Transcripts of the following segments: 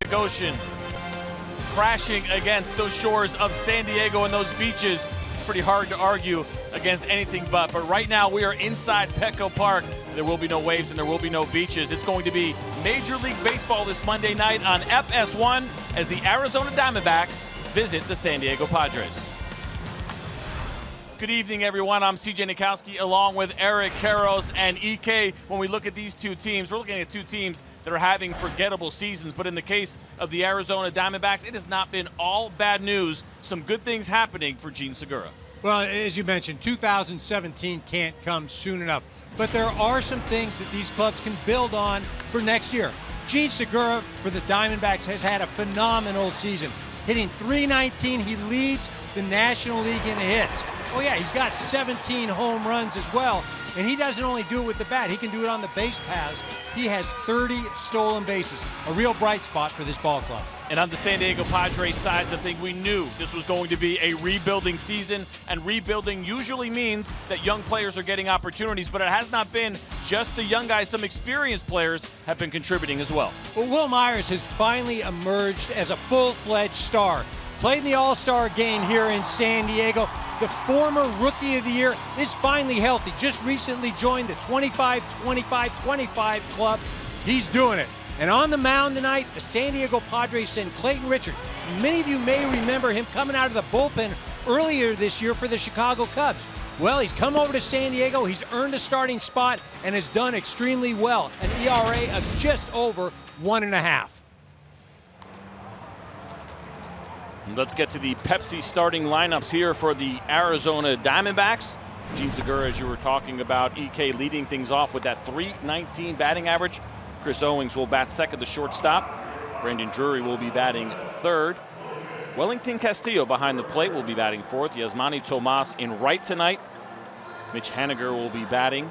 Pacific Ocean, crashing against those shores of San Diego and those beaches. It's pretty hard to argue against anything but right now we are inside Petco Park. There will be no waves and there will be no beaches. It's going to be Major League Baseball this Monday night on FS1 as the Arizona Diamondbacks visit the San Diego Padres. Good evening, everyone. I'm CJ Nikowski along with Eric Karros and EK. When we look at these two teams, we're looking at two teams that are having forgettable seasons. But in the case of the Arizona Diamondbacks, it has not been all bad news. Some good things happening for Gene Segura. Well, as you mentioned, 2017 can't come soon enough. But there are some things that these clubs can build on for next year. Gene Segura for the Diamondbacks has had a phenomenal season. Hitting .319, he leads the National League in hits. Oh yeah, he's got 17 home runs as well. And he doesn't only do it with the bat, he can do it on the base paths. He has 30 stolen bases. A real bright spot for this ball club. And on the San Diego Padres side, I think we knew this was going to be a rebuilding season. And rebuilding usually means that young players are getting opportunities, but it has not been just the young guys. Some experienced players have been contributing as well. Well, Will Myers has finally emerged as a full-fledged star. Played in the All-Star game here in San Diego. The former Rookie of the Year is finally healthy. Just recently joined the 25-25-25 club. He's doing it. And on the mound tonight, the San Diego Padres send Clayton Richard. Many of you may remember him coming out of the bullpen earlier this year for the Chicago Cubs. Well, he's come over to San Diego. He's earned a starting spot and has done extremely well. An ERA of just over 1.5. Let's get to the Pepsi starting lineups here for the Arizona Diamondbacks. Gene Segura, as you were talking about, EK leading things off with that .319 batting average. Chris Owings will bat second, the shortstop. Brandon Drury will be batting third. Wellington Castillo behind the plate will be batting fourth. Yasmani Tomas in right tonight. Mitch Haniger will be batting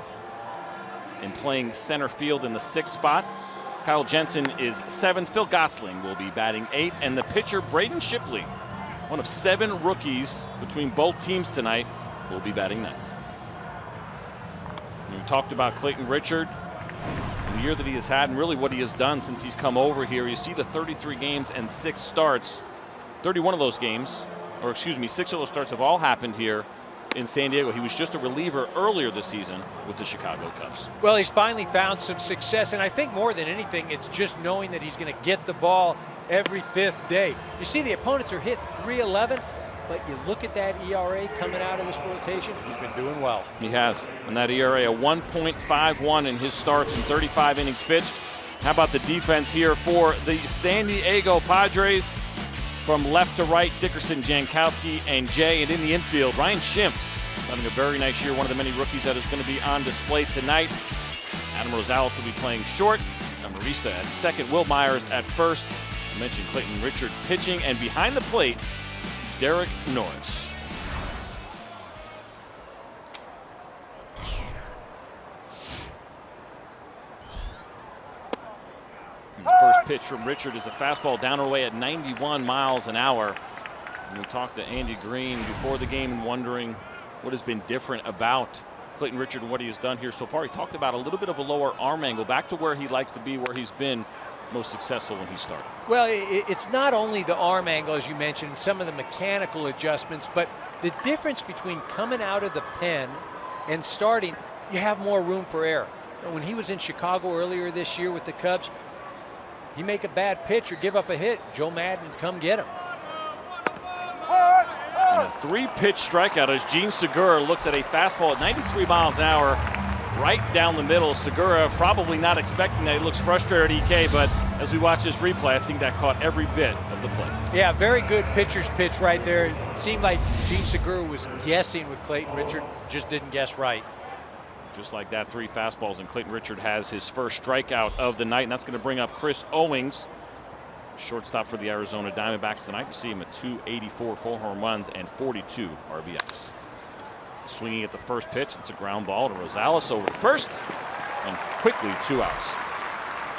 and playing center field in the sixth spot. Kyle Jensen is seventh. Phil Gosling will be batting eighth. And the pitcher, Braden Shipley, one of 7 rookies between both teams tonight, will be batting ninth. We talked about Clayton Richard, the year that he has had and really what he has done since he's come over here. You see the 33 games and 6 starts. 31 of those games, or excuse me, 6 of those starts have all happened here in San Diego. He was just a reliever earlier this season with the Chicago Cubs. Well, he's finally found some success, and I think more than anything, it's just knowing that he's going to get the ball every 5th day. You see the opponents are hit .311, but you look at that ERA coming out of this rotation, he's been doing well. He has, and that ERA a 1.51 in his starts in 35 innings pitched. How about the defense here for the San Diego Padres? From left to right, Dickerson, Jankowski, and Jay. And in the infield, Ryan Schimpf having a very nice year. One of the many rookies that is going to be on display tonight. Adam Rosales will be playing short. Marista at second. Will Myers at first. I mentioned Clayton Richard pitching. And behind the plate, Derek Norris. First pitch from Richard is a fastball down away at 91 miles an hour. And we talked to Andy Green before the game and wondering what has been different about Clayton Richard and what he has done here so far. He talked about a little bit of a lower arm angle, back to where he likes to be, where he's been most successful when he started. Well, it's not only the arm angle, as you mentioned, some of the mechanical adjustments, but the difference between coming out of the pen and starting, you have more room for error. When he was in Chicago earlier this year with the Cubs, you make a bad pitch or give up a hit, Joe Madden come get him. And a 3-pitch strikeout as Gene Segura looks at a fastball at 93 miles an hour right down the middle. Segura probably not expecting that. He looks frustrated, EK, but as we watch this replay, I think that caught every bit of the play. Yeah, very good pitcher's pitch right there. It seemed like Gene Segura was guessing with Clayton Richard, just didn't guess right. Just like that, 3 fastballs, and Clayton Richard has his first strikeout of the night, and that's going to bring up Chris Owings, shortstop for the Arizona Diamondbacks tonight. You see him at 284 full home runs and 42 RBIs. Swinging at the first pitch, it's a ground ball to Rosales over to first, and quickly 2 outs.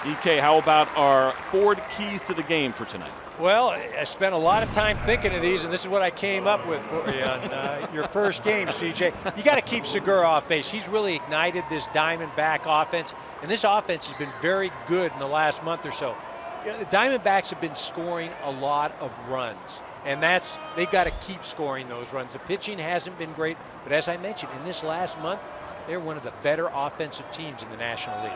EK, how about our Ford keys to the game for tonight? Well, I spent a lot of time thinking of these, and this is what I came up with for you on your first game, CJ. You got to keep Segura off base. He's really ignited this Diamondback offense, and this offense has been very good in the last month or so. You know, the Diamondbacks have been scoring a lot of runs, and they've got to keep scoring those runs. The pitching hasn't been great, but as I mentioned, in this last month, they're one of the better offensive teams in the National League.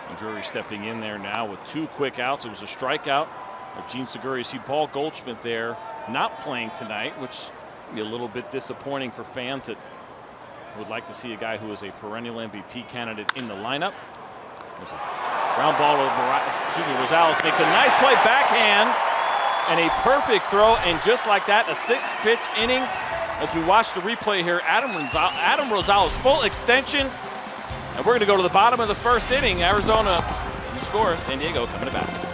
And Drury stepping in there now with 2 quick outs. It was a strikeout of Gene Segura. You see Paul Goldschmidt there not playing tonight, which would be a little bit disappointing for fans that would like to see a guy who is a perennial MVP candidate in the lineup. There's a ground ball to Rosales, makes a nice play backhand and a perfect throw, and just like that, a 6-pitch inning. As we watch the replay here, Adam Rosales full extension, and we're going to go to the bottom of the first inning. Arizona scores. San Diego coming to bat.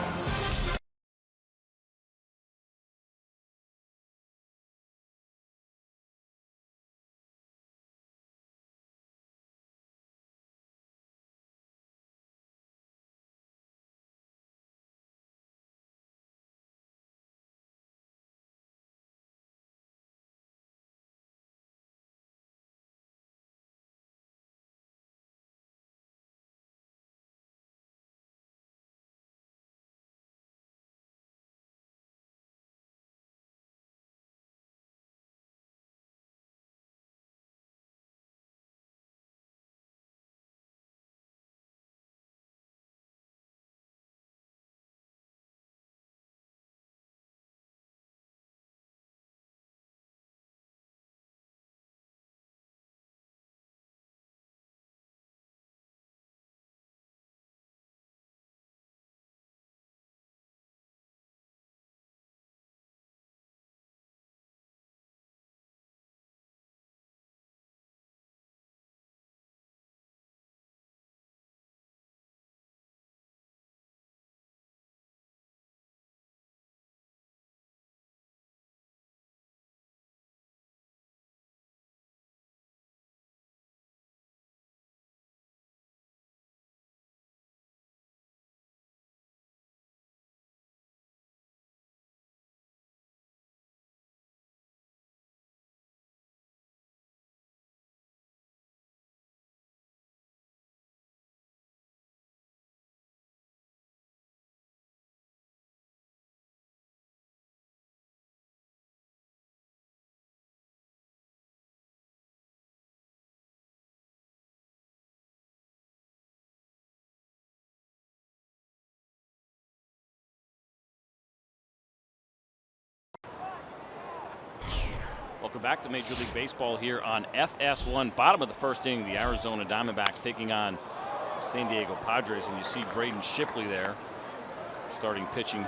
Welcome back to Major League Baseball here on FS1. Bottom of the first inning, the Arizona Diamondbacks taking on the San Diego Padres, and you see Braden Shipley there, starting pitcher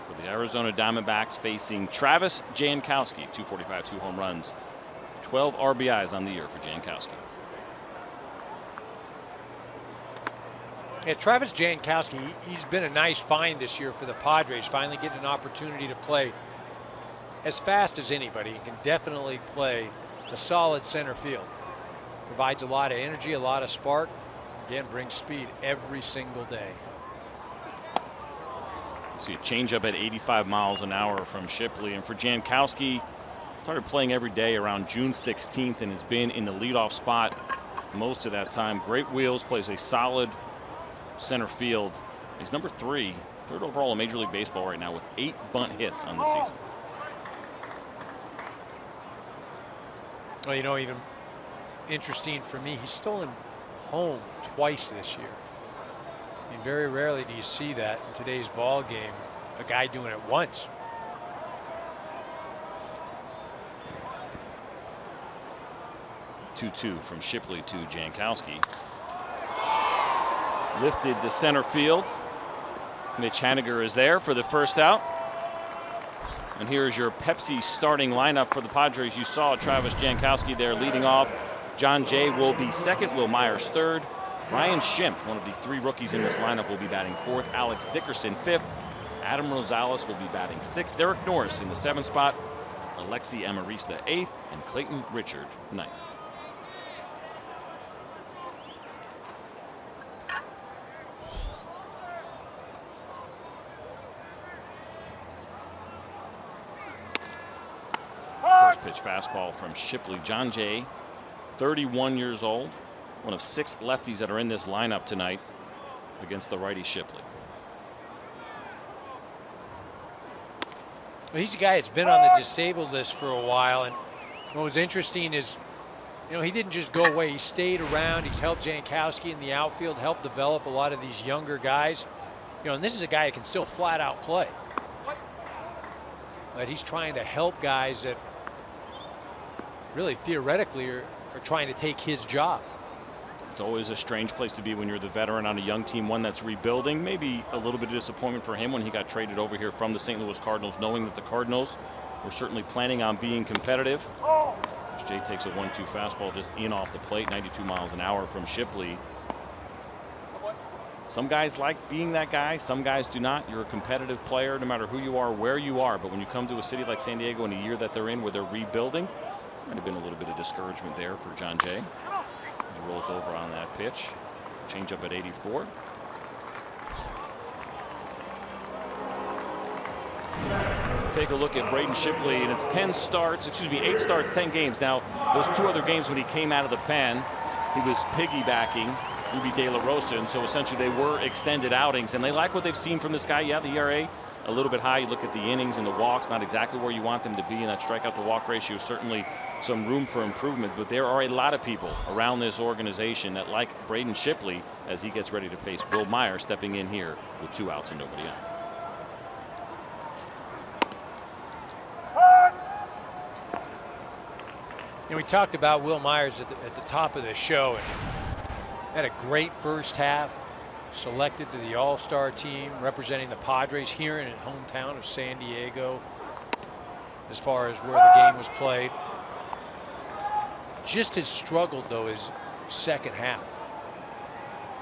for the Arizona Diamondbacks, facing Travis Jankowski. 245, 2 home runs, 12 RBIs on the year for Jankowski. Yeah, Travis Jankowski, he's been a nice find this year for the Padres, finally getting an opportunity to play as fast as anybody. He can definitely play a solid center field. Provides a lot of energy, a lot of spark. Again, brings speed every single day. See a changeup at 85 miles an hour from Shipley. And for Jankowski, started playing every day around June 16th and has been in the leadoff spot most of that time. Great wheels, plays a solid center field. He's number 3, third overall in Major League Baseball right now with 8 bunt hits on the season. Well, you know, even interesting for me, he's stolen home twice this year. I mean, very rarely do you see that in today's ball game, a guy doing it once. Two from Shipley to Jankowski. Lifted to center field. Mitch Haniger is there for the first out. And here's your Pepsi starting lineup for the Padres. You saw Travis Jankowski there leading off. John Jay will be second. Will Myers third. Ryan Schimpf, one of the 3 rookies in this lineup, will be batting 4th. Alex Dickerson 5th. Adam Rosales will be batting 6th. Derek Norris in the 7th spot. Alexi Amarista 8th. And Clayton Richard 9th. Pitch fastball from Shipley. John Jay, 31 years old, One of 6 lefties that are in this lineup tonight against the righty Shipley. Well, he's a guy that's been on the disabled list for a while, and what was interesting is, you know, he didn't just go away. He stayed around. He's helped Jankowski in the outfield, helped develop a lot of these younger guys. You know, and this is a guy that can still flat out play. But he's trying to help guys that really theoretically are trying to take his job. It's always a strange place to be when you're the veteran on a young team, one that's rebuilding. Maybe a little bit of disappointment for him when he got traded over here from the St. Louis Cardinals, knowing that the Cardinals were certainly planning on being competitive. As Jay takes a 1-2 fastball just in off the plate, 92 miles an hour from Shipley. Some guys like being that guy. Some guys do not. You're a competitive player no matter who you are, where you are. But when you come to a city like San Diego in a year that they're in where they're rebuilding, might have been a little bit of discouragement there for John Jay. He rolls over on that pitch. Change up at 84. Take a look at Braden Shipley, and it's 8 starts, 10 games. Now, those 2 other games when he came out of the pen, he was piggybacking Ruby De La Rosa, and so essentially they were extended outings, and they like what they've seen from this guy. Yeah, the ERA a little bit high. You look at the innings and the walks, not exactly where you want them to be, and that strikeout to walk ratio, certainly some room for improvement. But there are a lot of people around this organization that like Braden Shipley as he gets ready to face Will Myers, stepping in here with 2 outs and nobody out. You know, we talked about Will Myers at the top of the show, and had a great first half. Selected to the All-Star team, representing the Padres here in his hometown of San Diego, as far as where the game was played. Just has struggled, though, his second half.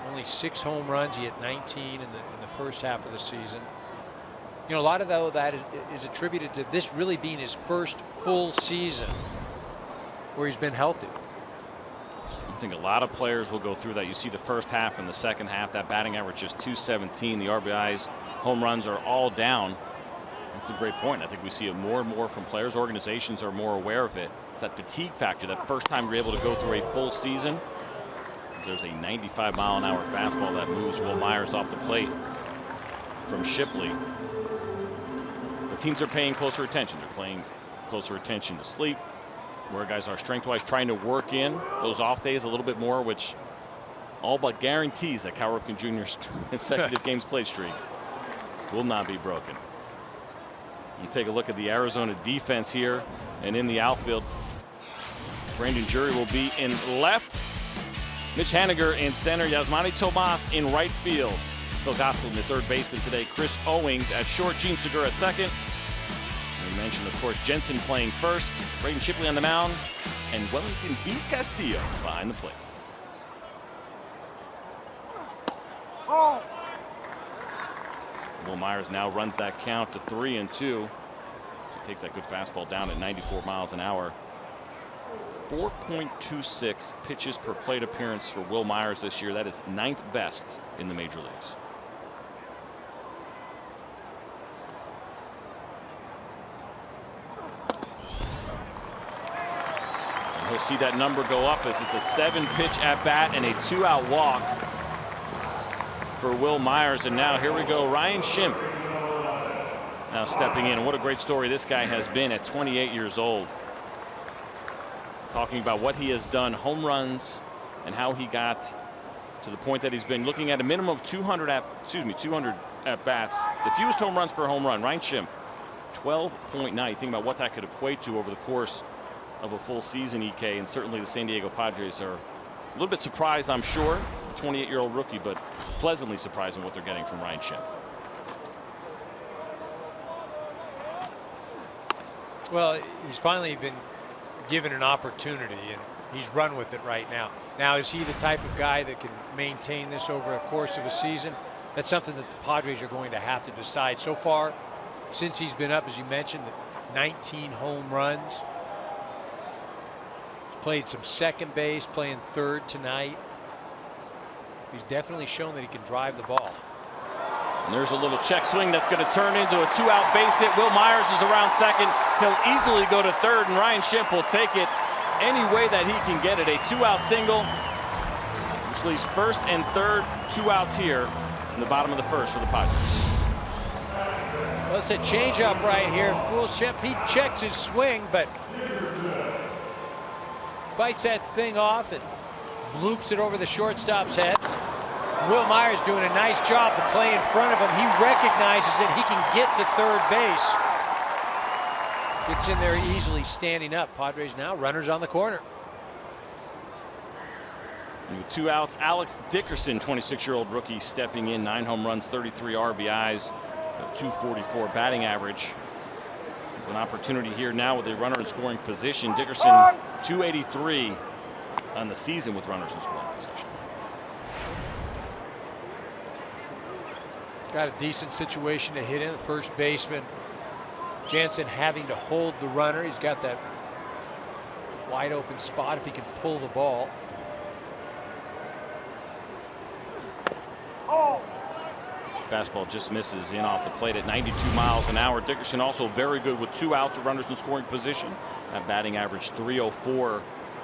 Only 6 home runs. He had 19 in the first half of the season. You know, a lot of that is attributed to this really being his first full season where he's been healthy. I think a lot of players will go through that. You see the first half and the second half, that batting average is .217. The RBIs, home runs are all down. That's a great point. I think we see it more and more from players. Organizations are more aware of it. It's that fatigue factor, that first time you're able to go through a full season. There's a 95-mile-an-hour fastball that moves Will Myers off the plate from Shipley. The teams are paying closer attention. They're paying closer attention to sleep, where guys are strength-wise, trying to work in those off days a little bit more, which all but guarantees that Cal Ripken Jr.'s consecutive games played streak will not be broken. You take a look at the Arizona defense here, and in the outfield, Brandon Jury will be in left, Mitch Haniger in center, Yasmani Tomas in right field, Phil Gosselin, the third baseman today, Chris Owings at short, Gene Segura at second. We mentioned, of course, Jensen playing first, Braden Shipley on the mound, and Wellington B. Castillo behind the plate. Will Myers now runs that count to 3-2. So he takes that good fastball down at 94 miles an hour. 4.26 pitches per plate appearance for Will Myers this year. That is 9th best in the major leagues. He'll see that number go up as it's a 7-pitch at bat and a 2-out walk for Will Myers. And now here we go, Ryan Schimpf now stepping in. What a great story this guy has been at 28 years old. Talking about what he has done, home runs, and how he got to the point that he's been looking at a minimum of 200 at bats. The fewest home runs per home run. Ryan Schimpf, 12.9. You think about what that could equate to over the course of a full season, EK, and certainly the San Diego Padres are a little bit surprised, I'm sure. A 28-year-old rookie, but pleasantly surprised in what they're getting from Ryan Schimpf. Well, he's finally been given an opportunity, and he's run with it right now. Now, is he the type of guy that can maintain this over the course of a season? That's something that the Padres are going to have to decide. So far, since he's been up, as you mentioned, 19 home runs. Played some second base, playing third tonight. He's definitely shown that he can drive the ball. And there's a little check swing that's going to turn into a 2-out base hit. Will Myers is around second. He'll easily go to third, and Ryan Schimpf will take it any way that he can get it. A 2-out single. leaves first and third, 2 outs here in the bottom of the first for the Padres. Well, it's a changeup right here. Full ship. He checks his swing, but fights that thing off and loops it over the shortstop's head. Will Myers doing a nice job to play in front of him. He recognizes that he can get to third base. Gets in there easily, standing up. Padres now runners on the corner. With 2 outs, Alex Dickerson, 26-year-old rookie, stepping in. 9 home runs, 33 RBIs, a .244 batting average. With an opportunity here now with a runner in scoring position. Dickerson, .283 on the season with runners in scoring position. Got a decent situation to hit in. The first baseman, Jansen, having to hold the runner. He's got that wide open spot if he can pull the ball. Fastball just misses in off the plate at 92 miles an hour. Dickerson also very good with 2 outs with runners in scoring position. That batting average .304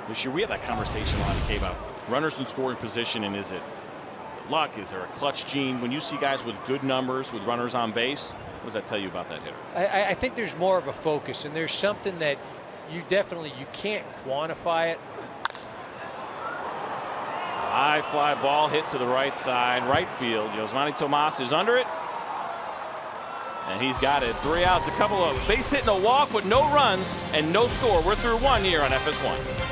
this year. We had that conversation a lot about runners in scoring position, and is it luck? Is there a clutch gene? When you see guys with good numbers with runners on base, what does that tell you about that hitter? I think there's more of a focus, and there's something that you can't quantify it. High fly ball hit to the right side, right field. Yosmani Tomas is under it, and he's got it. 3 outs, a couple of base hit and a walk with no runs and no score. We're through 1 here on FS1.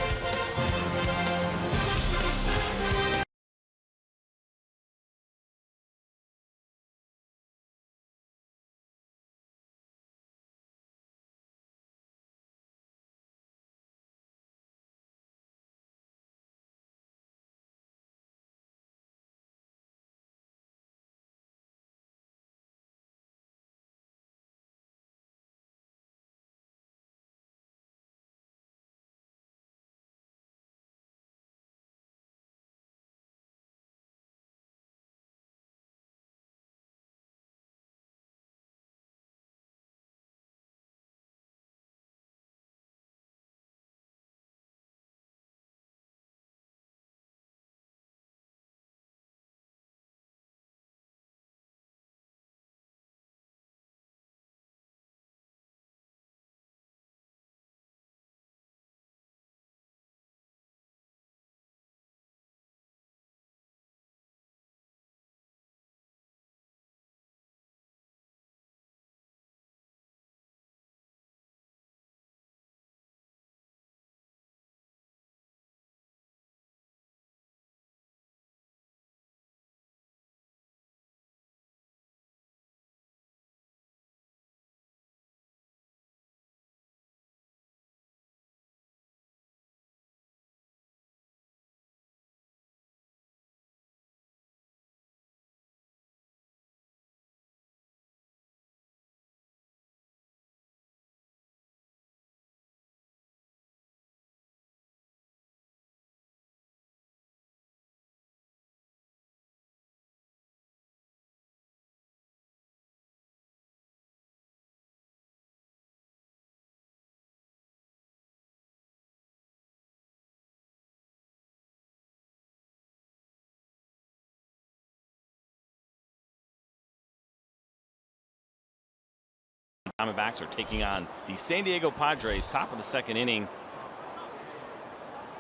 Diamondbacks are taking on the San Diego Padres, top of the 2nd inning,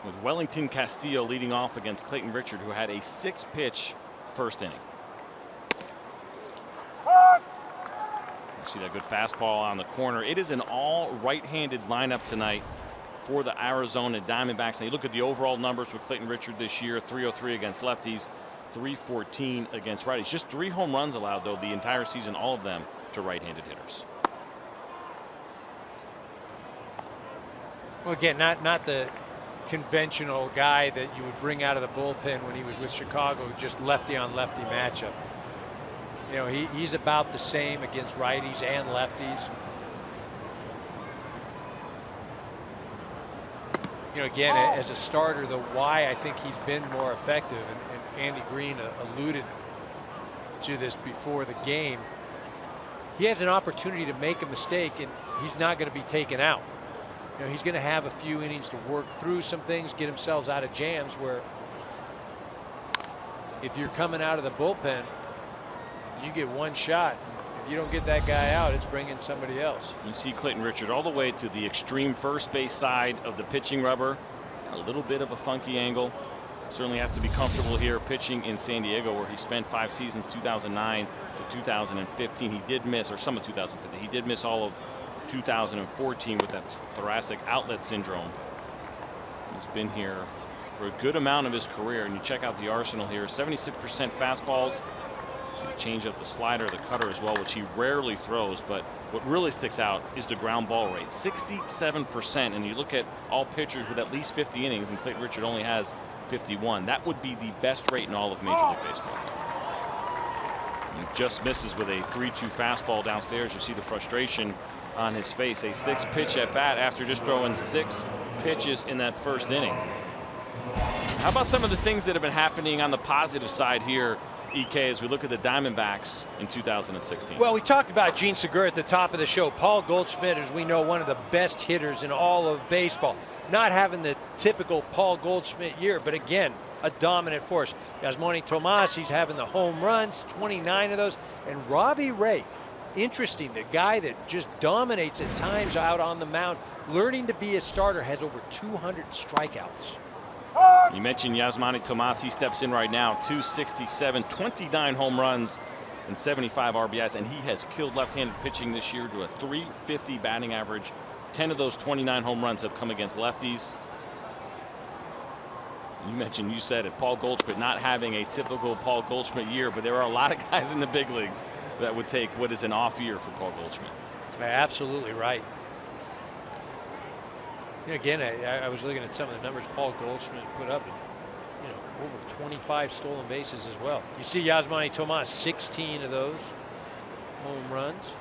with Wellington Castillo leading off against Clayton Richard, who had a 6-pitch first inning. See that good fastball on the corner. It is an all right-handed lineup tonight for the Arizona Diamondbacks. And you look at the overall numbers with Clayton Richard this year: .303 against lefties, .314 against righties. Just 3 home runs allowed, though, the entire season, all of them to right-handed hitters. Well, again, not the conventional guy that you would bring out of the bullpen when he was with Chicago, just lefty on lefty matchup. You know, he's about the same against righties and lefties. You know, again, as a starter, the why I think he's been more effective, and Andy Green alluded to this before the game. He has an opportunity to make a mistake, and he's not going to be taken out. You know, he's going to have a few innings to work through some things, get himself out of jams where if you're coming out of the bullpen, you get one shot. If you don't get that guy out, it's bringing somebody else. You see Clayton Richard all the way to the extreme first base side of the pitching rubber. A little bit of a funky angle. Certainly has to be comfortable here pitching in San Diego, where he spent 5 seasons, 2009 to 2015. He did miss, or some of 2015. He did miss all of 2014 with that thoracic outlet syndrome. He's been here for a good amount of his career, and you check out the arsenal here. 76% fastballs. So you change up the slider, the cutter as well, which he rarely throws. But what really sticks out is the ground ball rate, 67%. And you look at all pitchers with at least 50 innings, and Clayton Richard only has 51. That would be the best rate in all of Major League Baseball. He just misses with a 3-2 fastball downstairs. You see the frustration on his face. A 6-pitch at bat after just throwing 6 pitches in that first inning. How about some of the things that have been happening on the positive side here, EK, as we look at the Diamondbacks in 2016? Well, we talked about Gene Segura at the top of the show. Paul Goldschmidt, as we know, one of the best hitters in all of baseball. Not having the typical Paul Goldschmidt year, but again, a dominant force. Yasmani Tomas, he's having the home runs, 29 of those. And Robbie Ray, interesting, the guy that just dominates at times out on the mound, learning to be a starter, has over 200 strikeouts. You mentioned Yasmani Tomas. He steps in right now, 267, 29 home runs and 75 RBIs, and he has killed left-handed pitching this year to a .350 batting average. 10 of those 29 home runs have come against lefties. You said it, Paul Goldschmidt not having a typical Paul Goldschmidt year, but there are a lot of guys in the big leagues that would take what is an off year for Paul Goldschmidt. Absolutely right. Again, I was looking at some of the numbers Paul Goldschmidt put up, and, over 25 stolen bases as well. You see Yasmani Tomas, 16 of those home runs.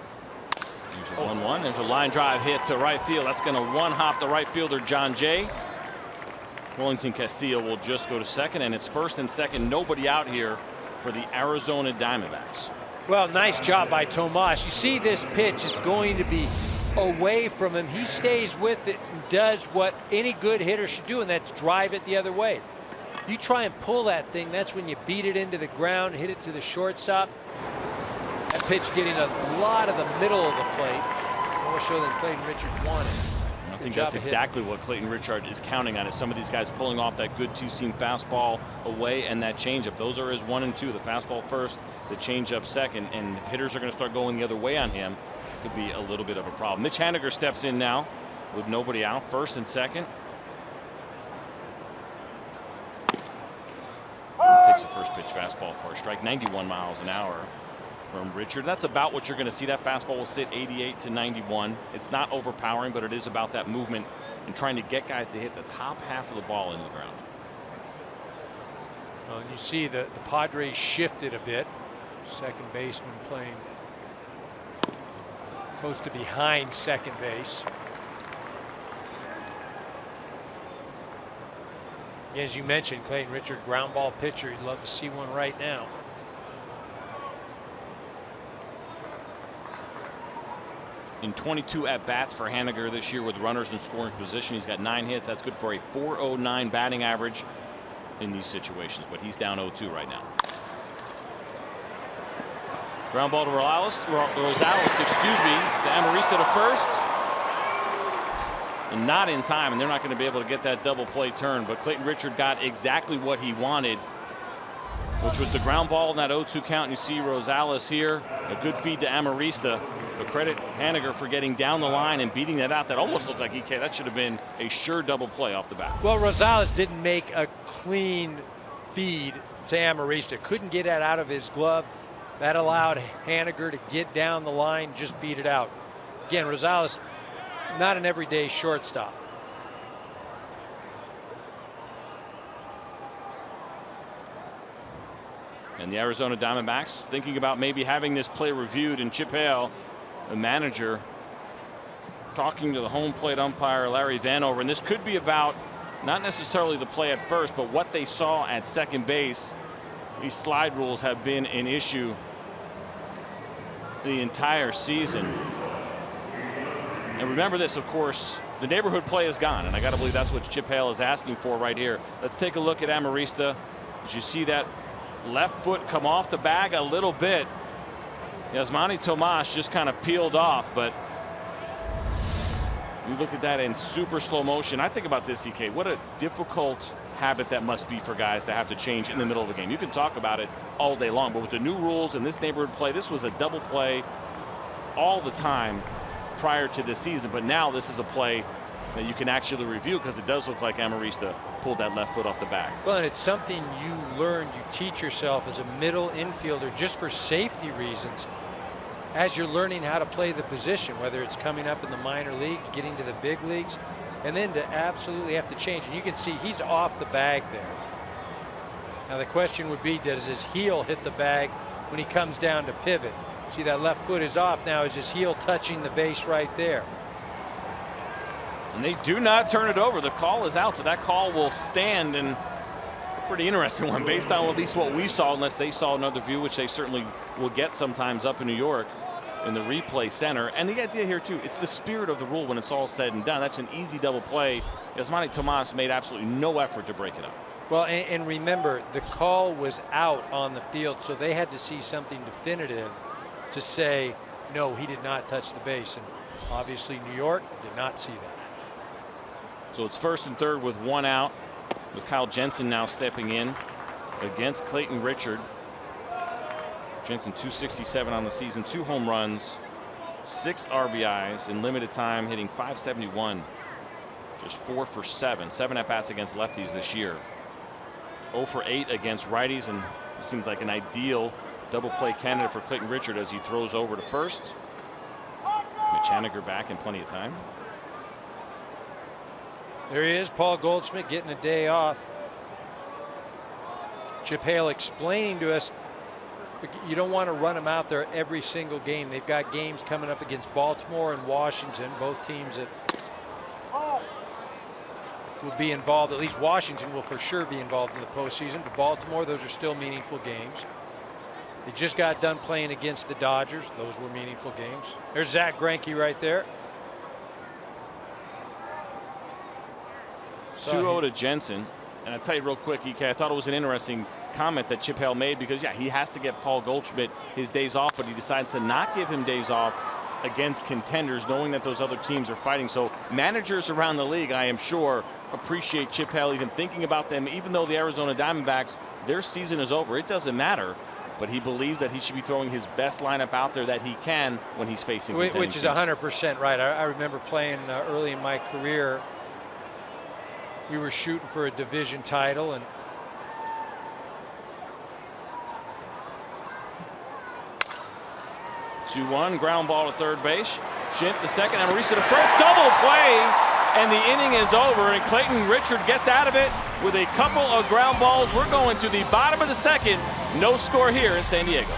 There's a 1-1. There's a line drive hit to right field. That's going to one-hop the right fielder, John Jay. Wellington Castillo will just go to second, and it's first and second. Nobody out here for the Arizona Diamondbacks. Well, nice job by Tomas. You see this pitch, it's going to be away from him. He stays with it and does what any good hitter should do, and that's drive it the other way. You try and pull that thing, that's when you beat it into the ground, hit it to the shortstop. That pitch getting a lot of the middle of the plate, more so than Clayton Richard wanted. I think that's exactly what Clayton Richard is counting on, is some of these guys pulling off that good two-seam fastball away and that changeup. Those are his 1 and 2, the fastball first, the changeup second, and if hitters are going to start going the other way on him, could be a little bit of a problem. Mitch Haniger steps in now with nobody out, first and second. Takes a first pitch fastball for a strike, 91 miles an hour from Richard. That's about what you're going to see. That fastball will sit 88 to 91. It's not overpowering, but it is about that movement and trying to get guys to hit the top half of the ball into the ground. Well, and you see the Padres shifted a bit. Second baseman playing close to behind second base. As you mentioned, Clayton Richard, ground ball pitcher. You'd love to see one right now. In 22 at-bats for Haniger this year with runners in scoring position. He's got 9 hits. That's good for a .409 batting average in these situations, but he's down 0-2 right now. Ground ball to Rosales, excuse me, to Amarista to first. And not in time, and they're not going to be able to get that double play turn, but Clayton Richard got exactly what he wanted, which was the ground ball in that 0-2 count. And you see Rosales here, a good feed to Amarista. But credit Haniger for getting down the line and beating that out. That almost looked like EK. That should have been a sure double play off the bat. Well, Rosales didn't make a clean feed to Amarista. Couldn't get that out of his glove. That allowed Haniger to get down the line, just beat it out. Again, Rosales, not an everyday shortstop. And the Arizona Diamondbacks thinking about maybe having this play reviewed, and Chip Hale, the manager, talking to the home plate umpire Larry Vanover, and this could be about not necessarily the play at first, but what they saw at second base. These slide rules have been an issue the entire season. And remember this, of course, the neighborhood play is gone, and I got to believe that's what Chip Hale is asking for right here. Let's take a look at Amarista. As you see that Left foot come off the bag a little bit. Yasmani Tomas just kind of peeled off, but you look at that in super slow motion. I think about this, EK. What a difficult habit that must be for guys to have to change in the middle of a game. You can talk about it all day long, but with the new rules and this neighborhood play, this was a double play all the time prior to this season. But now this is a play that you can actually review because it does look like Amarista pulled that left foot off the bag. Well, and it's something you learn, you teach yourself as a middle infielder just for safety reasons as you're learning how to play the position, whether it's coming up in the minor leagues, getting to the big leagues, and then to absolutely have to change. And you can see he's off the bag there. Now the question would be, does his heel hit the bag when he comes down to pivot? See, that left foot is off now. Is his heel touching the base right there? And they do not turn it over. The call is out, so that call will stand, and it's a pretty interesting one based on at least what we saw, unless they saw another view, which they certainly will get sometimes up in New York in the replay center. And the idea here, too, it's the spirit of the rule when it's all said and done. That's an easy double play. Yasmani Tomas made absolutely no effort to break it up. Well, and remember, the call was out on the field, so they had to see something definitive to say, no, he did not touch the base. And obviously New York did not see that. So it's first and third with one out, with Kyle Jensen now stepping in against Clayton Richard. Jensen 267 on the season, 2 home runs, 6 RBIs in limited time, hitting .571. Just 4 for 7. 7 at-bats against lefties this year. 0 for 8 against righties, and it seems like an ideal double play candidate for Clayton Richard as he throws over to first. Mitch Haniger back in plenty of time. There he is, Paul Goldschmidt getting a day off. Chip Hale explaining to us, you don't want to run them out there every single game. They've got games coming up against Baltimore and Washington, both teams that will be involved. At least Washington will for sure be involved in the postseason. But Baltimore, those are still meaningful games. They just got done playing against the Dodgers. Those were meaningful games. There's Zach Greinke right there. 2-0 to Jensen. And I'll tell you real quick, EK, I thought it was an interesting comment that Chip Hale made because, yeah, he has to get Paul Goldschmidt his days off, but he decides to not give him days off against contenders, knowing that those other teams are fighting. So managers around the league, I am sure, appreciate Chip Hale even thinking about them, even though the Arizona Diamondbacks, their season is over. It doesn't matter. But he believes that he should be throwing his best lineup out there that he can when he's facing contending which is teams. 100% right. I remember playing early in my career. We were shooting for a division title, and (2-1) ground ball to third base. Shint the second, Amarista to first. Double play, and the inning is over. And Clayton Richard gets out of it with a couple of ground balls. We're going to the bottom of the second. No score here in San Diego.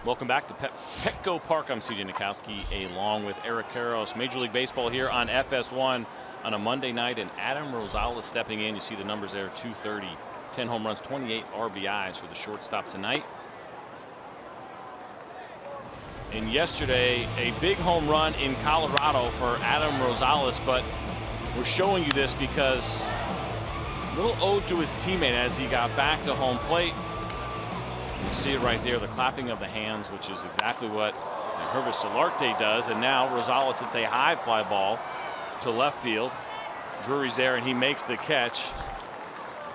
Welcome back to Petco Park. I'm CJ Nikowski along with Eric Karros. Major League Baseball here on FS1 on a Monday night, and Adam Rosales stepping in. You see the numbers there, 230, 10 home runs, 28 RBIs for the shortstop tonight. And yesterday, a big home run in Colorado for Adam Rosales, but we're showing you this because a little ode to his teammate as he got back to home plate. You see it right there, the clapping of the hands, which is exactly what Hervis Solarte does. And now Rosales hits a high fly ball to left field. Drury's there, and he makes the catch.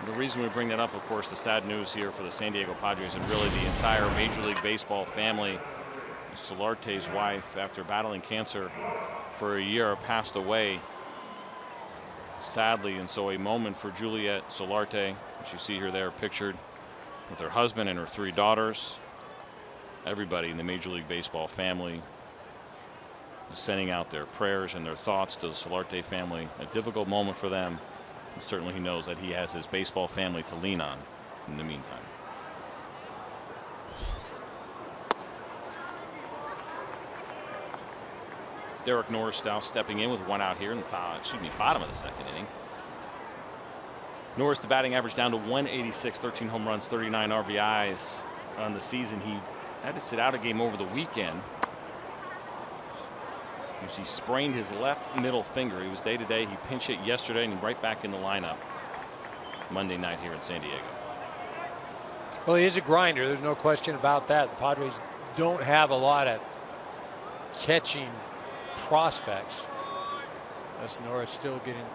The reason we bring that up, of course, the sad news here for the San Diego Padres and really the entire Major League Baseball family. Solarte's wife, after battling cancer for a year, passed away sadly, and so a moment for Juliet Solarte, which you see her there pictured with her husband and her 3 daughters. Everybody in the Major League Baseball family is sending out their prayers and their thoughts to the Solarte family. A difficult moment for them. And certainly he knows that he has his baseball family to lean on in the meantime. Derek Norris now stepping in with 1 out here in the bottom of the 2nd inning. Norris, the batting average down to 186, 13 home runs, 39 RBIs on the season. He had to sit out a game over the weekend. He sprained his left middle finger. He was day-to-day. He pinch hit yesterday and right back in the lineup Monday night here in San Diego. Well, he is a grinder. There's no question about that. The Padres don't have a lot of catching prospects. As Norris still getting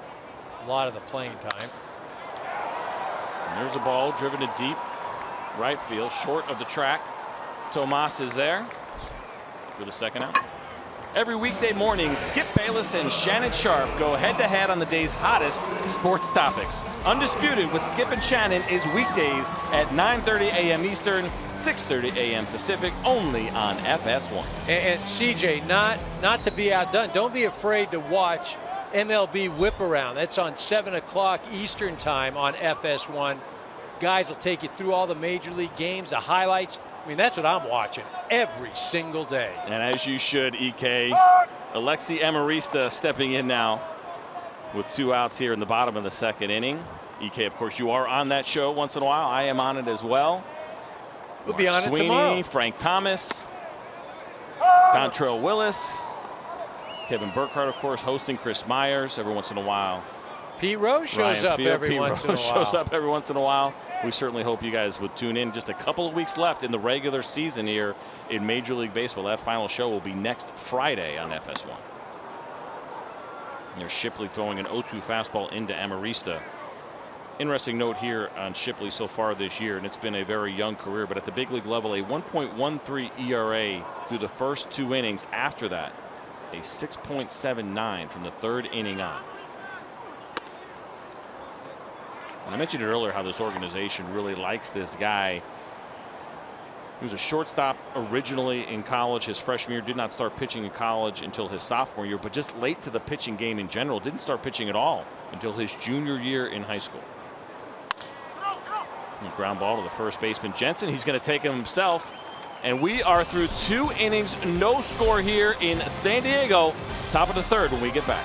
a lot of the playing time. And there's a ball driven to deep right field, short of the track. Tomas is there for the 2nd out. Every weekday morning, Skip Bayless and Shannon Sharp go head-to-head on the day's hottest sports topics. Undisputed with Skip and Shannon is weekdays at 9:30 a.m. Eastern, 6:30 a.m. Pacific, only on FS1. And CJ, not to be outdone, don't be afraid to watch MLB Whip Around. That's on 7 o'clock Eastern time on FS1. Guys will take you through all the Major League games, the highlights. I mean, that's what I'm watching every single day. And as you should, EK. Alexi Amarista stepping in now with 2 outs here in the bottom of the 2nd inning. EK, of course, you are on that show once in a while. I am on it as well. We'll be on it tomorrow. Frank Thomas, Dontrell Willis, Kevin Burkhardt, of course, hosting Chris Myers every once in a while. Pete Rose shows up every once in a while. Shows up every once in a while. We certainly hope you guys would tune in. Just a couple of weeks left in the regular season here in Major League Baseball. That final show will be next Friday on FS1. There's Shipley throwing an 0-2 fastball into Amarista. Interesting note here on Shipley so far this year, and it's been a very young career, but at the big league level, a 1.13 ERA through the first 2 innings. After that, a 6.79 from the 3rd inning on. And I mentioned it earlier how this organization really likes this guy. He was a shortstop originally in college. His freshman year, did not start pitching in college until his sophomore year, but just late to the pitching game in general. Didn't start pitching at all until his junior year in high school. And ground ball to the first baseman, Jensen. He's going to take him himself. And we are through 2 innings, no score here in San Diego. Top of the 3rd when we get back.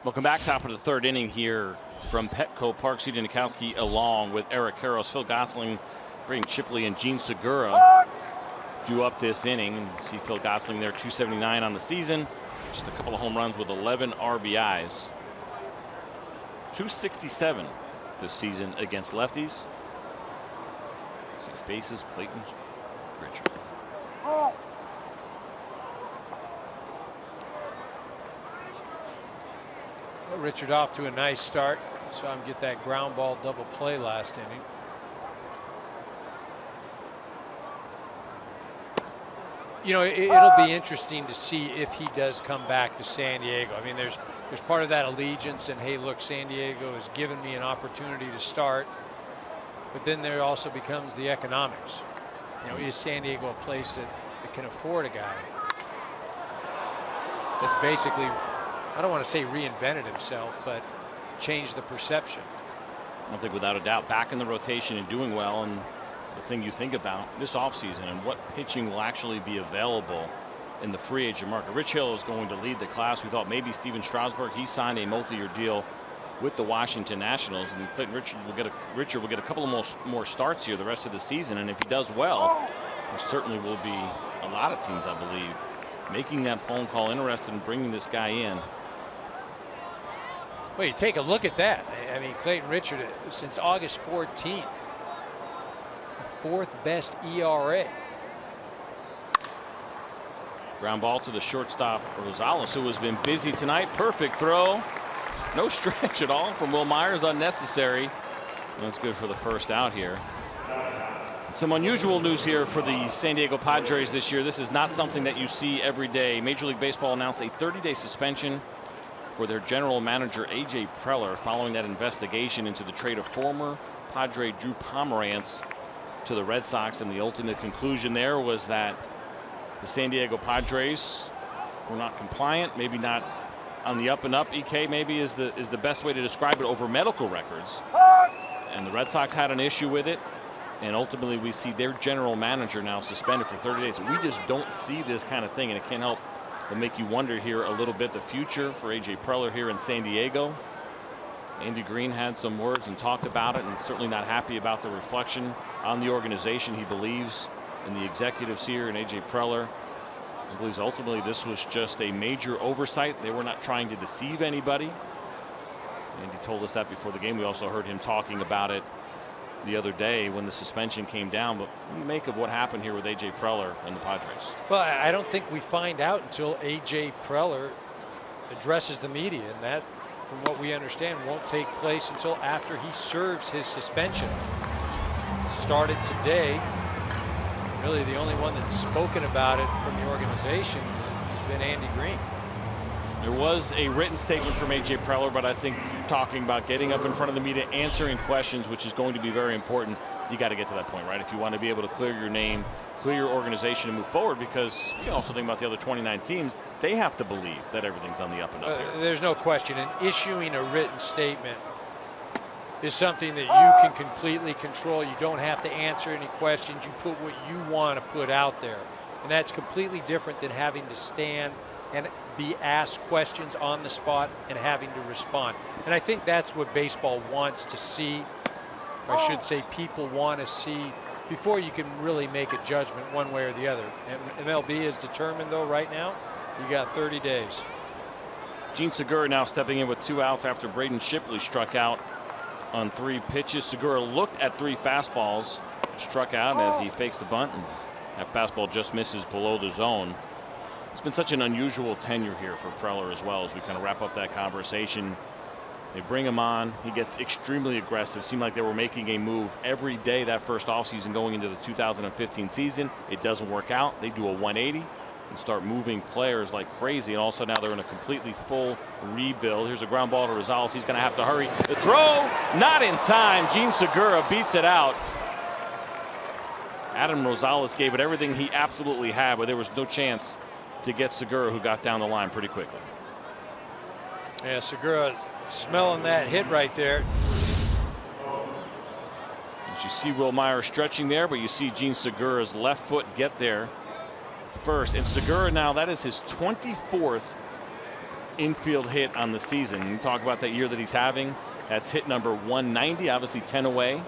Welcome back. Top of the third inning here from Petco Park. C.J. Nitkowski along with Eric Karros, Phil Gosselin, Braden Shipley, and Gene Segura due up this inning. And you see Phil Gosselin there, 279 on the season. Just a couple of home runs with 11 RBIs. 267 this season against lefties. Let's see, faces Clayton Richard. Well, Richard off to a nice start. Saw him get that ground ball double play last inning. You know, it'll be interesting to see if he does come back to San Diego. I mean, there's part of that allegiance, and hey, look, San Diego has given me an opportunity to start. But then there also becomes the economics. You know, is San Diego a place that can afford a guy that's basically, I don't want to say reinvented himself, but changed the perception? I think without a doubt, back in the rotation and doing well. And the thing you think about this offseason and what pitching will actually be available in the free agent market. Rich Hill is going to lead the class. We thought maybe Steven Strasburg. He signed a multi-year deal with the Washington Nationals, and Clayton Richard will get a couple of more starts here the rest of the season. And if he does well, there certainly will be a lot of teams, I believe, making that phone call, interested in bringing this guy in. Well, you take a look at that. I mean, Clayton Richard, since August 14th, the 4th best ERA. Ground ball to the shortstop, Rosales, who has been busy tonight. Perfect throw. No stretch at all from Will Myers, unnecessary. That's good for the first out here. Some unusual news here for the San Diego Padres this year. This is not something that you see every day. Major League Baseball announced a 30-day suspension for their general manager, A.J. Preller, following that investigation into the trade of former Padre Drew Pomerantz to the Red Sox. And the ultimate conclusion there was that the San Diego Padres were not compliant, maybe not on the up and up. EK maybe is the best way to describe it, over medical records. And the Red Sox had an issue with it. And ultimately we see their general manager now suspended for 30 days. We just don't see this kind of thing, and it can't help but make you wonder here a little bit the future for A.J. Preller here in San Diego. Andy Green had some words and talked about it, and certainly not happy about the reflection on the organization. He believes in the executives here, and A.J. Preller believes ultimately this was just a major oversight. They were not trying to deceive anybody. And he told us that before the game. We also heard him talking about it the other day when the suspension came down. But what do you make of what happened here with A.J. Preller and the Padres? Well, I don't think we find out until A.J. Preller addresses the media, and that, from what we understand, won't take place until after he serves his suspension. Started today. Really the only one that's spoken about it from the organization has been Andy Green. There was a written statement from A.J. Preller, but I think talking about getting up in front of the media, answering questions, which is going to be very important. You got to get to that point, right? If you want to be able to clear your name, clear your organization, and move forward, because you can also think about the other 29 teams. They have to believe that everything's on the up and up here. There's no question. And issuing a written statement is something that you can completely control. You don't have to answer any questions. You put what you want to put out there. And that's completely different than having to stand and be asked questions on the spot and having to respond. And I think that's what baseball wants to see. Or I should say people want to see before you can really make a judgment one way or the other. And MLB is determined, though, right now. You got 30 days. Gene Segura now stepping in with 2 outs after Braden Shipley struck out on 3 pitches. Segura looked at 3 fastballs, struck out as he fakes the bunt, and that fastball just misses below the zone. It's been such an unusual tenure here for Preller as well, as we kind of wrap up that conversation. They bring him on. He gets extremely aggressive. Seemed like they were making a move every day that first offseason going into the 2015 season. It doesn't work out. They do a 180 and start moving players like crazy. And also now they're in a completely full rebuild. Here's a ground ball to Rosales. He's going to have to hurry. The throw, not in time. Gene Segura beats it out. Adam Rosales gave it everything he absolutely had, but there was no chance to get Segura, who got down the line pretty quickly. Yeah, Segura smelling that hit right there. You see Will Myers stretching there, but you see Gene Segura's left foot get there first. And Segura now, that is his 24th infield hit on the season. You talk about that year that he's having. That's hit number 190, obviously 10 away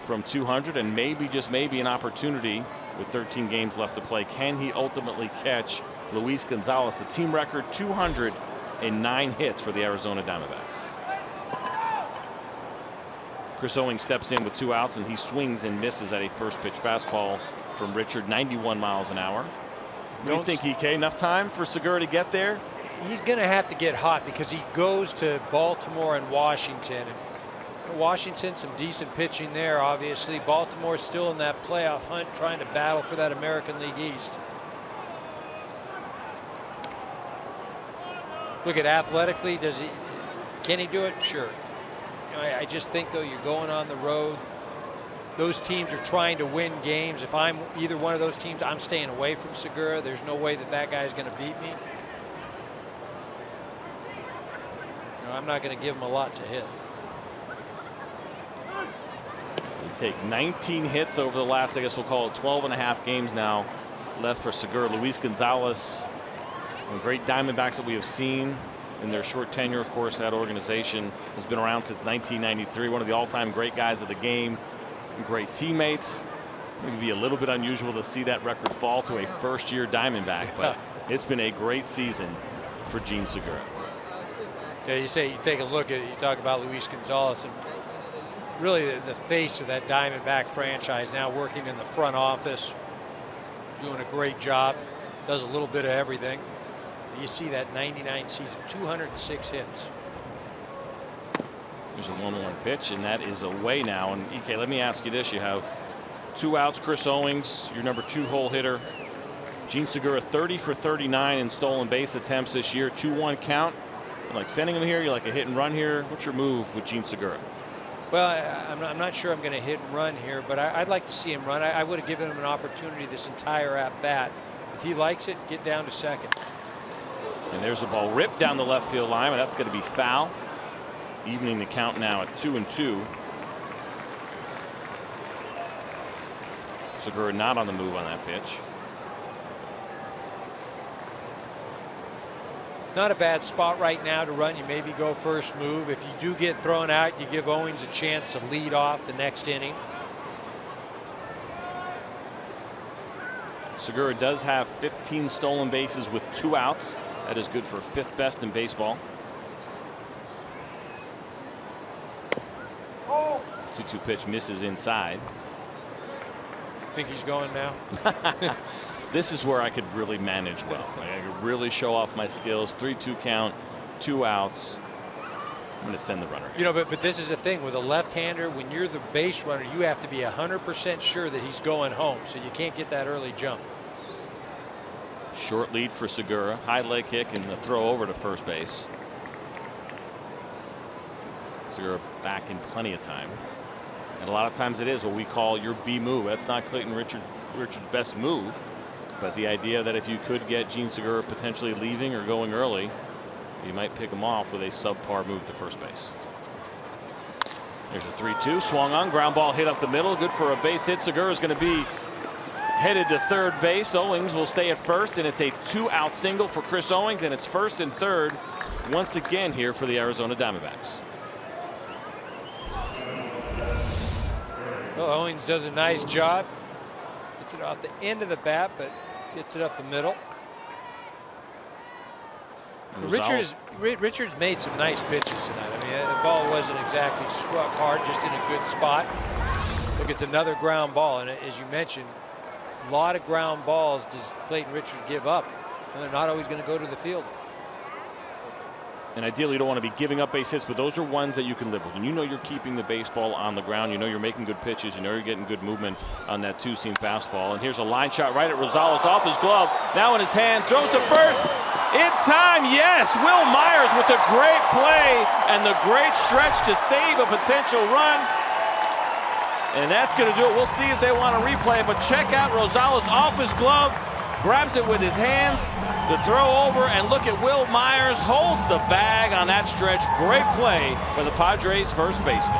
from 200, and maybe, just maybe, an opportunity with 13 games left to play. Can he ultimately catch Luis Gonzalez, the team record 209 hits for the Arizona Diamondbacks? Chris Owings steps in with 2 outs, and he swings and misses at a first pitch fastball from Richard, 91 miles an hour. Do you think, EK, enough time for Segura to get there? He's going to have to get hot because he goes to Baltimore and Washington. And Washington, some decent pitching there, obviously. Baltimore's still in that playoff hunt, trying to battle for that American League East. Look at athletically, can he do it? Sure. You know, I just think, though, you're going on the road. Those teams are trying to win games. If I'm either one of those teams, I'm staying away from Segura. There's no way that guy's going to beat me. I'm not going to give him a lot to hit. We take 19 hits over the last, I guess we'll call it 12 and a half games now left for Segura. Luis Gonzalez, one of the great Diamondbacks that we have seen in their short tenure. Of course, that organization has been around since 1993. One of the all-time great guys of the game. Great teammates. It would be a little bit unusual to see that record fall to a first-year Diamondback, but it's been a great season for Jean Segura. Yeah, you take a look at it, you talk about Luis Gonzalez, and really the face of that Diamondback franchise, now working in the front office, doing a great job, does a little bit of everything. You see that 99 season, 206 hits. There's a 1-1 pitch, and that is away now. And EK, let me ask you this: you have 2 outs. Chris Owings, your number 2 hole hitter. Jean Segura, 30 for 39 in stolen base attempts this year. 2-1 count. You like sending him here? You like a hit and run here? What's your move with Jean Segura? Well, I'm not sure I'm going to hit and run here, but I'd like to see him run. I would have given him an opportunity this entire at bat. If he likes it, get down to second. And there's a ball ripped down the left field line, and that's going to be foul. Evening the count now at 2-2. Segura not on the move on that pitch. Not a bad spot right now to run. You maybe go first move. If you do get thrown out, you give Owings a chance to lead off the next inning. Segura does have 15 stolen bases with 2 outs. That is good for 5th best in baseball. 2-2 pitch misses inside. Think he's going now? This is where I could really manage well. I could really show off my skills. 3-2 count, 2 outs. I'm going to send the runner. You know, but this is the thing with a left-hander. When you're the base runner, you have to be 100% sure that he's going home, so you can't get that early jump. Short lead for Segura. High leg kick and the throw over to first base. Segura back in plenty of time. And a lot of times it is what we call your B move. That's not Clayton Richard's best move. But the idea that if you could get Jean Segura potentially leaving or going early, you might pick him off with a subpar move to first base. There's a 3-2. Swung on. Ground ball hit up the middle. Good for a base hit. Segura is going to be headed to third base. Owings will stay at first, and it's a 2-out single for Chris Owings, and it's first and third once again here for the Arizona Diamondbacks. Well, Owings does a nice job. Gets it off the end of the bat, but gets it up the middle. Richards made some nice pitches tonight. I mean, the ball wasn't exactly struck hard, just in a good spot. Look, it's another ground ball, and as you mentioned, a lot of ground balls does Clayton Richards give up, and they're not always going to go to the field. And ideally, you don't want to be giving up base hits, but those are ones that you can live with. And you know you're keeping the baseball on the ground. You know you're making good pitches. You know you're getting good movement on that 2-seam fastball. And here's a line shot right at Rosales, off his glove. Now in his hand, throws to first. In time, yes. Will Myers with a great play and the great stretch to save a potential run. And that's going to do it. We'll see if they want to replay it. But check out Rosales off his glove. Grabs it with his hands, the throw over, and look at Will Myers, holds the bag on that stretch. Great play for the Padres first baseman.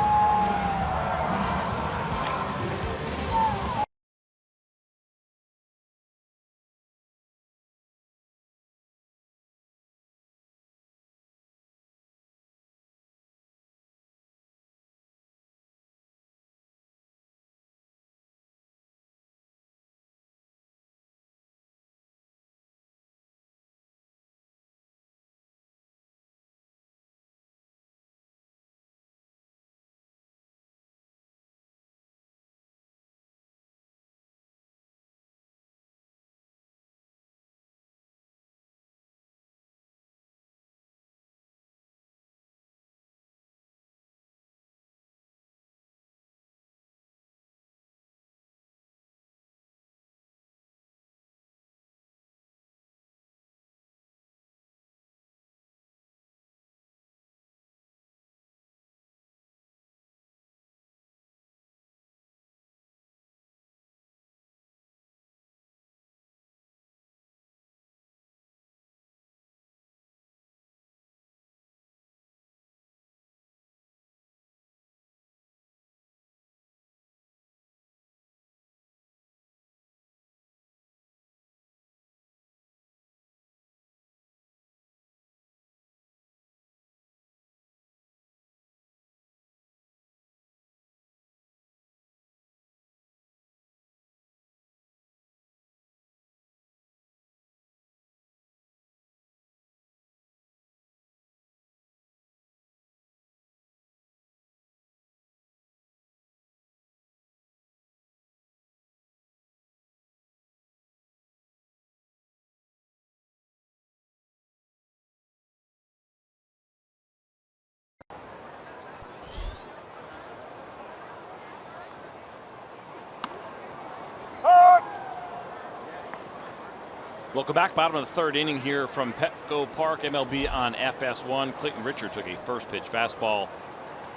Welcome back. Bottom of the third inning here from Petco Park, MLB on FS1. Clayton Richard took a first pitch fastball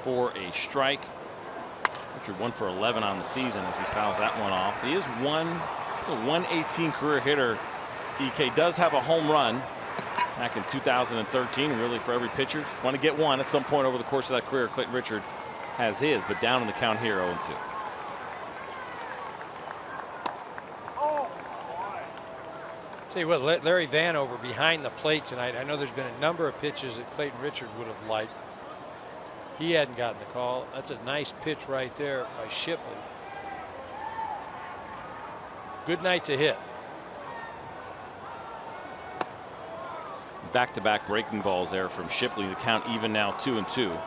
for a strike. Richard 1 for 11 on the season as he fouls that one off. He is it's a 118 career hitter. EK does have a home run back in 2013. Really, for every pitcher, want to get one at some point over the course of that career. Clayton Richard has his, but down in the count here, 0-2. Tell you what, Larry Vanover behind the plate tonight. I know there's been a number of pitches that Clayton Richard would have liked. He hadn't gotten the call. That's a nice pitch right there by Shipley. Good night to hit. Back-to-back breaking balls there from Shipley. The count even now, 2-2.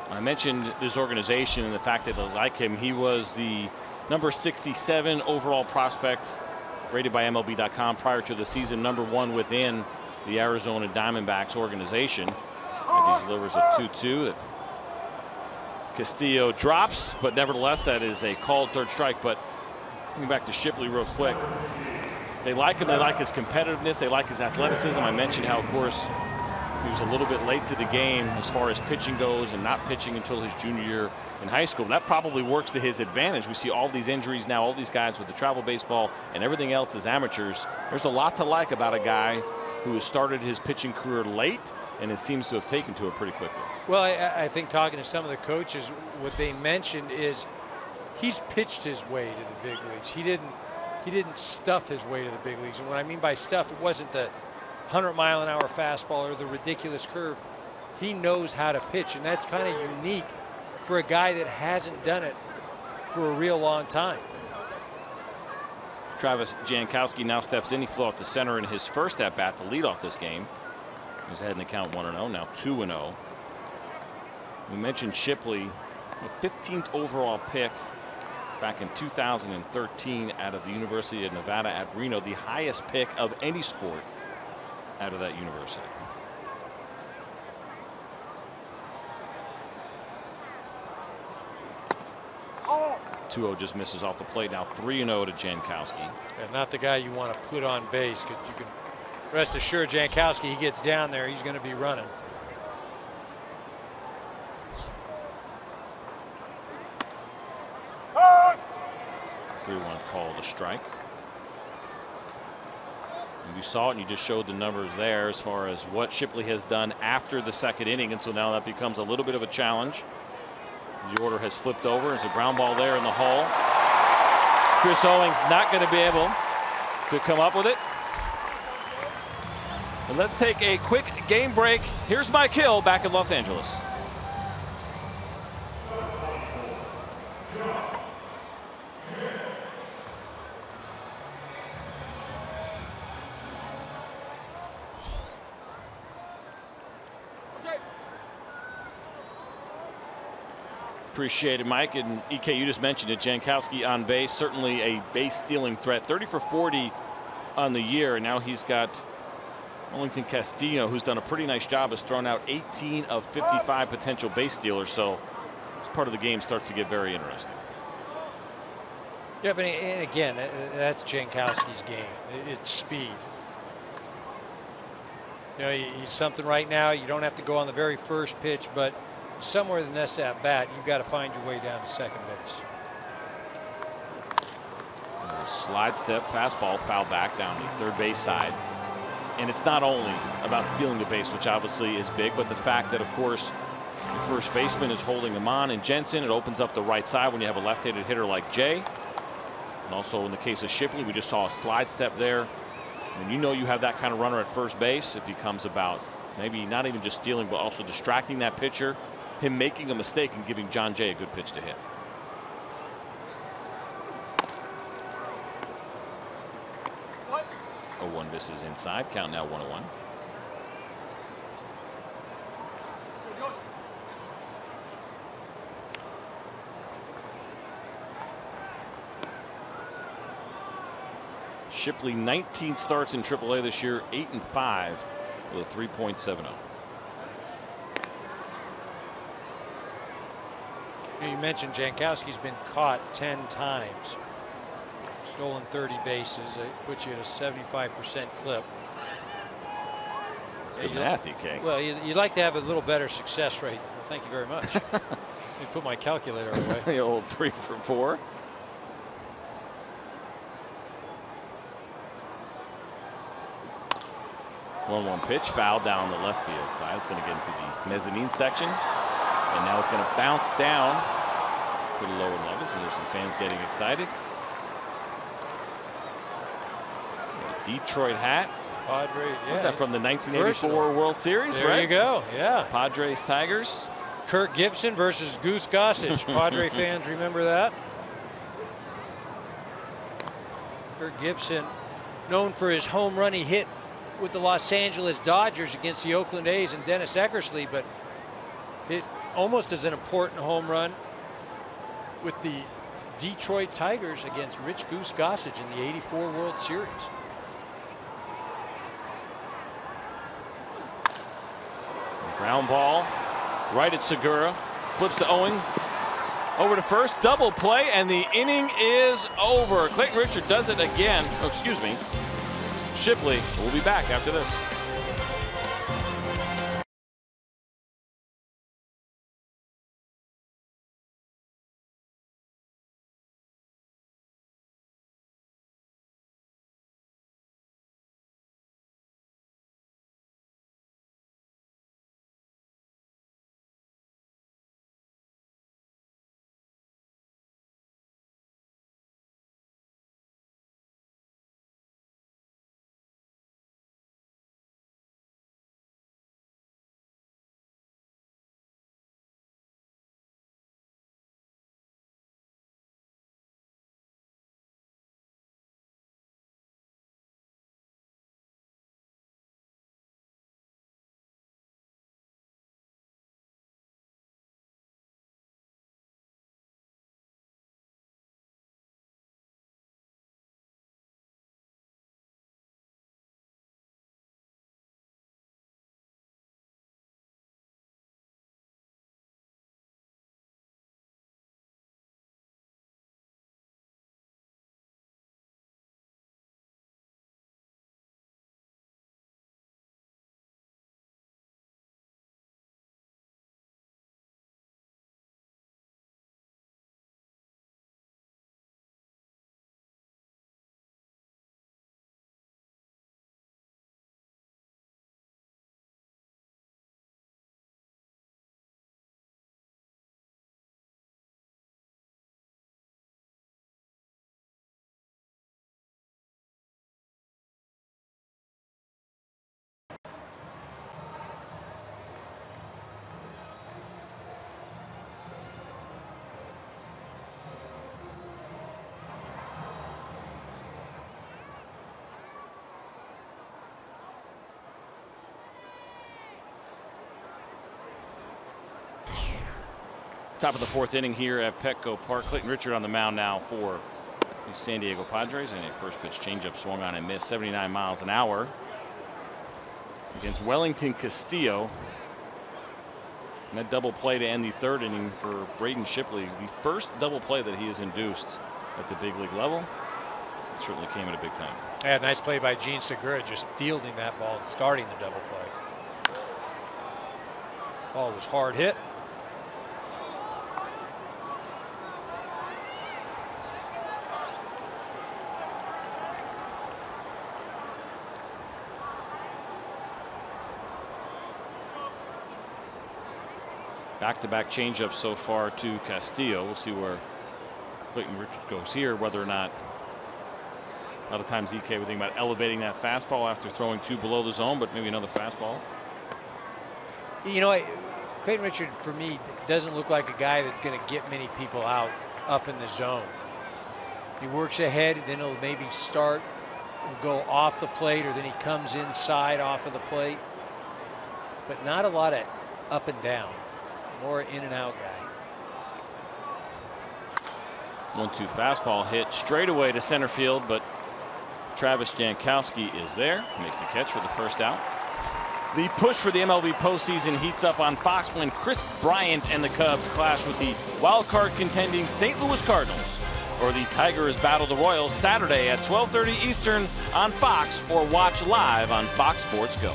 I mentioned this organization and the fact that they like him. He was the number 67 overall prospect rated by MLB.com prior to the season, number 1 within the Arizona Diamondbacks organization. And he delivers a 2-2 that Castillo drops, but nevertheless that is a called third strike. But coming back to Shipley real quick, they like him. They like his competitiveness. They like his athleticism. I mentioned how, of course, he was a little bit late to the game as far as pitching goes and not pitching until his junior year in high school. That probably works to his advantage. We see all these injuries now, all these guys with the travel baseball and everything else as amateurs. There's a lot to like about a guy who has started his pitching career late and it seems to have taken to it pretty quickly. Well, I think talking to some of the coaches, what they mentioned is he's pitched his way to the big leagues. He didn't stuff his way to the big leagues. And what I mean by stuff, it wasn't the 100-mile-an-hour fastball or the ridiculous curve. He knows how to pitch, and that's kind of unique for a guy that hasn't done it for a real long time. Travis Jankowski now steps in. He flew out to center in his first at-bat to lead off this game. He's ahead in the count 1-0, now 2-0. We mentioned Shipley, the 15th overall pick back in 2013 out of the University of Nevada at Reno, the highest pick of any sport out of that university. Oh. 2-0 just misses off the plate. Now 3-0 to Jankowski. And not the guy you want to put on base, because you can rest assured Jankowski, he gets down there, he's going to be running. Oh. 3-1 call to strike. And you saw it, and you just showed the numbers there as far as what Shipley has done after the second inning, and so now that becomes a little bit of a challenge. The order has flipped over. There's a ground ball there in the hole. Chris Owings not going to be able to come up with it. And let's take a quick game break. Here's Mike Hill back in Los Angeles. Appreciate it, Mike. And EK, you just mentioned it. Jankowski on base, certainly a base stealing threat. 30 for 40 on the year. And now he's got Wellington Castillo, who's done a pretty nice job, has thrown out 18 of 55 potential base stealers. So this part of the game starts to get very interesting. Yeah, but and again, that's Jankowski's game. It's speed. You know, he's something right now. You don't have to go on the very first pitch, but somewhere in this at bat, you've got to find your way down to second base. Slide step fastball, foul back down the third base side. And it's not only about stealing the base, which obviously is big, but the fact that, of course, the first baseman is holding him on. And Jensen, it opens up the right side when you have a left-handed hitter like Jay. And also in the case of Shipley, we just saw a slide step there. When you know you have that kind of runner at first base, it becomes about maybe not even just stealing, but also distracting that pitcher, him making a mistake and giving John Jay a good pitch to hit. What? 0-1 misses inside. Count now 1-1. Shipley 19 starts in AAA this year, 8-5 with a 3.70. You mentioned Jankowski's been caught 10 times. Stolen 30 bases. It puts you at a 75% clip. It's good math, EK. Well, you'd like to have a little better success rate. Well, thank you very much. Let me put my calculator away. The old 3 for 4. One pitch, foul down the left field side. It's going to get into the mezzanine section, and now it's going to bounce down to the lower levels. And there's some fans getting excited. Detroit hat. Padre, yeah. What's that from the 1984 World Series, there right? There you go, yeah. Padres, Tigers. Kirk Gibson versus Goose Gossage. Padre fans remember that? Kirk Gibson, known for his home run he hit with the Los Angeles Dodgers against the Oakland A's and Dennis Eckersley, but it almost as an important home run with the Detroit Tigers against Rich Goose Gossage in the '84 World Series. Ground ball right at Segura, flips to Owing, over to first, double play, and the inning is over. Clayton Richard does it again. Oh, excuse me. Shipley will be back after this. Top of the 4th inning here at Petco Park. Clayton Richard on the mound now for the San Diego Padres. And a first pitch changeup swung on and missed, 79 miles an hour against Wellington Castillo. And that double play to end the 3rd inning for Braden Shipley, the first double play that he has induced at the big league level. It certainly came at a big time. Yeah, nice play by Gene Segura, just fielding that ball and starting the double play. Ball was hard hit. Back-to-back changeups so far to Castillo. We'll see where Clayton Richard goes here, whether or not a lot of times EK would think about elevating that fastball after throwing 2 below the zone, but maybe another fastball. You know, Clayton Richard, for me, doesn't look like a guy that's going to get many people out up in the zone. He works ahead, then he'll maybe start, he'll go off the plate, or then he comes inside off of the plate. But not a lot of up and down. More in and out guy. 1-2 fastball hit straight away to center field, but Travis Jankowski is there. Makes the catch for the first out. The push for the MLB postseason heats up on Fox when Chris Bryant and the Cubs clash with the wild card contending St. Louis Cardinals. or the Tigers battle the Royals Saturday at 12:30 Eastern on Fox, or watch live on Fox Sports Go.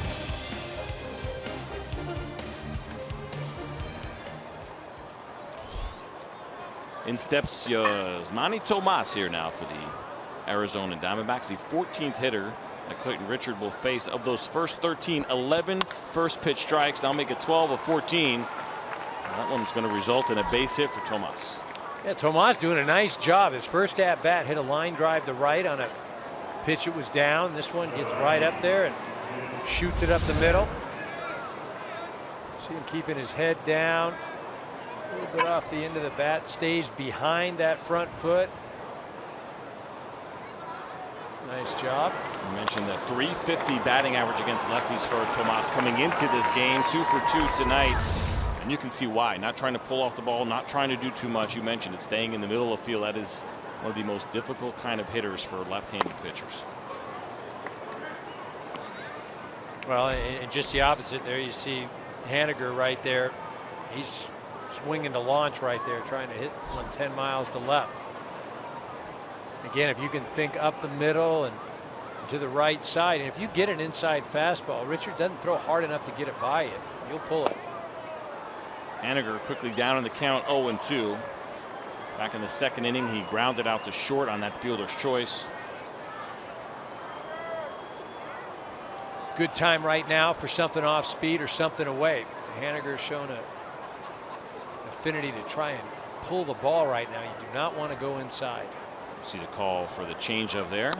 In steps Yasmani Tomas here now for the Arizona Diamondbacks, the 14th hitter that Clayton Richard will face. Of those first 13, 11 first pitch strikes. Now make it 12 of 14. That one's going to result in a base hit for Tomas. Yeah, Tomas doing a nice job. His first at bat hit a line drive to right on a pitch that was down. This one gets right up there and shoots it up the middle. See him keeping his head down. A little bit off the end of the bat, stays behind that front foot. Nice job. You mentioned that 350 batting average against lefties for Tomas coming into this game. 2 for 2 tonight. And you can see why. Not trying to pull off the ball, not trying to do too much. You mentioned it, staying in the middle of the field. That is one of the most difficult kind of hitters for left-handed pitchers. Well, and just the opposite there. You see Haniger right there. He's swinging to launch right there, trying to hit one 10 miles to left. Again, if you can think up the middle and to the right side, and if you get an inside fastball, Richard doesn't throw hard enough to get it by you. You'll pull it. Haniger quickly down in the count, 0-2. Back in the second inning, he grounded out to short on that fielder's choice. Good time right now for something off speed or something away. Haniger's shown a affinity to try and pull the ball right now. You do not want to go inside. See the call for the changeup there.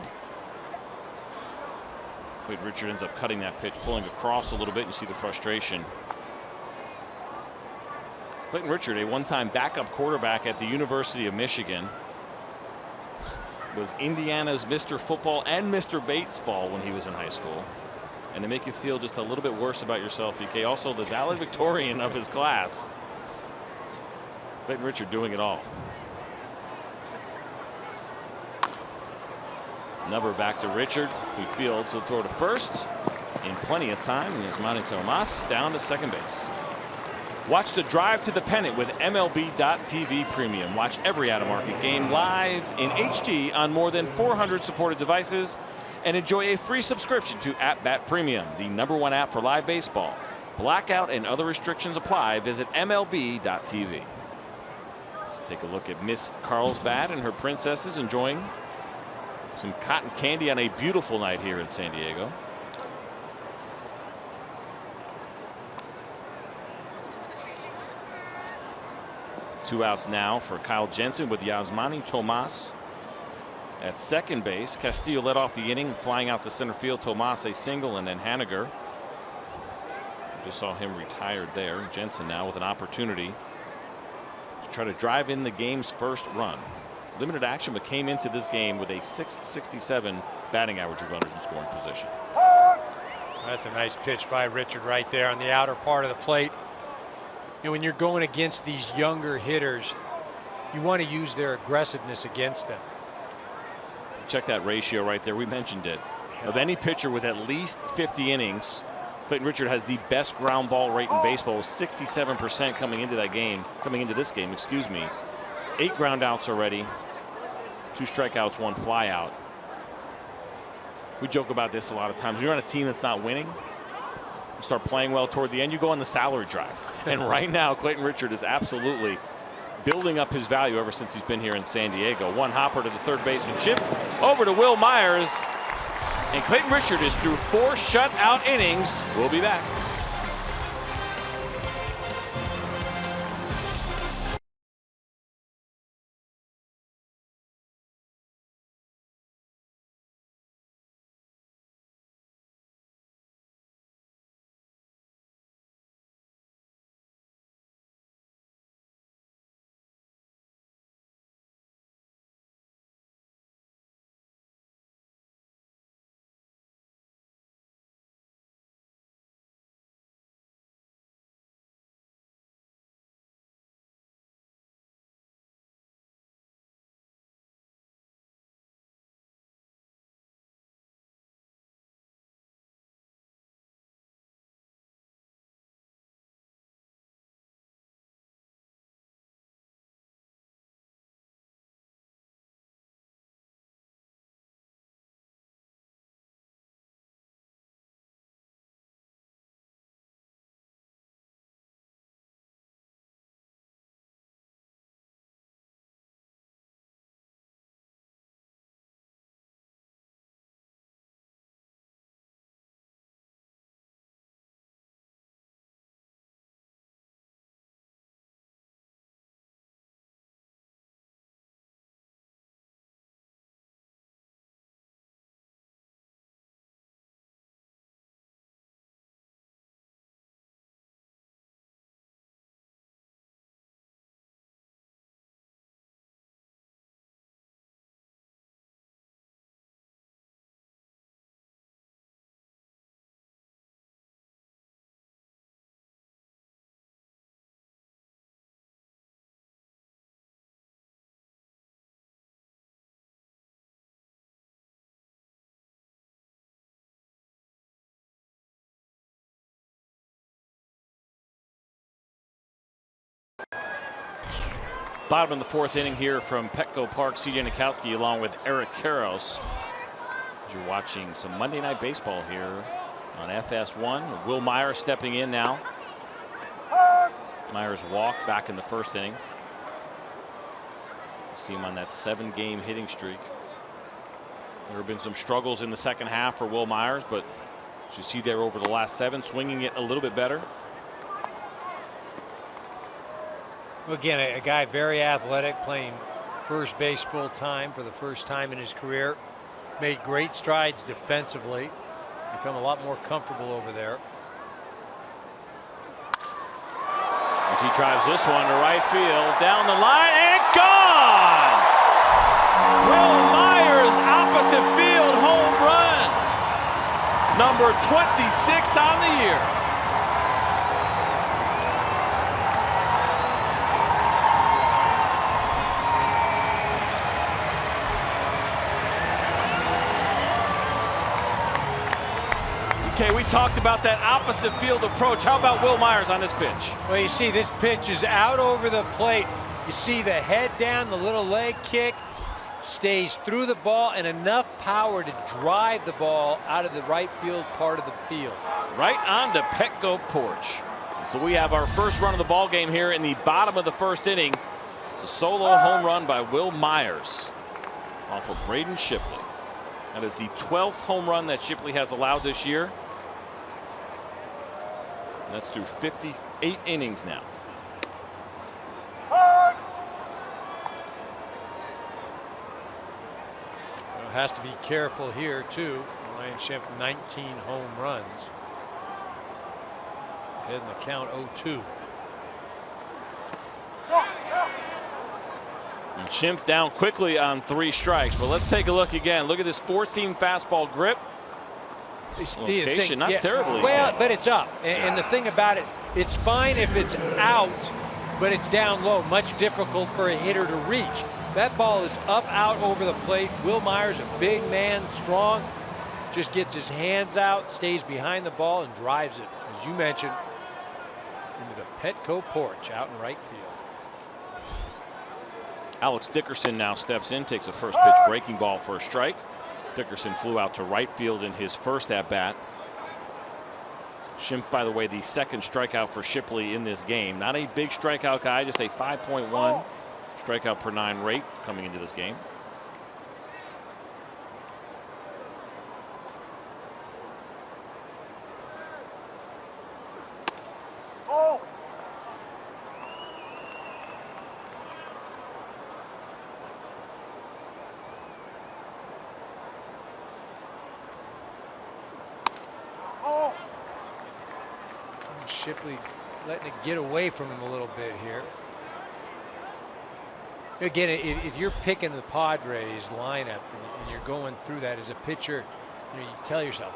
Clayton Richard ends up cutting that pitch, pulling across a little bit. You see the frustration. Clayton Richard, a one-time backup quarterback at the University of Michigan, was Indiana's Mr. Football and Mr. Baseball when he was in high school. And to make you feel just a little bit worse about yourself, EK, also the valedictorian of his class. Clayton Richard doing it all. Number back to Richard, who fields. He'll throw to first in plenty of time. And Yasmani Tomas down to second base. Watch the drive to the pennant with MLB.TV Premium. Watch every out-of-market game live in HD on more than 400 supported devices, and enjoy a free subscription to @Bat Premium, the #1 app for live baseball. Blackout and other restrictions apply. Visit MLB.TV. Take a look at Miss Carlsbad and her princesses enjoying some cotton candy on a beautiful night here in San Diego. Two outs now for Kyle Jensen with Yasmani Tomas at second base. Castillo led off the inning, flying out to center field. Tomas a single, and then Haniger. Just saw him retired there. Jensen now with an opportunity to try to drive in the game's first run. Limited action, but came into this game with a .667 batting average of runners in scoring position. That's a nice pitch by Richard right there on the outer part of the plate. You know, when you're going against these younger hitters, you want to use their aggressiveness against them. Check that ratio right there. We mentioned it. Of any pitcher with at least 50 innings, Clayton Richard has the best ground ball rate in baseball, 67% coming into this game, excuse me. 8 ground outs already, 2 strikeouts, 1 flyout. We joke about this a lot of times. When you're on a team that's not winning, you start playing well toward the end, you go on the salary drive. And right now, Clayton Richard is absolutely building up his value ever since he's been here in San Diego. One hopper to the third baseman, chip over to Will Myers. And Clayton Richard is through 4 shutout innings. We'll be back. Bottom of the fourth inning here from Petco Park. C.J. Nitkowski along with Eric Karros. You're watching some Monday Night Baseball here on FS1. Will Myers stepping in now. Myers walked back in the first inning. See him on that 7-game hitting streak. There have been some struggles in the second half for Will Myers, but as you see there over the last 7, swinging it a little bit better. Well, again, a guy very athletic, playing first base full time for the first time in his career. Made great strides defensively. Become a lot more comfortable over there. As he drives this one to right field, down the line, and gone! Will Myers, opposite field home run. Number 26 on the year. Okay, we talked about that opposite field approach. How about Will Myers on this pitch? Well, you see this pitch is out over the plate. You see the head down, the little leg kick, stays through the ball, and enough power to drive the ball out of the right field part of the field. Right on to Petco porch. So we have our first run of the ball game here in the bottom of the first inning. It's a solo home run by Will Myers off of Braden Shipley. That is the 12th home run that Shipley has allowed this year. And that's through 58 innings now. Has to be careful here too. Ryan Schimpf 19 home runs. Ahead in the count 0-2. And Schimpf down quickly on 3 strikes. But let's take a look again. Look at this 4-seam fastball grip. Location, not terribly. Well, but it's up. And the thing about it, it's fine if it's out, but it's down low. Much difficult for a hitter to reach. That ball is up, out over the plate. Will Myers, a big man, strong, just gets his hands out, stays behind the ball, and drives it, as you mentioned, into the Petco porch out in right field. Alex Dickerson now steps in, takes a first pitch breaking ball for a strike. Dickerson flew out to right field in his first at bat. Schimpf, by the way, the second strikeout for Shipley in this game. Not a big strikeout guy, just a 5.1 strikeout per 9 rate coming into this game. Shipley letting it get away from him a little bit here. Again, if you're picking the Padres lineup and you're going through that as a pitcher, you tell yourself,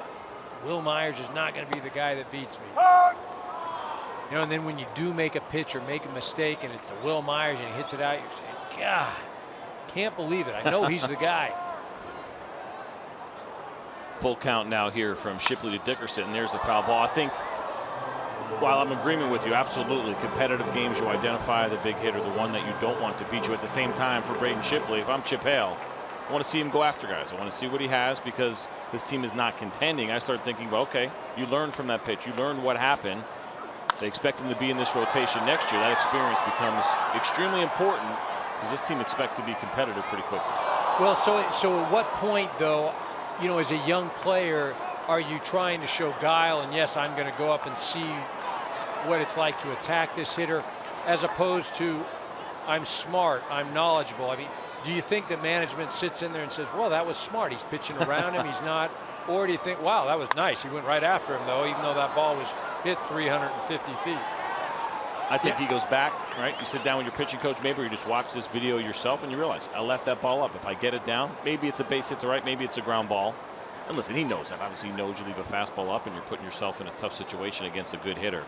Will Myers is not going to be the guy that beats me. And then when you do make a pitch or make a mistake and it's the Will Myers and he hits it out, you're saying, God, can't believe it. I know he's the guy. Full count now here from Shipley to Dickerson. And there's a foul ball. I think, while I'm in agreement with you, absolutely, competitive games, you identify the big hitter, the one that you don't want to beat you. At the same time, for Braden Shipley, if I'm Chip Hale, I want to see him go after guys. I want to see what he has because his team is not contending. I start thinking, well, okay, you learned from that pitch. You learned what happened. They expect him to be in this rotation next year. That experience becomes extremely important because this team expects to be competitive pretty quickly. Well, so at what point, though, as a young player, are you trying to show guile and, yes, I'm going to go up and see what it's like to attack this hitter, as opposed to I'm smart, I'm knowledgeable? I mean, do you think that management sits in there and says, well, that was smart, he's pitching around him, he's not? Or do you think, wow, that was nice, he went right after him, though, even though that ball was hit 350 feet? I think he goes back, right? You sit down with your pitching coach, maybe you just watch this video yourself and you realize, I left that ball up. If I get it down, maybe it's a base hit to right, maybe it's a ground ball. And listen, he knows that. Obviously, he knows you leave a fastball up and you're putting yourself in a tough situation against a good hitter.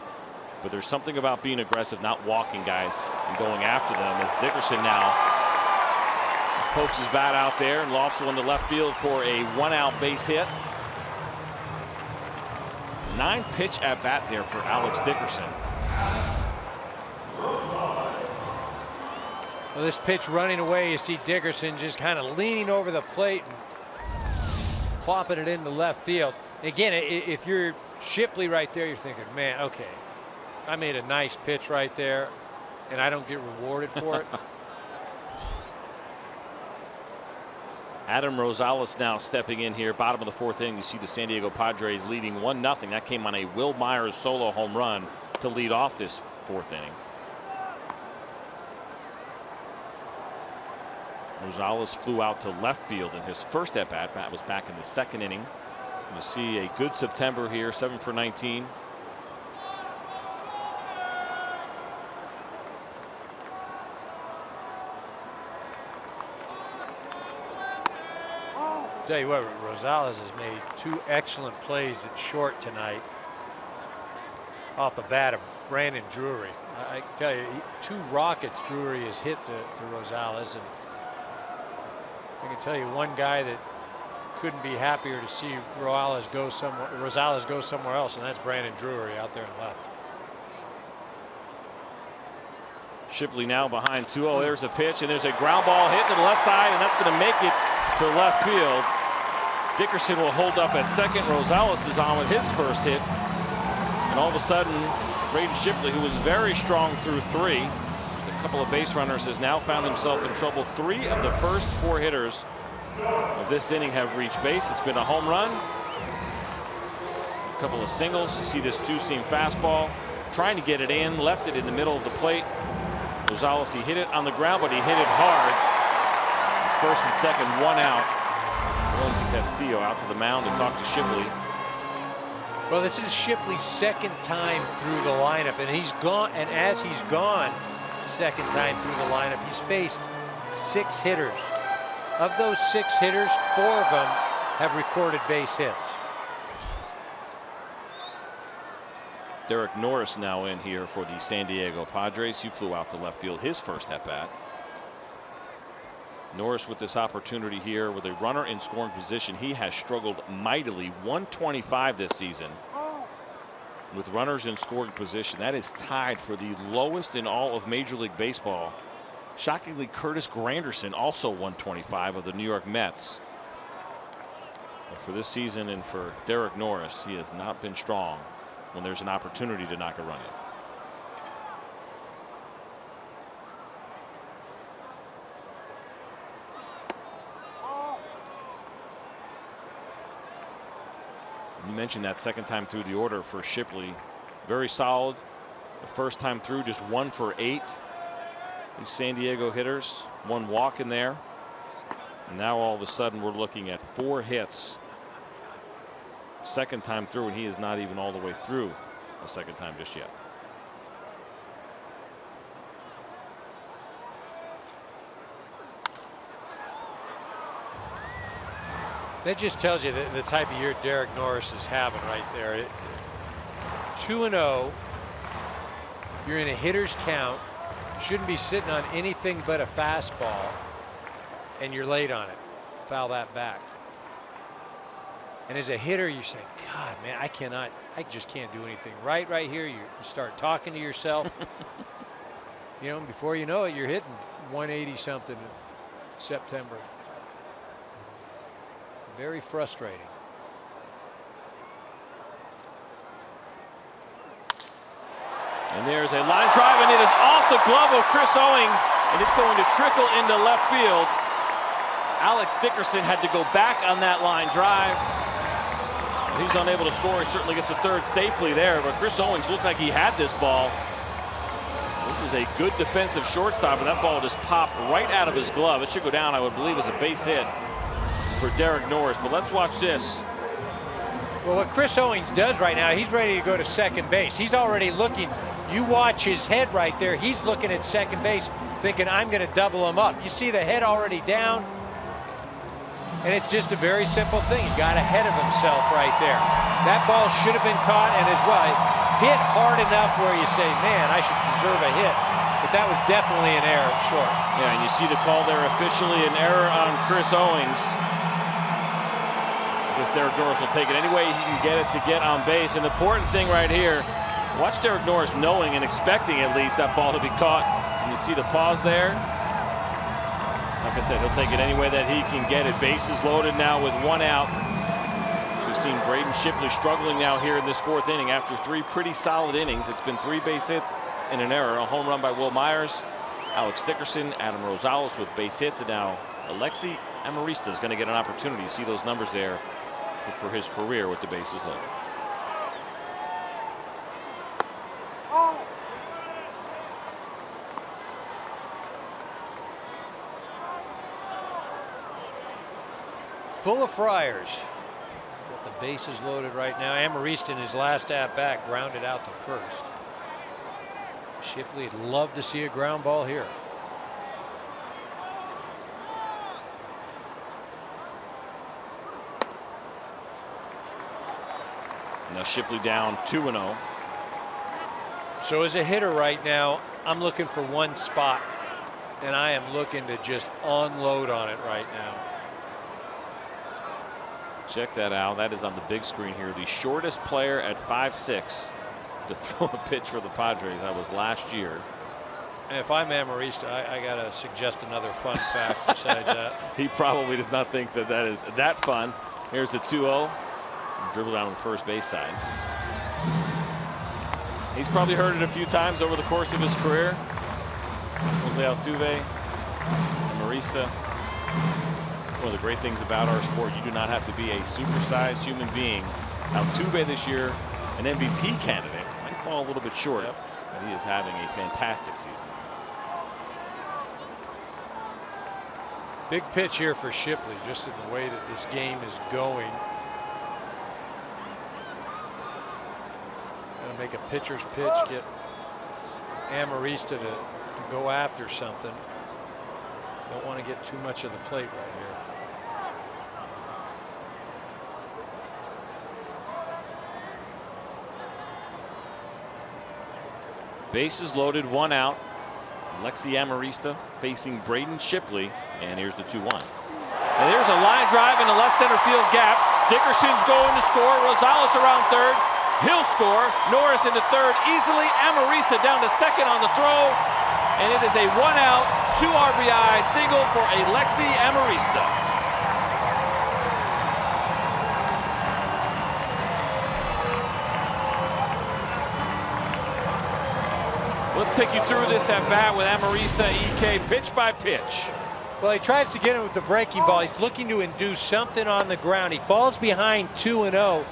But there's something about being aggressive, not walking guys and going after them, as Dickerson now pokes his bat out there and lofts one to left field for a 1-out base hit. 9-pitch at bat there for Alex Dickerson. Well, this pitch running away, you see Dickerson just kind of leaning over the plate and plopping it into left field. Again, if you're Shipley right there, you're thinking, man, okay, I made a nice pitch right there, and I don't get rewarded for it. Adam Rosales now stepping in here, bottom of the fourth inning. You see the San Diego Padres leading 1-0. That came on a Will Myers solo home run to lead off this fourth inning. Rosales flew out to left field in his first at-bat. That was back in the second inning. You see a good September here, 7 for 19. Tell you what, Rosales has made 2 excellent plays at short tonight off the bat of Brandon Drury. I tell you, 2 rockets Drury has hit to Rosales, and I can tell you one guy that couldn't be happier to see Rosales go somewhere else, and that's Brandon Drury out there in left. Shipley now behind 2-0. There's a pitch, and there's a ground ball hit to the left side, and that's going to make it to left field. Dickerson will hold up at second. Rosales is on with his first hit, and all of a sudden Braden Shipley, who was very strong through 3, just a couple of base runners, has now found himself in trouble. 3 of the first 4 hitters of this inning have reached base. It's been a home run, a couple of singles. You see this 2-seam fastball trying to get it in, left it in the middle of the plate. Rosales, he hit it on the ground, but he hit it hard. His first and second, 1 out. Castillo out to the mound to talk to Shipley. Well, this is Shipley's second time through the lineup, and he's gone. And as he's gone, second time through the lineup, he's faced 6 hitters. Of those 6 hitters, 4 of them have recorded base hits. Derek Norris now in here for the San Diego Padres. He flew out to left field his first at bat. Norris with this opportunity here with a runner in scoring position. He has struggled mightily. 125 this season with runners in scoring position. That is tied for the lowest in all of Major League Baseball. Shockingly, Curtis Granderson also 125 of the New York Mets. But for this season and for Derek Norris, he has not been strong when there's an opportunity to knock a run in. You mentioned that second time through the order for Shipley. Very solid. The first time through, just 1 for 8. These San Diego hitters, 1 walk in there. And now all of a sudden we're looking at 4 hits. Second time through, and he is not even all the way through the second time just yet. That just tells you the type of year Derek Norris is having right there. 2-0. You're in a hitter's count. Shouldn't be sitting on anything but a fastball, and you're late on it. Foul that back. And as a hitter, you're saying, God, man, I just can't do anything right here. You start talking to yourself. You know, before you know it, you're hitting 180 something in September. Very frustrating. And there's a line drive, and it is off the glove of Chris Owings, and it's going to trickle into left field. Alex Dickerson had to go back on that line drive. He's unable to score. He certainly gets a third safely there, but Chris Owings looked like he had this ball. This is a good defensive shortstop, and that ball just popped right out of his glove. It should go down, I would believe, as a base hit for Derek Norris. But let's watch this. Well, what Chris Owings does right now, he's ready to go to second base. He's already looking. You watch his head right there. He's looking at second base, thinking, I'm going to double him up. You see the head already down. And it's just a very simple thing. He got ahead of himself right there. That ball should have been caught, and as well, hit hard enough where you say, man, I should deserve a hit. But that was definitely an error at short. Yeah, and you see the call there, officially an error on Chris Owings. I guess Derek Norris will take it any way he can get it to get on base. An important thing right here, watch Derek Norris knowing and expecting at least that ball to be caught. And you see the pause there. I said, he'll take it any way that he can get it. Bases loaded now with 1 out. We've seen Braden Shipley struggling now here in this 4th inning after 3 pretty solid innings. It's been 3 base hits and an error. A home run by Will Myers, Alex Dickerson, Adam Rosales with base hits, and now Alexi Amarista is going to get an opportunity. You see those numbers there for his career with the bases loaded. Full of Friars. Got the bases loaded right now. Amarista in his last at-bat grounded out to first. Shipley would love to see a ground ball here. Now Shipley down 2-0. So as a hitter right now, I'm looking for one spot, and I am looking to just unload on it right now. Check that out. That is on the big screen here. The shortest player at 5'6" to throw a pitch for the Padres. That was last year. And if I'm Amarista, I got to suggest another fun fact besides that. He probably does not think that that is that fun. Here's the 2-0. Dribble down on the first base side. He's probably heard it a few times over the course of his career. Jose Altuve, Amarista. One of the great things about our sport, you do not have to be a supersized human being. Altuve this year, an MVP candidate, might fall a little bit short, but he is having a fantastic season. Big pitch here for Shipley, just in the way that this game is going. Gonna make a pitcher's pitch, get Amarista to go after something. Don't want to get too much of the plate right here. Bases loaded, 1 out. Alexi Amarista facing Braden Shipley, and here's the 2-1. And there's a line drive in the left center field gap. Dickerson's going to score. Rosales around third. He'll score. Norris into third easily. Amarista down to second on the throw, and it is a 1-out, 2 RBI single for Alexi Amarista. Let's take you through this at bat with Amarista, EK, pitch by pitch. Well, he tries to get him with the breaking ball. He's looking to induce something on the ground. He falls behind 2-0.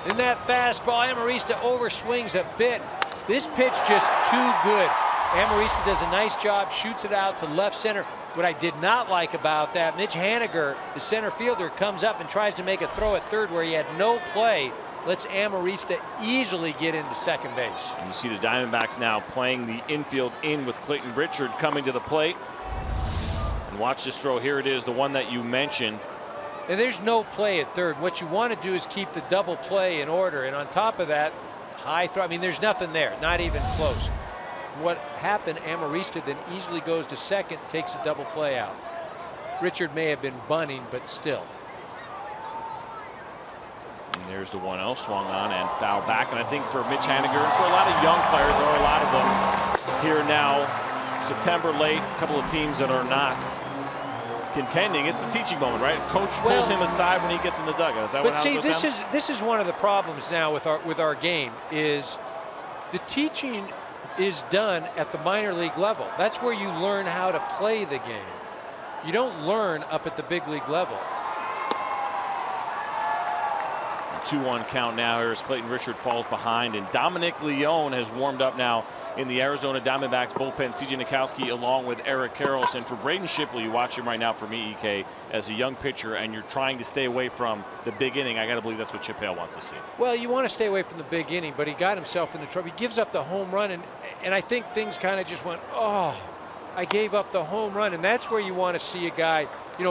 In that fastball, Amarista overswings a bit. This pitch just too good. Amarista does a nice job, shoots it out to left center. What I did not like about that, Mitch Haniger, the center fielder, comes up and tries to make a throw at third where he had no play. Lets Amarista easily get into second base. And you see the Diamondbacks now playing the infield in with Clayton Richard coming to the plate. And watch this throw. Here it is, the one that you mentioned. And there's no play at third. What you want to do is keep the double play in order. And on top of that, high throw. I mean, there's nothing there, not even close. What happened, Amarista then easily goes to second, takes a double play out. Richard may have been bunting, but still. And there's the 1-0, swung on and foul back. And I think for Mitch Haniger and for a lot of young players, there are a lot of them here now, September late, a couple of teams that are not contending. It's a teaching moment, right? Coach pulls him aside when he gets in the dugout. Is that what happens? But see, this is one of the problems now with our game is the teaching is done at the minor league level. That's where you learn how to play the game. You don't learn up at the big league level. 2-1 count now here as Clayton Richard falls behind, and Dominic Leone has warmed up now in the Arizona Diamondbacks bullpen. C.J. Nitkowski along with Eric Karros. And for Braden Shipley, you watch him right now for me, EK, as a young pitcher, and you're trying to stay away from the big inning. I got to believe that's what Chip Hale wants to see. Well, you want to stay away from the big inning, but he got himself into trouble. He gives up the home run, and I think things kind of just went, oh, I gave up the home run. And that's where you want to see a guy,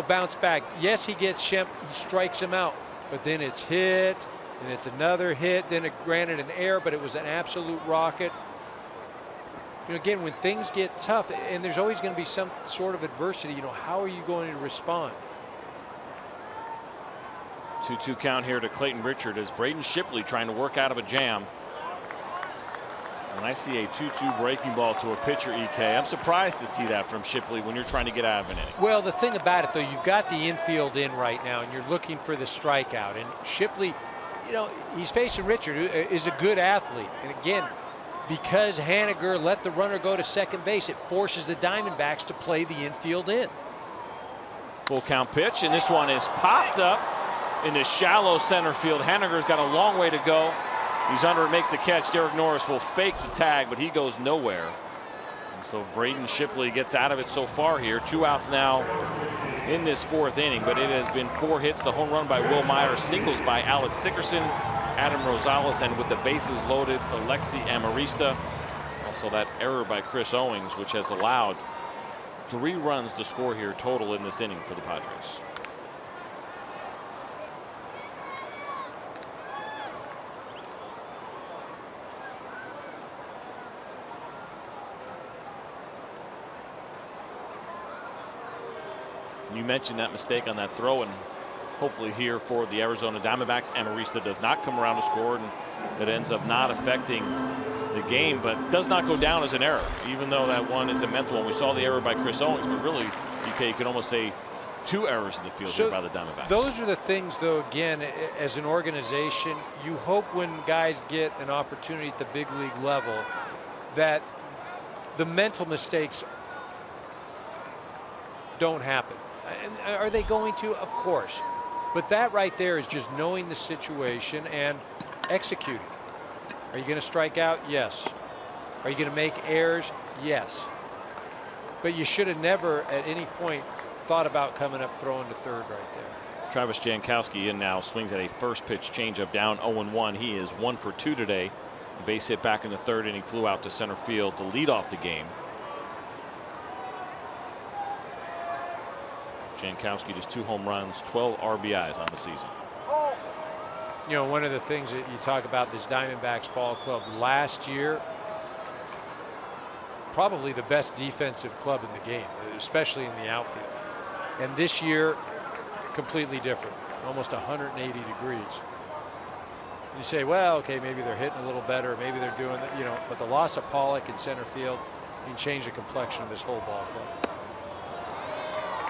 bounce back. Yes, he gets Shemp, he strikes him out. But then it's hit, and it's another hit. Then it granted an error, but it was an absolute rocket. Again, when things get tough, and there's always going to be some sort of adversity, how are you going to respond? 2-2 count here to Clayton Richard as Braden Shipley trying to work out of a jam. When I see a 2-2 breaking ball to a pitcher, EK, I'm surprised to see that from Shipley when you're trying to get out of an inning. Well, the thing about it, though, you've got the infield in right now, and you're looking for the strikeout. And Shipley, you know, he's facing Richard, who is a good athlete. And again, because Haniger let the runner go to second base, it forces the Diamondbacks to play the infield in. Full count pitch, and this one is popped up into shallow center field. Haniger's got a long way to go. He's under it, makes the catch. Derek Norris will fake the tag, but he goes nowhere. And so Braden Shipley gets out of it so far here. 2 outs now in this 4th inning, but it has been 4 hits. The home run by Will Myers, singles by Alex Dickerson, Adam Rosales, and with the bases loaded, Alexi Amarista. Also that error by Chris Owings, which has allowed 3 runs to score here total in this inning for the Padres. You mentioned that mistake on that throw, and hopefully here for the Arizona Diamondbacks, Amarista does not come around to score, and it ends up not affecting the game, but does not go down as an error, even though that one is a mental one. We saw the error by Chris Owings, but really, you could almost say 2 errors in the field here by the Diamondbacks. Those are the things, though, again, as an organization, you hope when guys get an opportunity at the big league level that the mental mistakes don't happen. And are they going to? Of course. But that right there is just knowing the situation and executing. Are you going to strike out? Yes. Are you going to make errors? Yes. But you should have never at any point thought about coming up throwing to third right there. Travis Jankowski in now, swings at a first pitch changeup down 0-1. He is 1 for 2 today. A base hit back in the 3rd inning, flew out to center field to lead off the game. Jankowski just 2 home runs, 12 RBIs on the season. You know, one of the things that you talk about this Diamondbacks ball club last year, probably the best defensive club in the game, especially in the outfield. And this year, completely different, almost 180 degrees. And you say, well, okay, maybe they're hitting a little better, maybe they're doing, you know, but the loss of Pollock in center field can change the complexion of this whole ball club.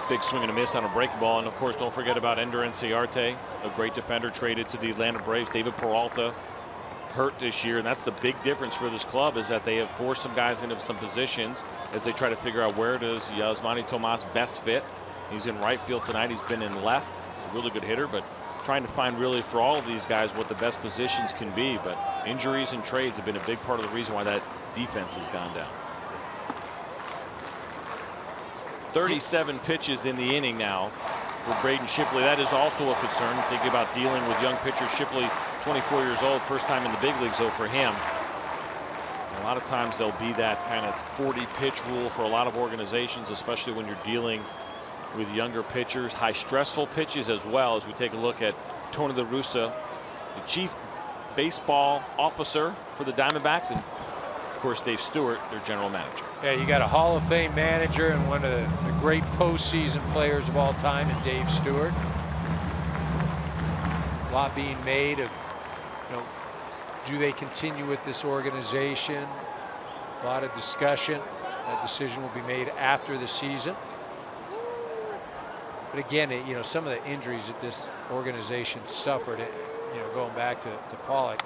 Big swing and a miss on a breaking ball. And of course, don't forget about Ender Inciarte, a great defender traded to the Atlanta Braves. David Peralta hurt this year, and that's the big difference for this club, is that they have forced some guys into some positions as they try to figure out where does Yasmani Tomas best fit. He's in right field tonight. He's been in left. He's a really good hitter, but trying to find really for all of these guys what the best positions can be. But injuries and trades have been a big part of the reason why that defense has gone down. 37 pitches in the inning now for Braden Shipley. That is also a concern. Thinking about dealing with young pitchers. Shipley, 24 years old, first time in the big leagues, though, for him. A lot of times there'll be that kind of 40 pitch rule for a lot of organizations, especially when you're dealing with younger pitchers. High stressful pitches as well, as we take a look at Tony La Russa, the chief baseball officer for the Diamondbacks, and of course Dave Stewart, their general manager. Yeah, you got a Hall of Fame manager and one of the great postseason players of all time in Dave Stewart. A lot being made of, you know, do they continue with this organization? A lot of discussion. That decision will be made after the season. But again, you know, some of the injuries that this organization suffered, you know, going back to Pollock,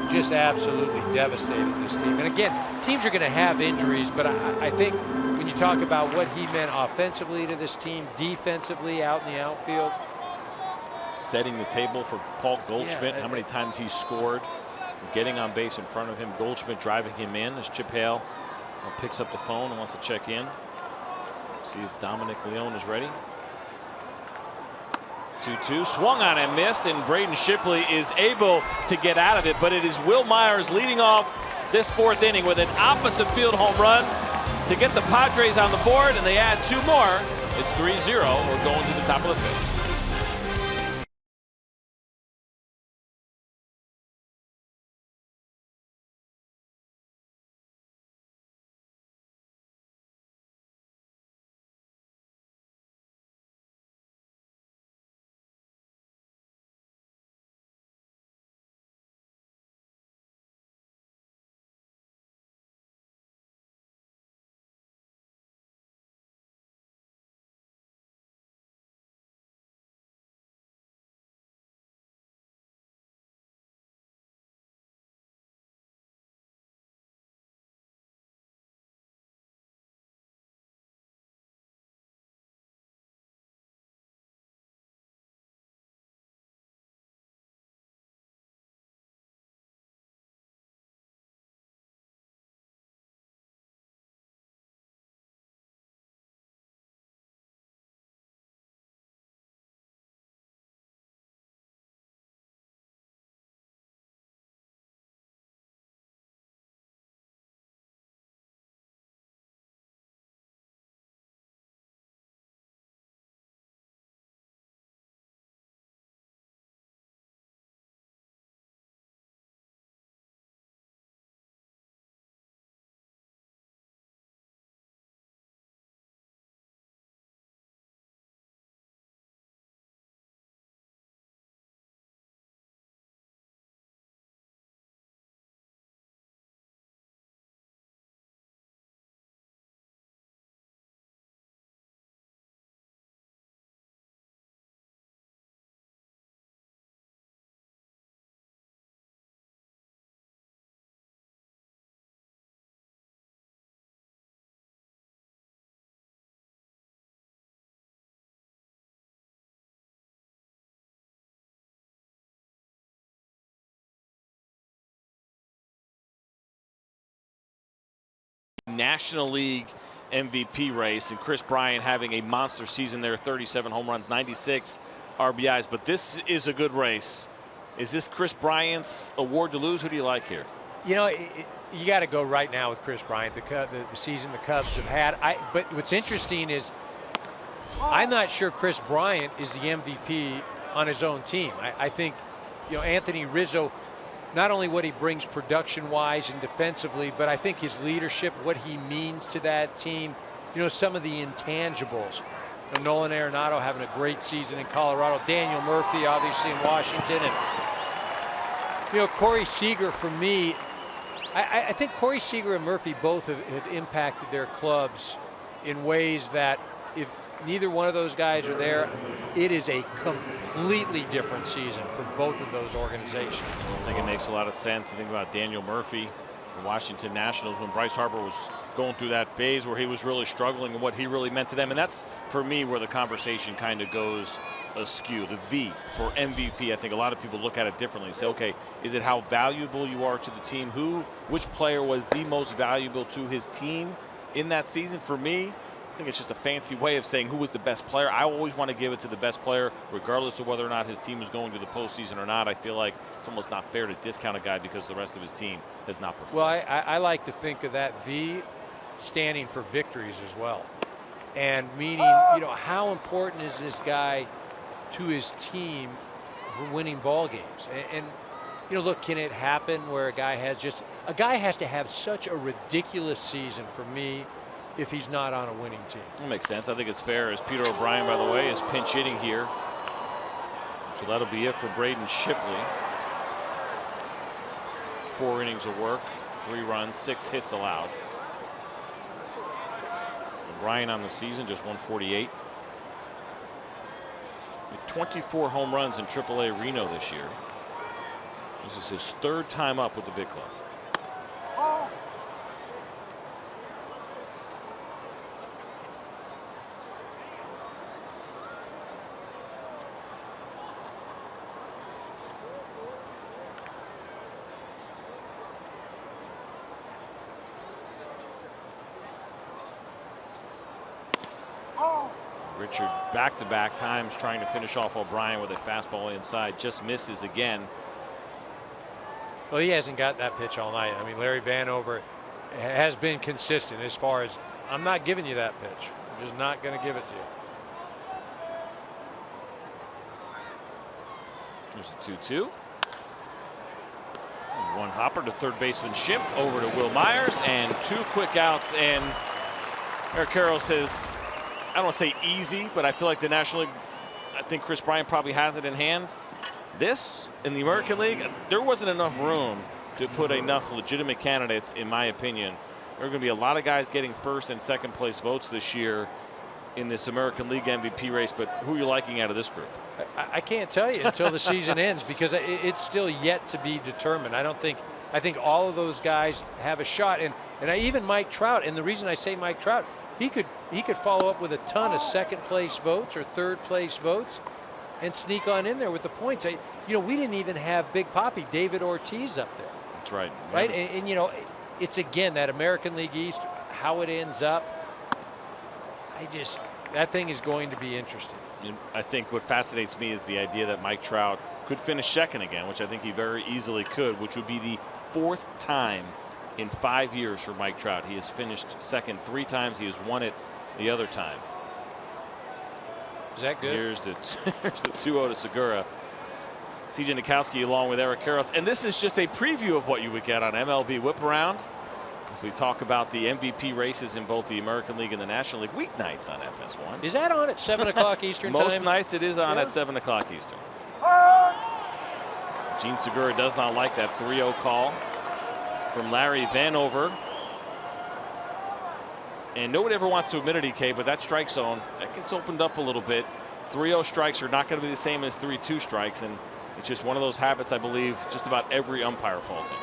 just absolutely devastated this team. And again, teams are going to have injuries, but I think when you talk about what he meant offensively to this team, defensively out in the outfield, setting the table for Paul Goldschmidt, how many times he's scored, getting on base in front of him, Goldschmidt driving him in as Chip Hale picks up the phone and wants to check in. See if Dominic Leone is ready. 2-2, swung on and missed, and Braden Shipley is able to get out of it, but it is Will Myers leading off this 4th inning with an opposite field home run to get the Padres on the board, and they add 2 more. It's 3-0. We're going to the top of the 5th. National League MVP race, and Chris Bryant having a monster season there, 37 home runs, 96 RBIs. But this is a good race. Is this Chris Bryant's award to lose? Who do you like here? You know, you got to go right now with Chris Bryant, the season the Cubs have had. But what's interesting is I'm not sure Chris Bryant is the MVP on his own team. I think, you know, Anthony Rizzo, not only what he brings production-wise and defensively, but I think his leadership, what he means to that team, you know, some of the intangibles. You know, Nolan Arenado having a great season in Colorado, Daniel Murphy obviously in Washington, and you know, Corey Seager for me, I think Corey Seager and Murphy both have impacted their clubs in ways that if neither one of those guys are there, it is a completely different season for both of those organizations. I think it makes a lot of sense to think about Daniel Murphy, the Washington Nationals, when Bryce Harper was going through that phase where he was really struggling and what he really meant to them. And that's, for me, where the conversation kind of goes askew. The V for MVP, I think a lot of people look at it differently. Say, okay, is it how valuable you are to the team? Which player was the most valuable to his team in that season? For me, I think it's just a fancy way of saying who was the best player. I always want to give it to the best player, regardless of whether or not his team is going to the postseason or not. I feel like it's almost not fair to discount a guy because the rest of his team has not performed. Well, I like to think of that V standing for victories as well. And meaning, you know, how important is this guy to his team for winning ball games? And you know, look, can it happen where a guy has to have such a ridiculous season for me if he's not on a winning team? That makes sense. I think it's fair, as Peter O'Brien, by the way, is pinch hitting here. So that'll be it for Braden Shipley. 4 innings of work, 3 runs, 6 hits allowed. O'Brien on the season, just 148. 24 home runs in AAA Reno this year. This is his 3rd time up with the big club. Richard back-to-back times trying to finish off O'Brien with a fastball inside, just misses again. Well, he hasn't got that pitch all night. I mean, Larry Vanover has been consistent as far as, I'm not giving you that pitch. I'm just not going to give it to you. There's a 2-2. One hopper to third baseman Schimpf, over to Will Myers, and 2 quick outs. And Eric Carroll says, I don't want to say easy, but I feel like the National League, I think Chris Bryant probably has it in hand. This, in the American League, there wasn't enough room to put enough legitimate candidates, in my opinion. There are going to be a lot of guys getting 1st and 2nd place votes this year in this American League MVP race, but who are you liking out of this group? I can't tell you until the season ends, because it's still yet to be determined. I think all of those guys have a shot, and even Mike Trout. And the reason I say Mike Trout, he could follow up with a ton of 2nd place votes or 3rd place votes and sneak on in there with the points. You know, we didn't even have Big Papi, David Ortiz, up there. That's right. Right, and you know, it's again that American League East, how it ends up. That thing is going to be interesting. I think what fascinates me is the idea that Mike Trout could finish 2nd again, which I think he very easily could, which would be the 4th time in 5 years for Mike Trout. He has finished 2nd 3 times. He has won it the other time. Is that good? Here's the 2-0 to Segura. CJ Nitkowski along with Eric Karros. And this is just a preview of what you would get on MLB Whip Around, as we talk about the MVP races in both the American League and the National League weeknights on FS1. Is that on at 7 o'clock Eastern time? Most nights it is on at 7 o'clock Eastern. Gene Segura does not like that 3-0 call from Larry Vanover. And nobody ever wants to admit it, EK, but that strike zone, that gets opened up a little bit. 3-0 strikes are not going to be the same as 3-2 strikes, and it's just one of those habits I believe just about every umpire falls in.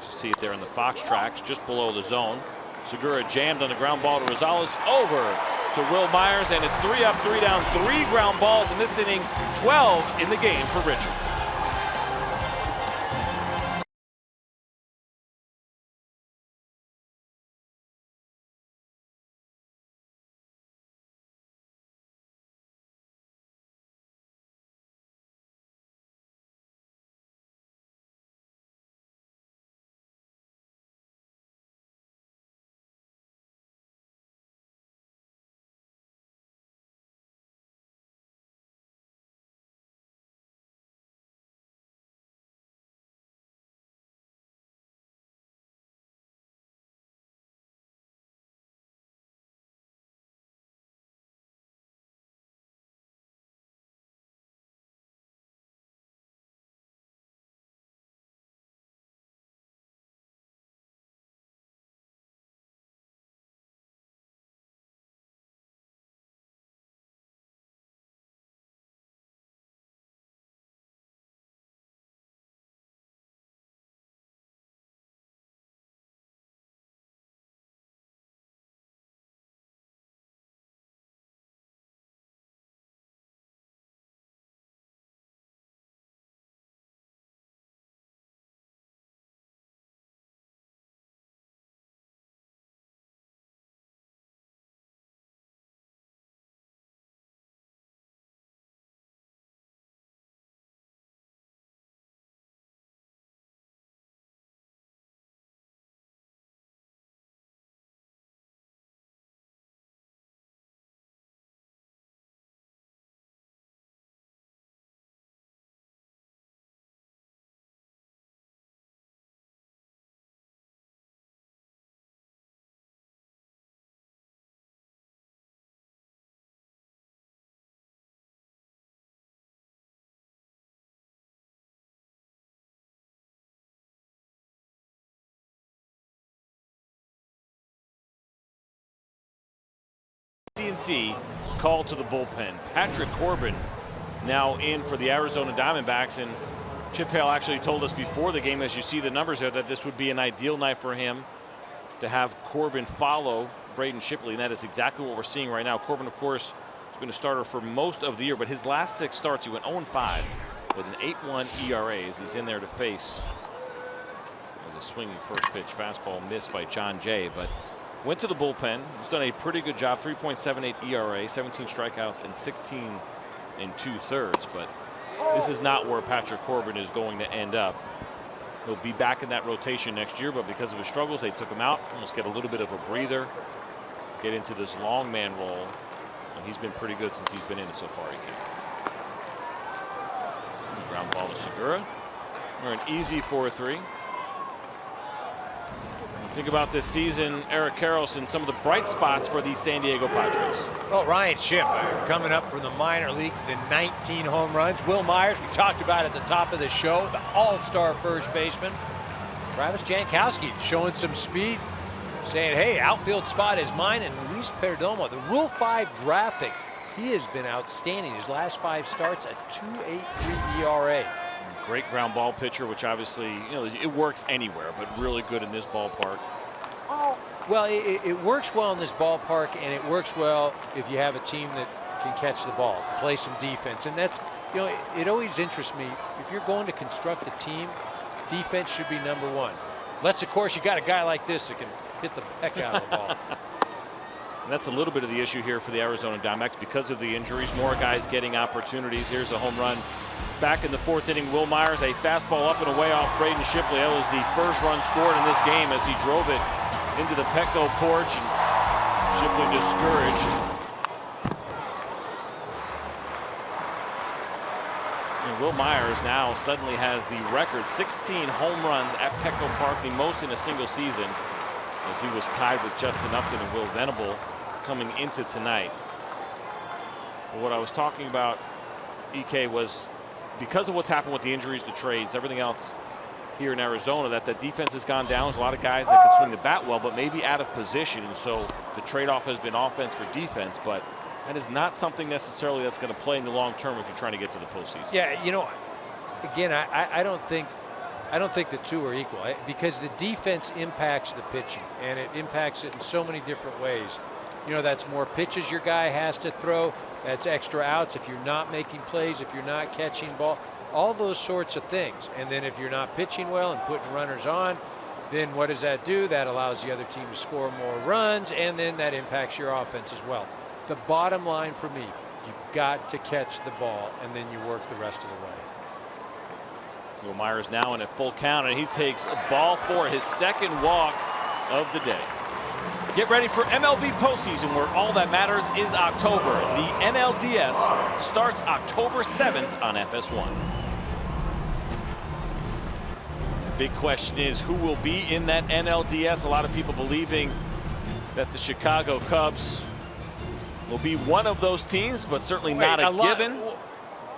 You see it there in the Fox tracks, just below the zone. Segura jammed on the ground ball to Rosales, over to Will Myers, and it's 3 up, 3 down, 3 ground balls in this inning, 12 in the game for Richard. AT&T call to the bullpen. Patrick Corbin now in for the Arizona Diamondbacks, and Chip Hale actually told us before the game, as you see the numbers there, that this would be an ideal night for him to have Corbin follow Braden Shipley, and that is exactly what we're seeing right now. Corbin, of course, has been a starter for most of the year, but his last 6 starts, he went 0-5 with an 8.1 ERA as he's in there to face as a swinging first pitch fastball missed by John Jay, but went to the bullpen. He's done a pretty good job. 3.78 ERA, 17 strikeouts, and 16 2/3. But this is not where Patrick Corbin is going to end up. He'll be back in that rotation next year, but because of his struggles, they took him out. Almost get a little bit of a breather, get into this long man role, and he's been pretty good since he's been in it so far. He can. Ground ball to Segura. We're an easy 4-3. Think about this season, Eric Karros, and some of the bright spots for the San Diego Padres. Well, Ryan Schiff coming up from the minor leagues, the 19 home runs. Will Myers, we talked about at the top of the show, the all-star first baseman. Travis Jankowski showing some speed, saying, hey, outfield spot is mine. And Luis Perdomo, the Rule 5 draft pick, he has been outstanding. His last 5 starts, a 2.83 ERA. Great ground ball pitcher, which obviously, you know, it works anywhere, but really good in this ballpark. Well, it works well in this ballpark, and it works well if you have a team that can catch the ball, play some defense. And that's, you know, it always interests me. If you're going to construct a team, defense should be #1. Unless, of course, you got a guy like this that can hit the heck out of the ball. And that's a little bit of the issue here for the Arizona Diamondbacks because of the injuries. More guys getting opportunities. Here's a home run back in the 4th inning. Will Myers, a fastball up and away off Braden Shipley. That was the first run scored in this game as he drove it into the Petco porch, and Shipley discouraged. And Will Myers now suddenly has the record 16 home runs at Petco Park, the most in a single season, as he was tied with Justin Upton and Will Venable coming into tonight. But what I was talking about, EK, was because of what's happened with the injuries, the trades, everything else here in Arizona, that the defense has gone down. There's a lot of guys that can swing the bat well, but maybe out of position. And so the trade-off has been offense for defense, but that is not something necessarily that's going to play in the long term if you're trying to get to the postseason. Yeah, you know, again, I don't think the two are equal, because the defense impacts the pitching, and it impacts it in so many different ways. You know, that's more pitches your guy has to throw. That's extra outs if you're not making plays, if you're not catching ball, all those sorts of things. And then if you're not pitching well and putting runners on, then what does that do? That allows the other team to score more runs, and then that impacts your offense as well. The bottom line for me, you've got to catch the ball, and then you work the rest of the way. Will Myers now in a full count, and he takes a ball for his 2nd walk of the day. Get ready for MLB postseason, where all that matters is October. The NLDS starts October 7th on FS1. The big question is who will be in that NLDS. A lot of people believing that the Chicago Cubs will be one of those teams, but certainly not a given.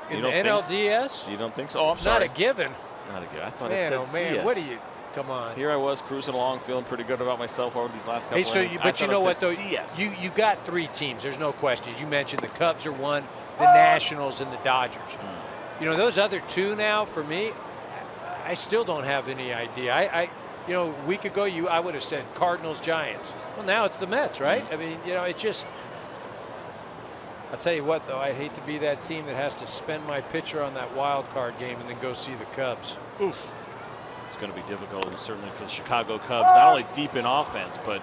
In the NLDS? You don't think so? Oh, I'm sorry. Not a given. Not a given. I thought it said CS. Man, what are you? Come on. Here I was cruising along, feeling pretty good about myself over these last couple of innings. But you know what, though? You got 3 teams. There's no question. You mentioned the Cubs are one, the Nationals, and the Dodgers. You know, those other 2 now, for me, I still don't have any idea. You know, a week ago, I would have said Cardinals, Giants. Well, now it's the Mets, right? I mean, you know, it just. I'll tell you what, though, I'd hate to be that team that has to spend my pitcher on that wild card game and then go see the Cubs. Oof. It's going to be difficult, and certainly for the Chicago Cubs, not only deep in offense, but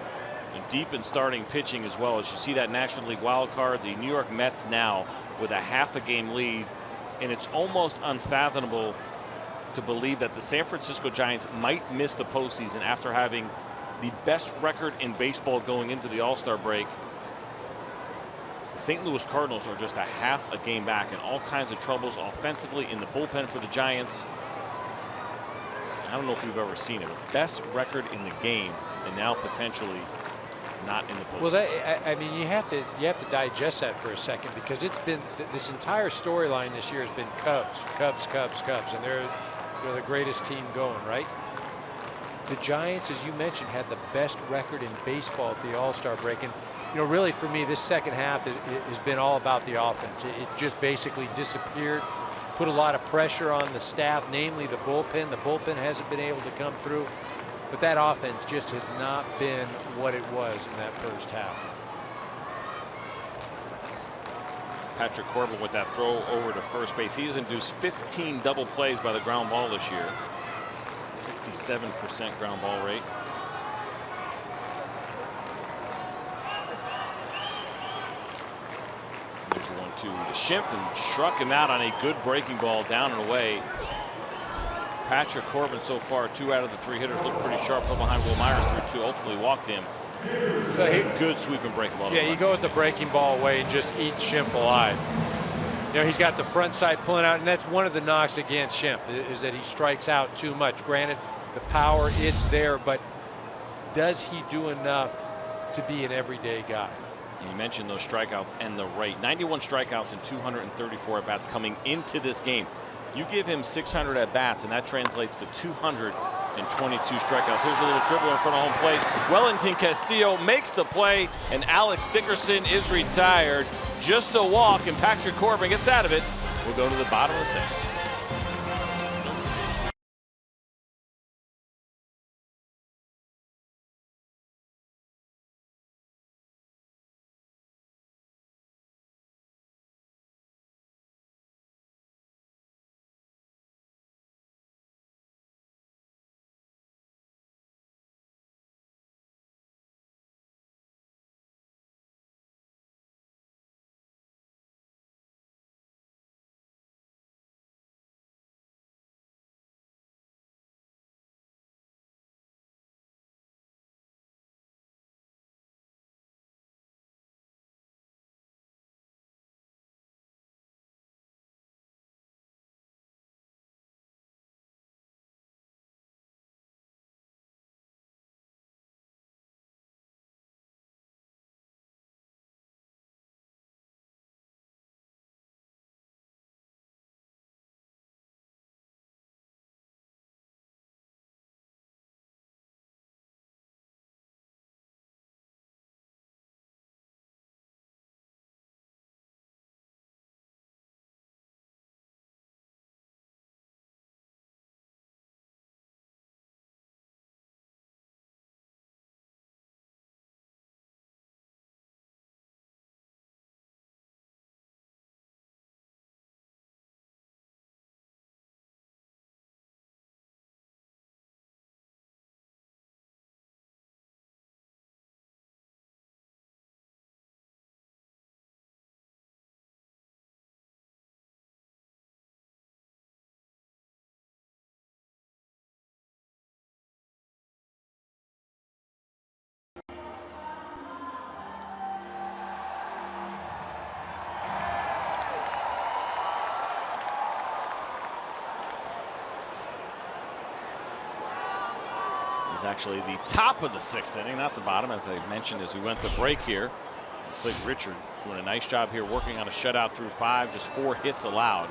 deep in starting pitching as well. As you see that National League wild card, the New York Mets now with a half-a-game lead, and it's almost unfathomable to believe that the San Francisco Giants might miss the postseason after having the best record in baseball going into the All-Star break. The St. Louis Cardinals are just a half a game back, and all kinds of troubles offensively in the bullpen for the Giants. I don't know if we've ever seen it. Best record in the game, and now potentially not in the postseason. Well, I mean, you have to digest that for a second, because it's been this entire storyline this year has been Cubs, and they're the greatest team going, right? The Giants, as you mentioned, had the best record in baseball at the All-Star break, and you know, really for me, this second half has been all about the offense. It's just basically disappeared, put a lot of pressure on the staff, namely the bullpen. The bullpen hasn't been able to come through, but that offense just has not been what it was in that first half. Patrick Corbin with that throw over to first base. He has induced 15 double plays by the ground ball this year. 67% ground ball rate. There's the 1-2 to Schimpf, and struck him out on a good breaking ball down and away. Patrick Corbin so far, 2 out of the 3 hitters look pretty sharp. Fell behind Will Myers through 2, ultimately walked him. This is a good sweeping breaking ball. Yeah, you go with the breaking ball away and just eat Schimpf alive. You know, he's got the front side pulling out, and that's one of the knocks against Schimpf, is that he strikes out too much. Granted, the power, it's there, but does he do enough to be an everyday guy? You mentioned those strikeouts and the rate. 91 strikeouts and 234 at-bats coming into this game. You give him 600 at-bats, and that translates to 222 strikeouts. Here's a little dribble in front of home plate. Wellington Castillo makes the play, and Alex Dickerson is retired. Just a walk, and Patrick Corbin gets out of it. We'll go to the bottom of the 6th. Is actually the top of the 6th inning, not the bottom, as I mentioned as we went to break here. Clint Richard doing a nice job here, working on a shutout through 5, just 4 hits allowed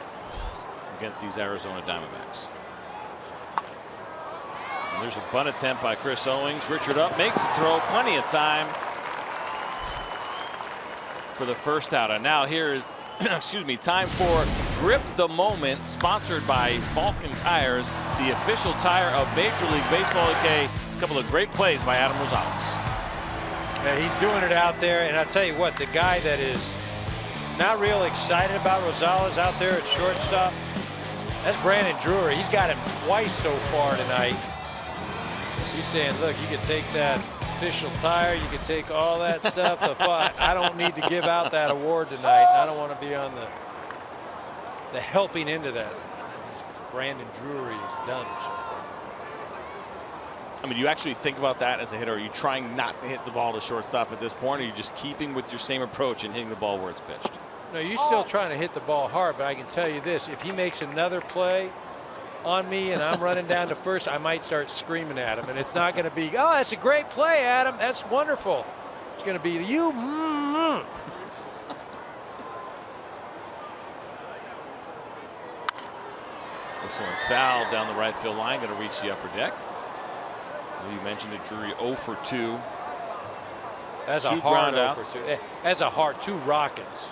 against these Arizona Diamondbacks. And there's a bunt attempt by Chris Owings. Richard up, makes the throw, plenty of time for the first out. And now here is, excuse me, time for Grip the Moment, sponsored by Falcon Tires, the official tire of Major League Baseball. A couple of great plays by Adam Rosales. Yeah, he's doing it out there, and I'll tell you what, the guy that is not real excited about Rosales out there at shortstop, that's Brandon Drury. He's got him twice so far tonight. He's saying, look, you can take that official tire, you can take all that stuff. I don't need to give out that award tonight. I don't want to be on the helping end of that. Brandon Drury is done so far. I mean, do you actually think about that as a hitter? Are you trying not to hit the ball to shortstop at this point, or are you just keeping with your same approach and hitting the ball where it's pitched? No, you're still trying to hit the ball hard, but I can tell you this, if he makes another play on me and I'm running down to first, I might start screaming at him, and it's not going to be, oh, that's a great play, Adam, that's wonderful. It's going to be you. This one's fouled down the right field line, going to reach the upper deck. You mentioned it, Drury 0 for 2 That's a 2 hard ground outs. over 2. That's a hard 2 rockets.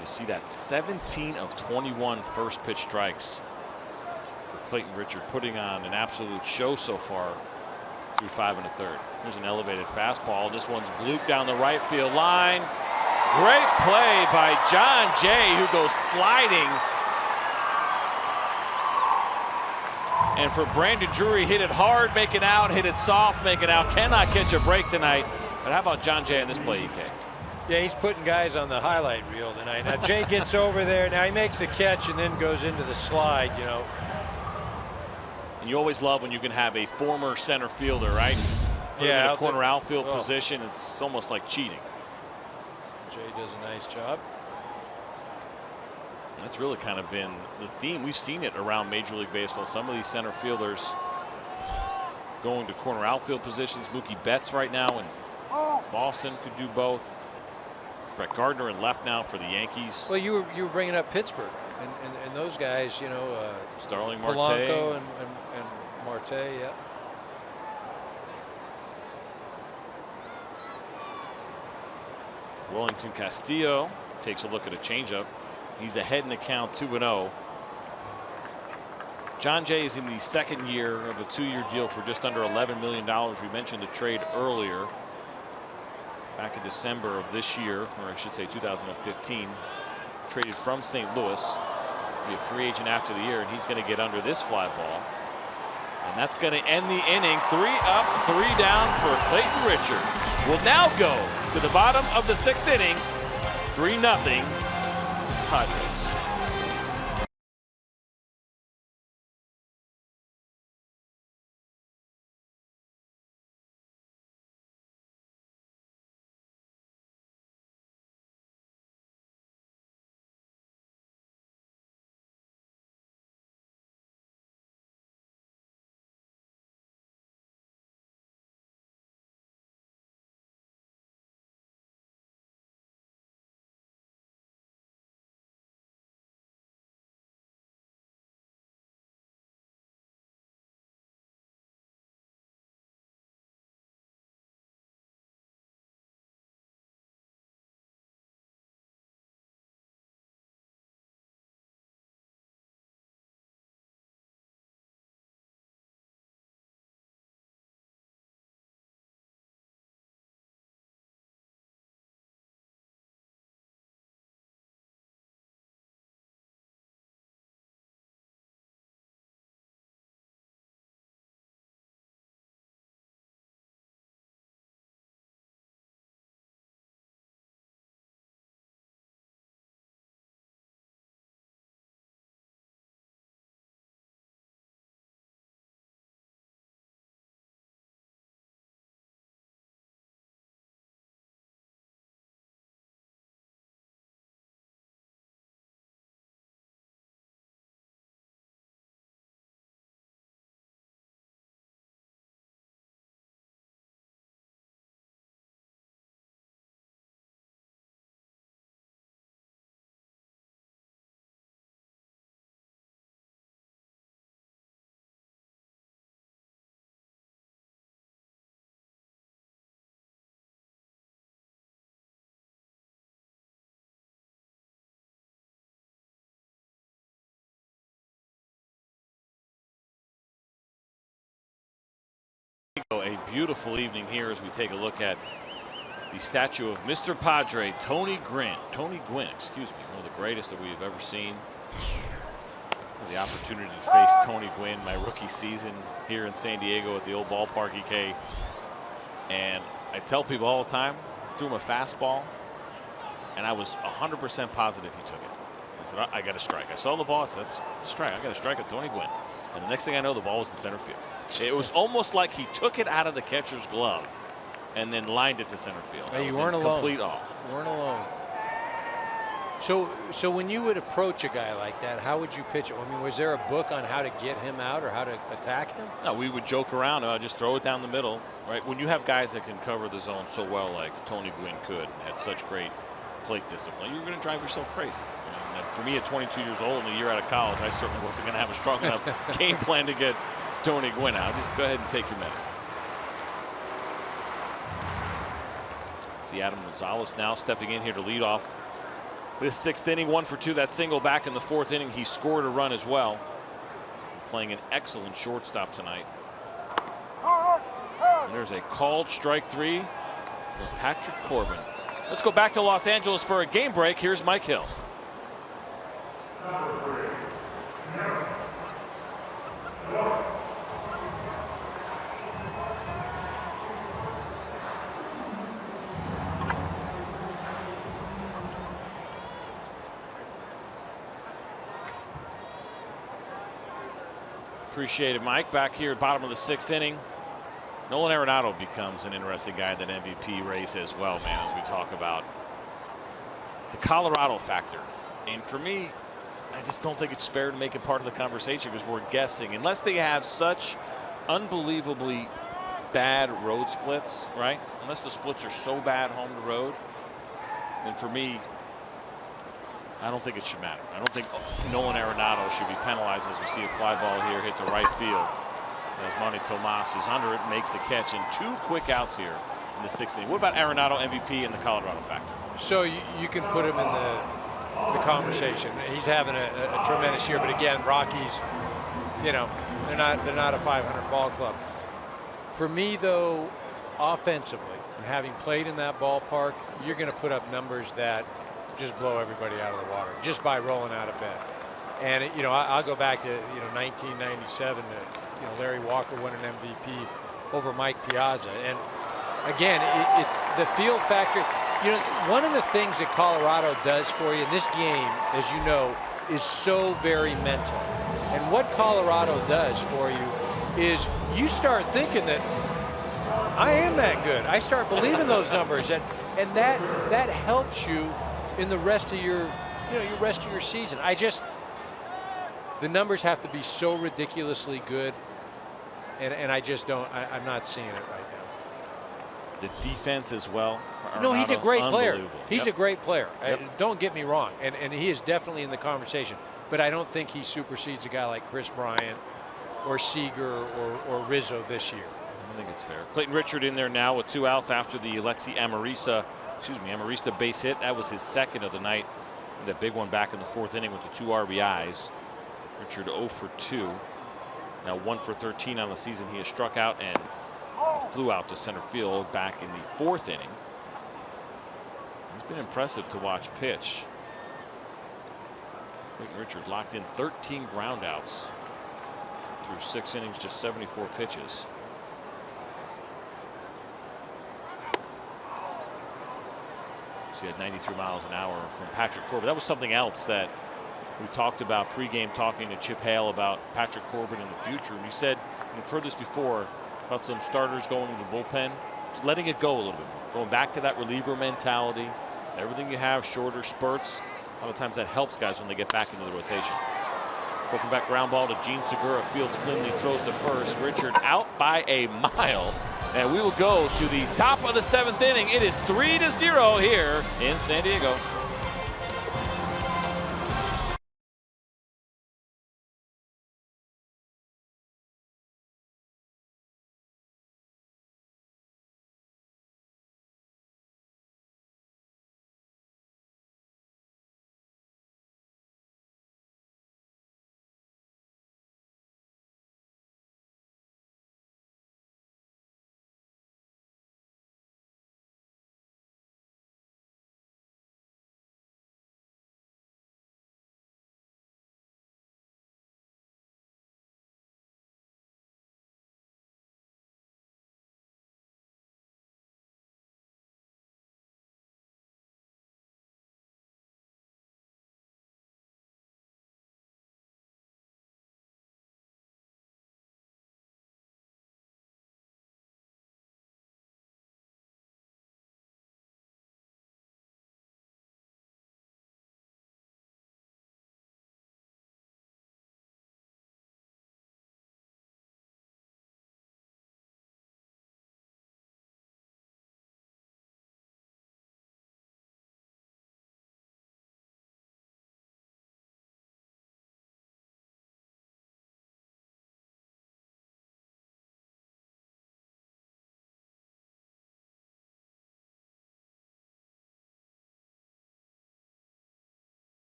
You see that 17 of 21 first pitch strikes for Clayton Richard, putting on an absolute show so far through 5 1/3. Here's an elevated fastball. This one's blooped down the right field line. Great play by John Jay, who goes sliding. And for Brandon Drury, hit it hard, make it out, hit it soft, make it out. Cannot catch a break tonight. But how about John Jay on this play, EK? Yeah, he's putting guys on the highlight reel tonight. Now Jay gets over there. Now he makes the catch and then goes into the slide, you know. And you always love when you can have a former center fielder, right? Put him in a corner outfield position. It's almost like cheating. Jay does a nice job. That's really kind of been the theme. We've seen it around Major League Baseball. Some of these center fielders going to corner outfield positions. Mookie Betts right now in Boston could do both. Brett Gardner in left now for the Yankees. Well, you were bringing up Pittsburgh and those guys, you know, Starling Marte. Polanco and Marte, yeah. Wellington Castillo takes a look at a changeup. He's ahead in the count, 2-0. John Jay is in the second year of a 2-year deal for just under $11 million. We mentioned the trade earlier. Back in December of this year, or I should say 2015, traded from St. Louis. Be a free agent after the year, and he's going to get under this fly ball. And that's going to end the inning. 3 up, 3 down for Clayton Richard. Will now go to the bottom of the 6th inning. 3-0 Padres. A beautiful evening here as we take a look at the statue of Mr. Padre, Tony Gwynn, excuse me, one of the greatest that we've ever seen. The opportunity to face Tony Gwynn my rookie season here in San Diego at the old ballpark, EK. And I tell people all the time, threw him a fastball, and I was 100% positive he took it. I said, I got a strike. I saw the ball, I said, that's a strike. I got a strike at Tony Gwynn. And the next thing I know, the ball was in center field. It was almost like he took it out of the catcher's glove and then lined it to center field. Hey, you weren't alone. Complete awe. You weren't alone. So when you would approach a guy like that, how would you pitch it? I mean, was there a book on how to get him out or how to attack him? No, we would joke around. Just throw it down the middle, right? When you have guys that can cover the zone so well, like Tony Gwynn could, and had such great plate discipline, you're going to drive yourself crazy. for me at 22 years old and a year out of college, I certainly wasn't going to have a strong enough game plan to get Tony Gwynn out. Just go ahead and take your medicine. See Adam Rosales now stepping in here to lead off this 6th inning. 1 for 2. That single back in the 4th inning. He scored a run as well. Playing an excellent shortstop tonight. And there's a called strike 3 for Patrick Corbin. Let's go back to Los Angeles for a game break. Here's Mike Hill. Appreciate it, Mike. Back here at bottom of the 6th inning. Nolan Arenado becomes an interesting guy in that MVP race as well, man, as we talk about the Colorado factor. And for me, I just don't think it's fair to make it part of the conversation because we're guessing. Unless they have such unbelievably bad road splits, right? Unless the splits are so bad home to road, then for me, I don't think it should matter. I don't think Nolan Arenado should be penalized as we see a fly ball here hit the right field. As Manny Tomas is under it, makes a catch, and 2 quick outs here in the 6th inning. What about Arenado MVP and the Colorado factor? So you can put him in the conversation. He's having a tremendous year, but again, Rockies, you know, they're not a 500 ball club. For me, though, offensively, and having played in that ballpark, you're going to put up numbers that just blow everybody out of the water just by rolling out of bed. And you know, I'll go back to 1997. Larry Walker won an MVP over Mike Piazza, and again, it's the field factor. One of the things that Colorado does for you in this game, as you know, is so very mental. And what Colorado does for you is you start thinking that I am that good. I start believing those numbers, and that helps you in the rest of your season. The numbers have to be so ridiculously good, and I just don't. I'm not seeing it right now. The defense as well. No, he's a great player. He's Yep. a great player. Yep. Don't get me wrong, and he is definitely in the conversation. But I don't think he supersedes a guy like Chris Bryant or Seager or Rizzo this year. I think it's fair. Clayton Richard in there now with 2 outs after the Alexi Amarista base hit. That was his 2nd of the night. That big one back in the 4th inning with the 2 RBIs. Richard 0 for 2. Now 1 for 13 on the season. He has struck out and flew out to center field back in the 4th inning. It's been impressive to watch pitch. Clayton Richard locked in 13 groundouts through 6 innings, just 74 pitches. So he had 93 miles an hour from Patrick Corbin. That was something else that we talked about pregame, talking to Chip Hale about Patrick Corbin in the future. And he said, and I've heard this before, about some starters going to the bullpen, just letting it go a little bit more. Going back to that reliever mentality. Everything you have, shorter spurts. A lot of times that helps guys when they get back into the rotation. Broken back ground ball to Gene Segura. Fields cleanly, throws to first. Richard out by a mile. And we will go to the top of the 7th inning. It is 3-0 here in San Diego.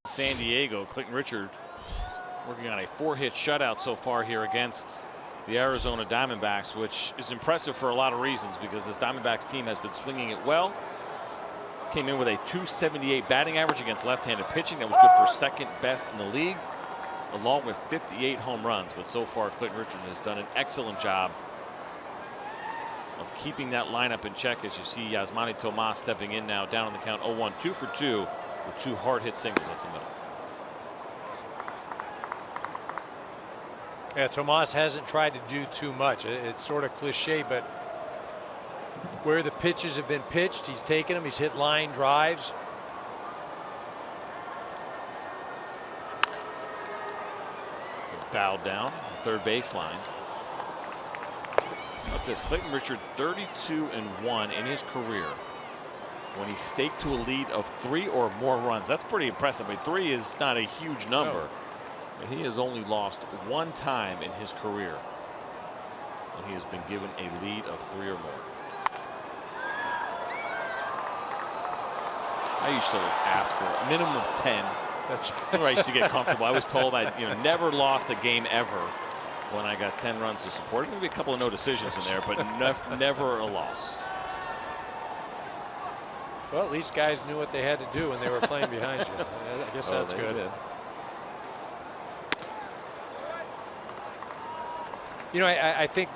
in San Diego. Clayton Richard working on a 4-hit shutout so far here against the Arizona Diamondbacks, which is impressive for a lot of reasons because this Diamondbacks team has been swinging it well. Came in with a .278 batting average against left-handed pitching. That was good for second best in the league, along with 58 home runs. But so far, Clayton Richard has done an excellent job of keeping that lineup in check. As you see, Yasmani Tomas stepping in now, down on the count 0-1, 2 for 2 with 2 hard-hit singles up the middle. Yeah, Tomas hasn't tried to do too much. It's sort of cliche, but where the pitches have been pitched, he's taken them. He's hit line drives. Fouled down, third baseline. About this, Clayton Richard 32-1 in his career when he staked to a lead of 3 or more runs. That's pretty impressive. I mean, 3 is not a huge number. No. But he has only lost 1 time in his career when he has been given a lead of 3 or more. I used to ask for a minimum of 10. That's where I used to get comfortable. I was told I never lost a game ever when I got 10 runs to support. Maybe a couple of no decisions in there, but never a loss. Well, at least guys knew what they had to do when they were playing behind you. I guess that's good. Did. I think,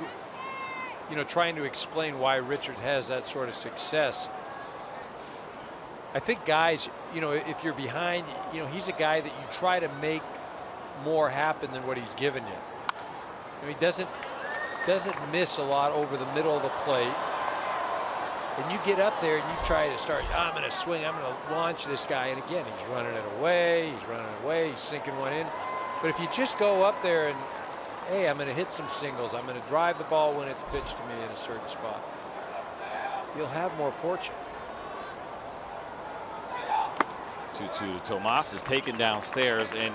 trying to explain why Richard has that sort of success. I think guys, if you're behind, he's a guy that you try to make more happen than what he's given you. He doesn't miss a lot over the middle of the plate. And you get up there and you try to start, I'm going to swing, I'm going to launch this guy. And again, he's running it away, he's sinking one in. But if you just go up there and, hey, I'm going to hit some singles, I'm going to drive the ball when it's pitched to me in a certain spot, you'll have more fortune. 2-2. Tomas is taken downstairs, and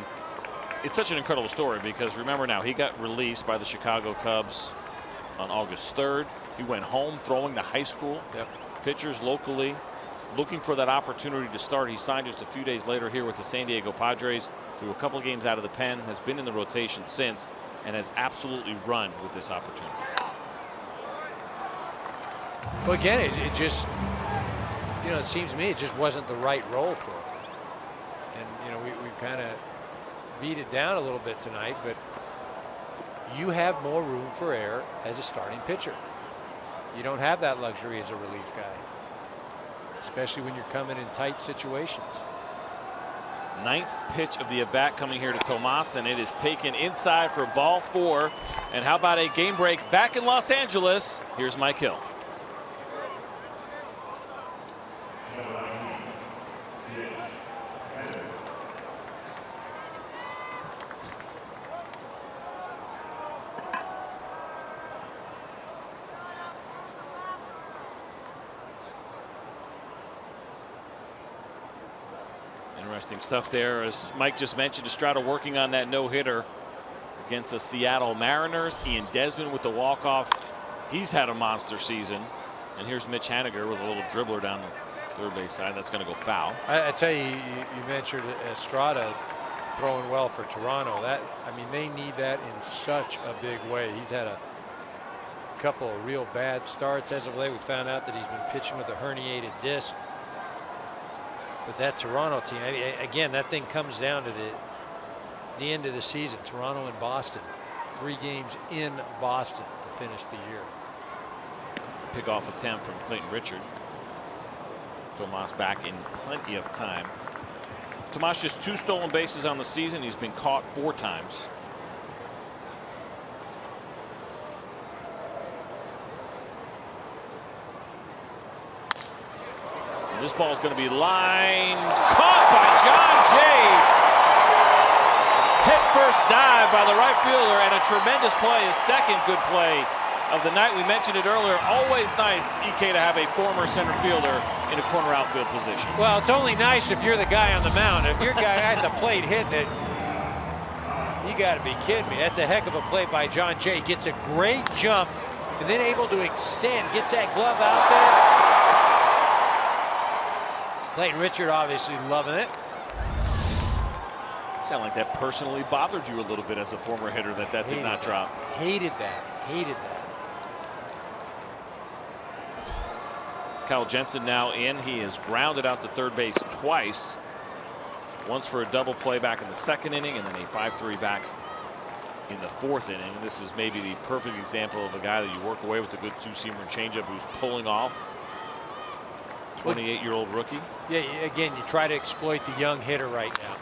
it's such an incredible story because remember now, he got released by the Chicago Cubs on August 3rd. He went home throwing to high school pitchers locally, looking for that opportunity to start. He signed just a few days later here with the San Diego Padres. Threw a couple of games out of the pen, has been in the rotation since, and has absolutely run with this opportunity. Well, again, it just, it seems to me it just wasn't the right role for him. And, we kind of beat it down a little bit tonight, but you have more room for error as a starting pitcher. You don't have that luxury as a relief guy, especially when you're coming in tight situations. 9th pitch of the at-bat coming here to Tomas, and it is taken inside for ball 4. And how about a game break back in Los Angeles? Here's Mike Hill. Interesting stuff there. As Mike just mentioned, Estrada working on that no-hitter against the Seattle Mariners. Ian Desmond with the walk-off. He's had a monster season. And here's Mitch Haniger with a little dribbler down the third base side. That's going to go foul. I tell you, you mentioned Estrada throwing well for Toronto. They need that in such a big way. He's had a couple of real bad starts as of late. We found out that he's been pitching with a herniated disc. But that Toronto team, again, that thing comes down to the end of the season. Toronto and Boston. 3 games in Boston to finish the year. Pick-off attempt from Clayton Richard. Tomas back in plenty of time. Tomas just 2 stolen bases on the season. He's been caught 4 times. This ball is going to be lined, caught by John Jay. Hit first dive by the right fielder, and a tremendous play, his second good play of the night. We mentioned it earlier. Always nice, EK, to have a former center fielder in a corner outfield position. Well, it's only nice if you're the guy on the mound. If you're the guy at the plate hitting it, you got to be kidding me. That's a heck of a play by John Jay. Gets a great jump, and then able to extend, gets that glove out there. Clayton Richard obviously loving it. Sound like that personally bothered you a little bit as a former hitter that did not drop. Hated that. Hated that. Kyle Jensen now in. He is grounded out to third base twice. Once for a double play back in the second inning, and then a 5-3 back in the fourth inning. This is maybe the perfect example of a guy that you work away with a good two-seamer and changeup who's pulling off. 28-year-old rookie. Yeah, again, you try to exploit the young hitter right now.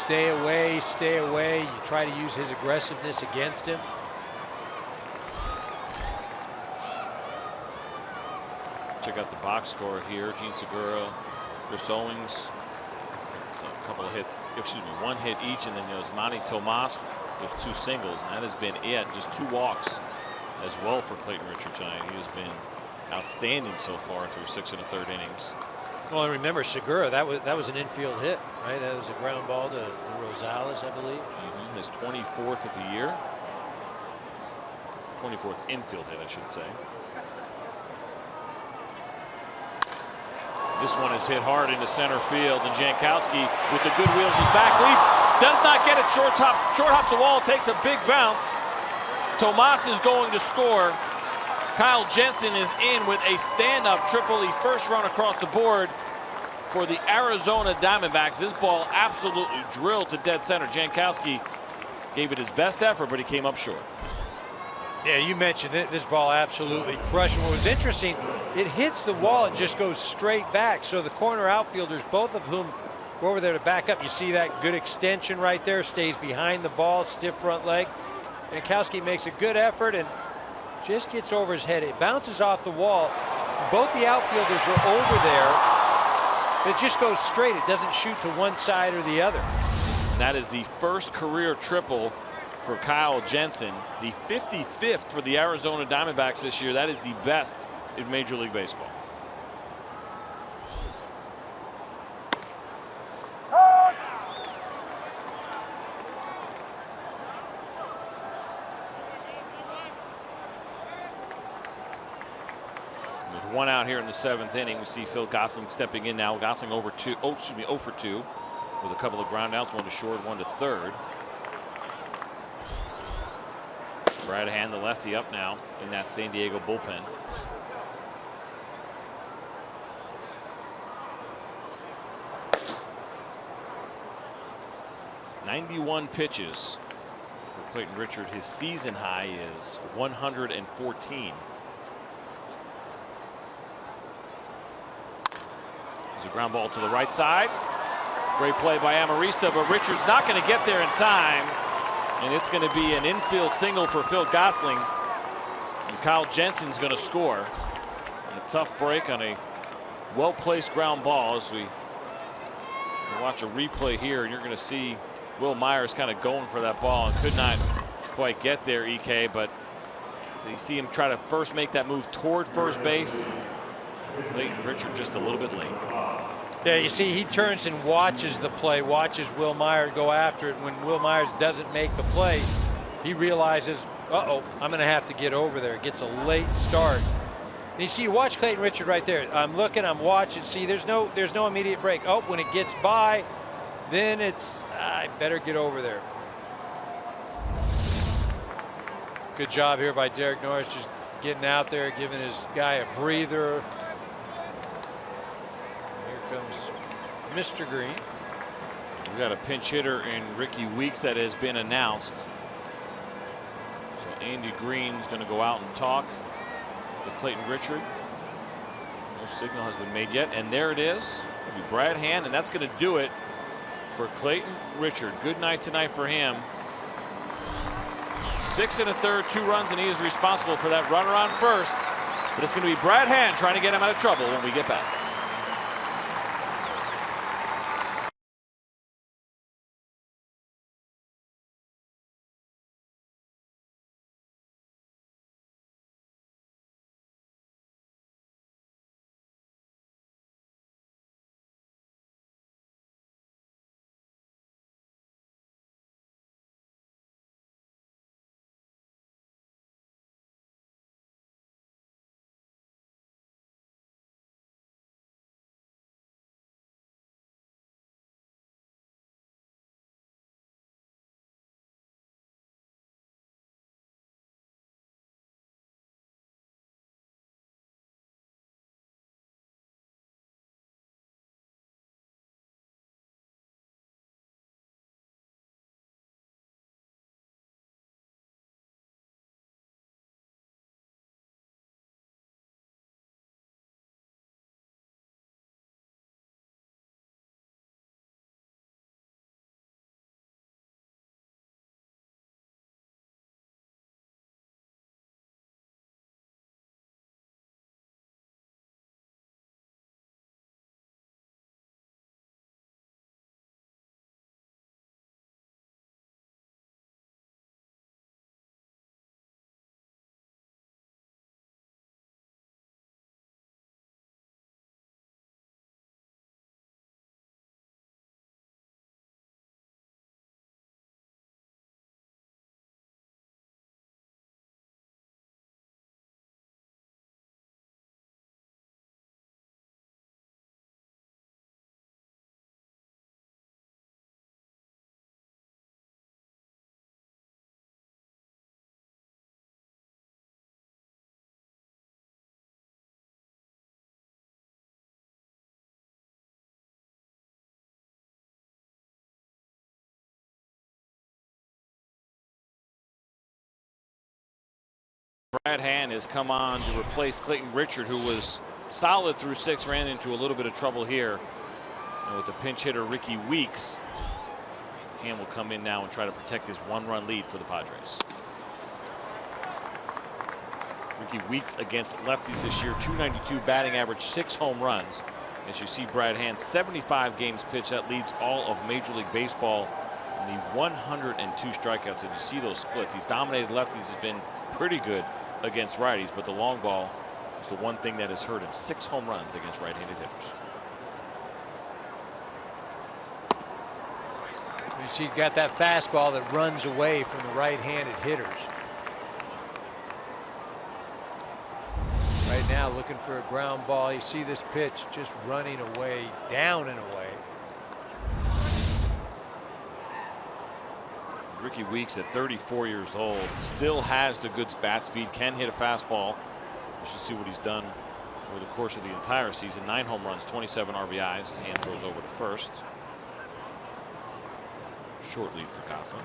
Stay away, stay away. You try to use his aggressiveness against him. Check out the box score here. Gene Segura, Chris Owings. It's a couple of hits, excuse me, one hit each, and then there's Manny Tomas. There's 2 singles, and that has been it. Just 2 walks as well for Clayton Richard tonight. He has been outstanding so far through 6 1/3 innings. Well, and remember Segura, that was an infield hit, right? That was a ground ball to Rosales, I believe. His 24th of the year. 24th infield hit, I should say. This one is hit hard into center field, and Jankowski with the good wheels is back, leaps, does not get it, short hops the wall, takes a big bounce. Tomas is going to score. Kyle Jensen is in with a stand-up triple, the first run across the board for the Arizona Diamondbacks. This ball absolutely drilled to dead center. Jankowski gave it his best effort, but he came up short. Yeah, you mentioned it. This ball absolutely crushed. What was interesting, it hits the wall and just goes straight back. So the corner outfielders, both of whom go over there to back up. You see that good extension right there, stays behind the ball, stiff front leg. Jankowski makes a good effort and just gets over his head. It bounces off the wall. Both the outfielders are over there. It just goes straight. It doesn't shoot to one side or the other. And that is the first career triple for Kyle Jensen. The 55th for the Arizona Diamondbacks this year. That is the best in Major League Baseball. One out here in the 7th inning. We see Phil Gosselin stepping in now. Gosselin 0 for 2 with a couple of ground outs, one to short, one to third. Right hand, the lefty up now in that San Diego bullpen. "91 pitches for Clayton Richard. His season high is 114. There's a ground ball to the right side. Great play by Amarista, but Richard's not going to get there in time. And it's going to be an infield single for Phil Gosselin. And Kyle Jensen's going to score. And a tough break on a well-placed ground ball. As we watch a replay here, and you're going to see Will Myers kind of going for that ball and could not quite get there, EK. But you see him try to first make that move toward first base. Clayton Richard just a little bit late. Yeah, you see he turns and watches the play, watches Will Myers go after it. When Will Myers doesn't make the play, he realizes, uh-oh, I'm going to have to get over there. Gets a late start. And you see, you watch Clayton Richard right there. I'm looking, I'm watching. See, there's no immediate break. Oh, when it gets by, then it's, I better get over there. Good job here by Derek Norris, just getting out there, giving his guy a breather. Comes Mr. Green. We got a pinch hitter in Ricky Weeks that has been announced. So Andy Green's going to go out and talk to Clayton Richard. No signal has been made yet, and there it is. It'll be Brad Hand, and that's going to do it for Clayton Richard. Good night tonight for him. 6 1/3, 2 runs, and he is responsible for that runner on first. But it's going to be Brad Hand trying to get him out of trouble when we get back. Brad Hand has come on to replace Clayton Richard, who was solid through 6, ran into a little bit of trouble here. And with the pinch hitter Ricky Weeks, Hand will come in now and try to protect his 1-run lead for the Padres. Ricky Weeks against lefties this year, 292 batting average, 6 home runs. As you see Brad Hand, 75 games pitched. That leads all of Major League Baseball in the 102 strikeouts. And you see those splits. He's dominated lefties, has been pretty good against righties, but the long ball is the one thing that has hurt him. 6 home runs against right-handed hitters. And she's got that fastball that runs away from the right-handed hitters. Right now looking for a ground ball. You see this pitch just running away, down and away. Ricky Weeks at 34 years old still has the good bat speed, can hit a fastball. We should see what he's done over the course of the entire season. 9 home runs, 27 RBIs. His hand throws over to first. Short lead for Gosselin.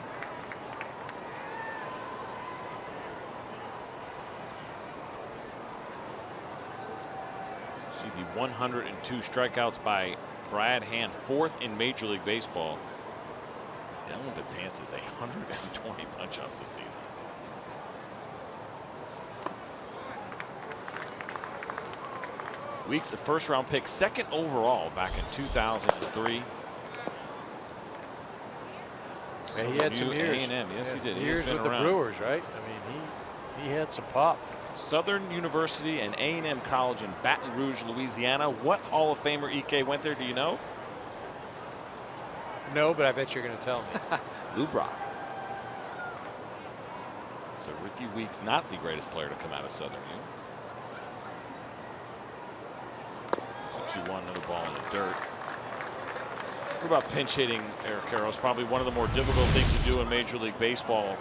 See the 102 strikeouts by Brad Hand, 4th in Major League Baseball. Dylan Betances 120 punch-outs this season. Weeks, a first-round pick, 2nd overall back in 2003. Yeah, he had some years. A&M. Yes, he did. Years with the Brewers, right? I mean, he had some pop. Southern University and A&M College in Baton Rouge, Louisiana. What Hall of Famer EK went there? Do you know? No, but I bet you're going to tell me. Lou Brock. So Ricky Weeks, not the greatest player to come out of Southern U. So 2-1, another ball in the dirt. What about pinch hitting, Eric Karros? Probably one of the more difficult things to do in Major League Baseball.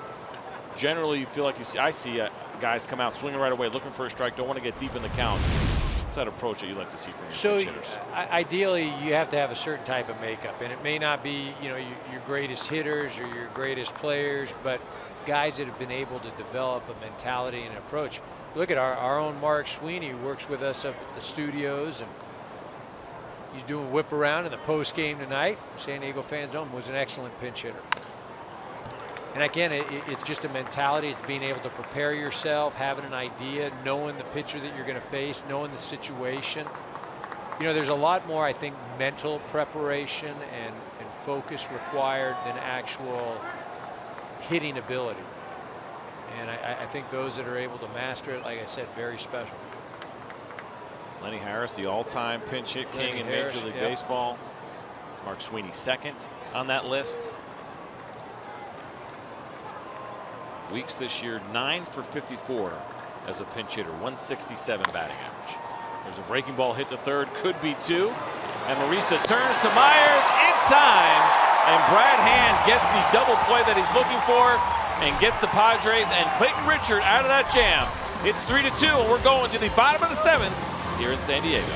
Generally, you feel like I see guys come out swinging right away, looking for a strike, don't want to get deep in the count. What's that approach that you like to see from your pinch hitters? Ideally, you have to have a certain type of makeup, and it may not be, you know, your greatest hitters or your greatest players, but guys that have been able to develop a mentality and approach. Look at our own Mark Sweeney, who works with us up at the studios, and he's doing whip around in the post game tonight. San Diego fans know him, was an excellent pinch hitter. And again, it's just a mentality. It's being able to prepare yourself, having an idea, knowing the pitcher that you're going to face, knowing the situation. You know, there's a lot more, I think, mental preparation and focus required than actual hitting ability. And I think those that are able to master it, like I said, very special. Lenny Harris, the all-time pinch hit king in Major League Baseball. Mark Sweeney 2nd on that list. Weeks this year, 9 for 54 as a pinch hitter, 167 batting average. There's a breaking ball hit to third, could be 2. And Marista turns to Myers in time. And Brad Hand gets the double play that he's looking for and gets the Padres and Clayton Richard out of that jam. It's 3-2, and we're going to the bottom of the 7th here in San Diego.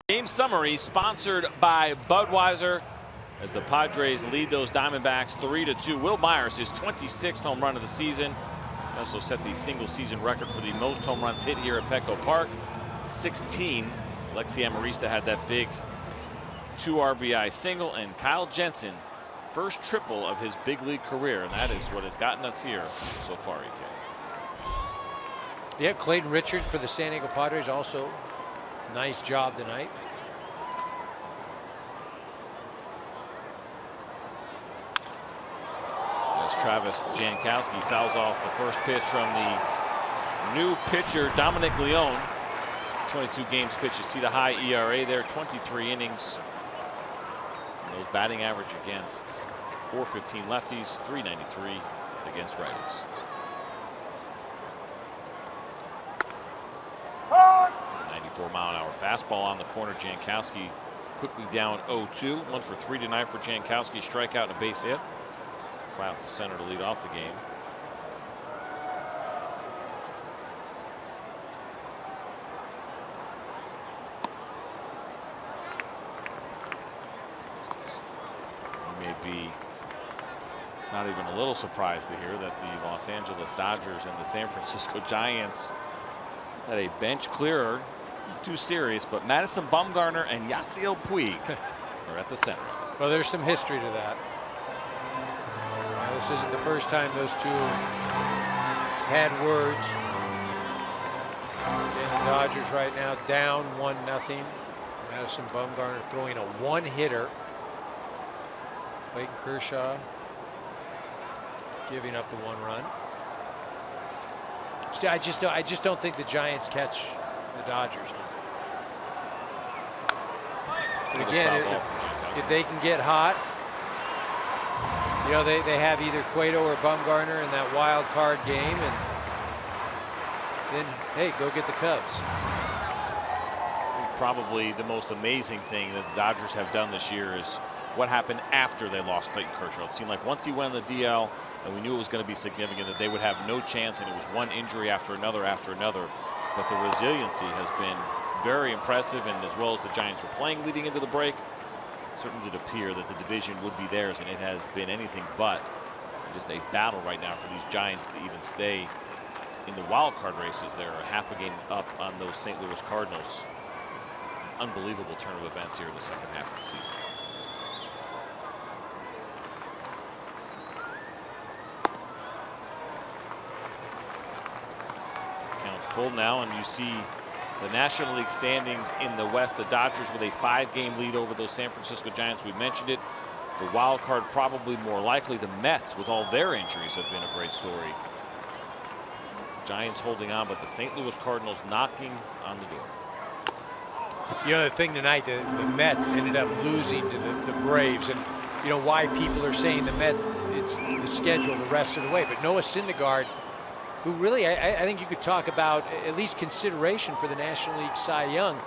Game summary sponsored by Budweiser as the Padres lead those Diamondbacks 3-2. Will Myers, his 26th home run of the season. He also set the single season record for the most home runs hit here at Petco Park, 16. Alexi Amarista had that big 2 RBI single, and Kyle Jensen, first triple of his big league career, and that is what has gotten us here so far, EK. Yeah, Clayton Richard for the San Diego Padres, also nice job tonight. As Travis Jankowski fouls off the first pitch from the new pitcher Dominic Leone. 22 games pitched. You see the high ERA there, 23 innings. And those batting average against 415 lefties, 393 against righties. 94-mile-an-hour fastball on the corner. Jankowski quickly down 0-2. 1 for 3 tonight for Jankowski. Strikeout and a base hit. Fly out to center to lead off the game. You may be not even a little surprised to hear that the Los Angeles Dodgers and the San Francisco Giants had a bench clearer. Not too serious, but Madison Bumgarner and Yasiel Puig are at the center. Well, there's some history to that. This isn't the first time those two had words. And the Dodgers right now down 1-0. Madison Bumgarner throwing a one-hitter. Clayton Kershaw giving up the 1 run. Still, I just don't think the Giants catch the Dodgers. But again, if they can get hot, you know, they have either Cueto or Bumgarner in that wild card game, and then, hey, go get the Cubs. Probably the most amazing thing that the Dodgers have done this year is what happened after they lost Clayton Kershaw. It seemed like once he went on the DL, and we knew it was going to be significant, that they would have no chance, and it was one injury after another after another. But the resiliency has been very impressive, and as well as the Giants were playing leading into the break, certainly did appear that the division would be theirs, and it has been anything but. Just a battle right now for these Giants to even stay in the wild card races. They're a half a game up on those St. Louis Cardinals. Unbelievable turn of events here in the second half of the season. Count full now, and you see the National League standings in the West. The Dodgers with a 5-game lead over those San Francisco Giants. We mentioned it. The wild card probably more likely. The Mets, with all their injuries, have been a great story. Giants holding on, but the St. Louis Cardinals knocking on the door. You know, the thing tonight, the Mets ended up losing to the Braves, and you know why people are saying the Mets, it's the schedule the rest of the way. But Noah Syndergaard, who really, I think you could talk about at least consideration for the National League Cy Young,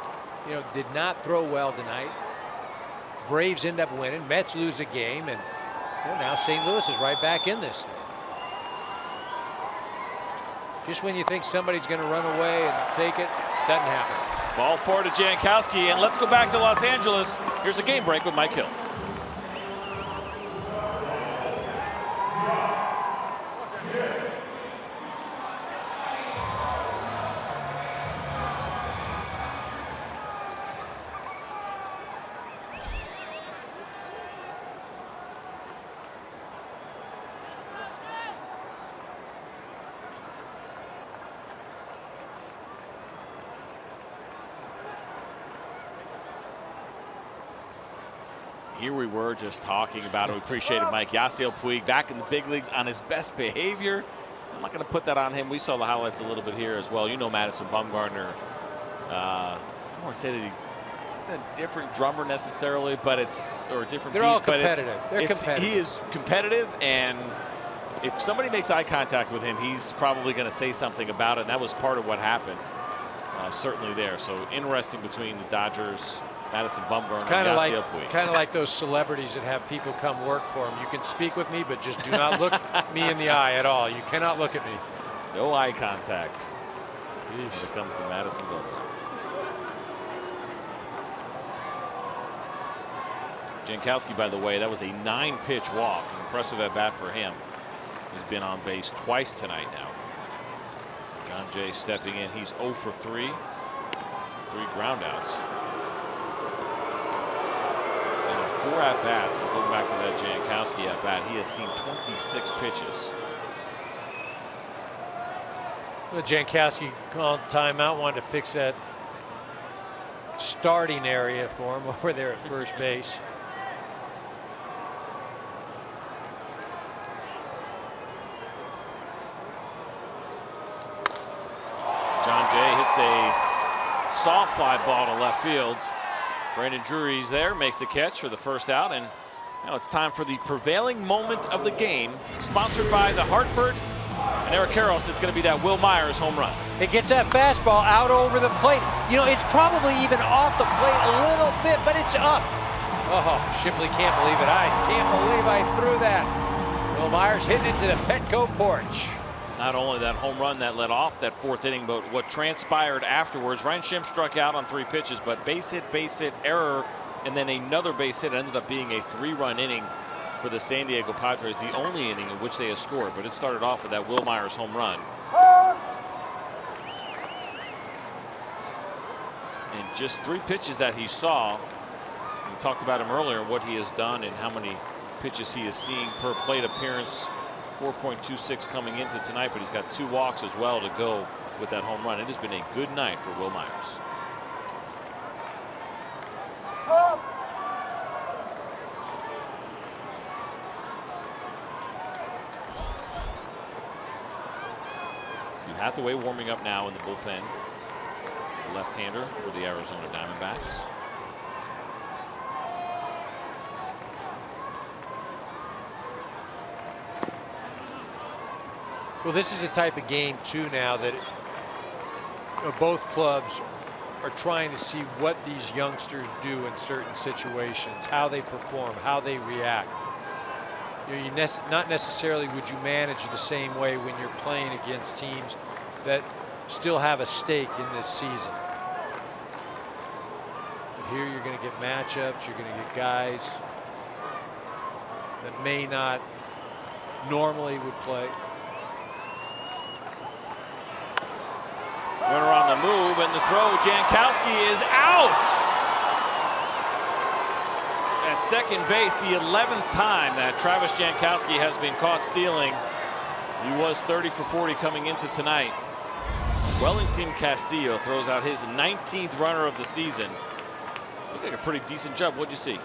you know, did not throw well tonight. Braves end up winning. Mets lose a game, and you know, now St. Louis is right back in this thing. Just when you think somebody's going to run away and take it, doesn't happen. Ball forward to Jankowski, and let's go back to Los Angeles. Here's a game break with Mike Hill. Here we were just talking about it. We appreciated Mike Yasiel Puig back in the big leagues on his best behavior. I'm not going to put that on him. We saw the highlights a little bit here as well. You know, Madison Bumgarner. I don't want to say that he's a different drummer necessarily, but it's or a different. They're beat, all competitive. They're competitive. He is competitive, and if somebody makes eye contact with him, he's probably going to say something about it. And that was part of what happened. Certainly there. So interesting between the Dodgers. Madison Bumgarner and Yasiel Puig. Kind of like those celebrities that have people come work for them. You can speak with me, but just do not look me in the eye at all. You cannot look at me. No eye contact when it comes to Madison Bumgarner. Jankowski, by the way, that was a 9-pitch walk. Impressive at bat for him. He's been on base twice tonight now. John Jay stepping in. He's 0 for 3. 3 groundouts. And in 4 at-bats, and going back to that Jankowski at-bat, he has seen 26 pitches. Well, Jankowski called timeout, wanted to fix that starting area for him over there at first base. John Jay hits a soft fly ball to left field. Brandon Drury's there, makes the catch for the first out, and now it's time for the prevailing moment of the game, sponsored by the Hartford and Eric Karros. It's going to be that Will Myers home run. It gets that fastball out over the plate. You know, it's probably even off the plate a little bit, but it's up. Oh, Shipley can't believe it. I can't believe I threw that. Will Myers hitting it to the Petco porch. Not only that home run that led off that 4th inning, but what transpired afterwards. Ryan Schimpf struck out on 3 pitches, but base hit, error, and then another base hit. Ended up being a 3-run inning for the San Diego Padres, the only inning in which they have scored. But it started off with that Will Myers home run. And just 3 pitches that he saw. We talked about him earlier, what he has done and how many pitches he is seeing per plate appearance. 4.26 coming into tonight, but he's got 2 walks as well to go with that home run. It has been a good night for Will Myers. So Hathaway warming up now in the bullpen. The left-hander for the Arizona Diamondbacks. Well, this is a type of game, too, now that both clubs are trying to see what these youngsters do in certain situations, how they perform, how they react. You know, not necessarily would you manage the same way when you're playing against teams that still have a stake in this season. But here you're going to get matchups, you're going to get guys that may not normally would play. Runner on the move, and the throw. Jankowski is out. At second base, the 11th time that Travis Jankowski has been caught stealing. He was 30 for 40 coming into tonight. Wellington Castillo throws out his 19th runner of the season. Looked like a pretty decent job. What'd you see?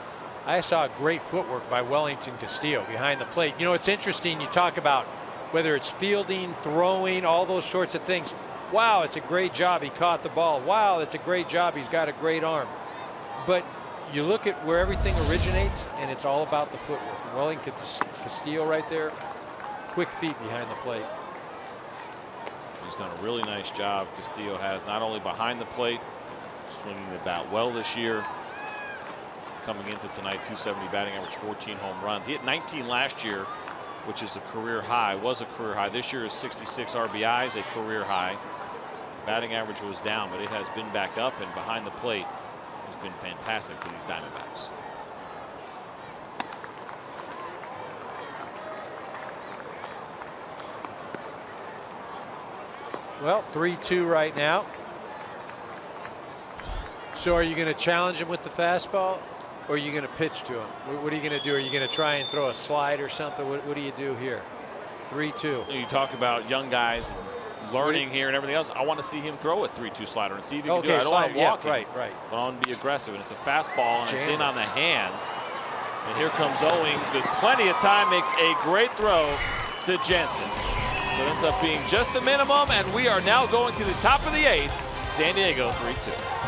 I saw great footwork by Wellington Castillo behind the plate. You know, it's interesting. You talk about whether it's fielding, throwing, all those sorts of things. Wow, it's a great job. He caught the ball. Wow, it's a great job. He's got a great arm. But you look at where everything originates, and it's all about the footwork. Wellington Castillo right there, quick feet behind the plate. He's done a really nice job. Castillo has, not only behind the plate, swinging the bat well this year. Coming into tonight, 270 batting average, 14 home runs. He hit 19 last year, which is a career high, was a career high. This year is 66 RBIs, a career high. Batting average was down, but it has been back up, and behind the plate has been fantastic for these Diamondbacks. Well, 3-2 right now. So are you going to challenge him with the fastball, or are you going to pitch to him? What are you going to do? Are you going to try and throw a slide or something? What do you do here? 3-2. You talk about young guys learning here and everything else. I want to see him throw a 3-2 slider and see if he can do it. I don't want to walk him. Right. I want to be aggressive, and it's a fastball, and it's in on the hands. And here comes Owing with plenty of time, makes a great throw to Jensen. So it ends up being just the minimum, and we are now going to the top of the 8th. San Diego 3-2.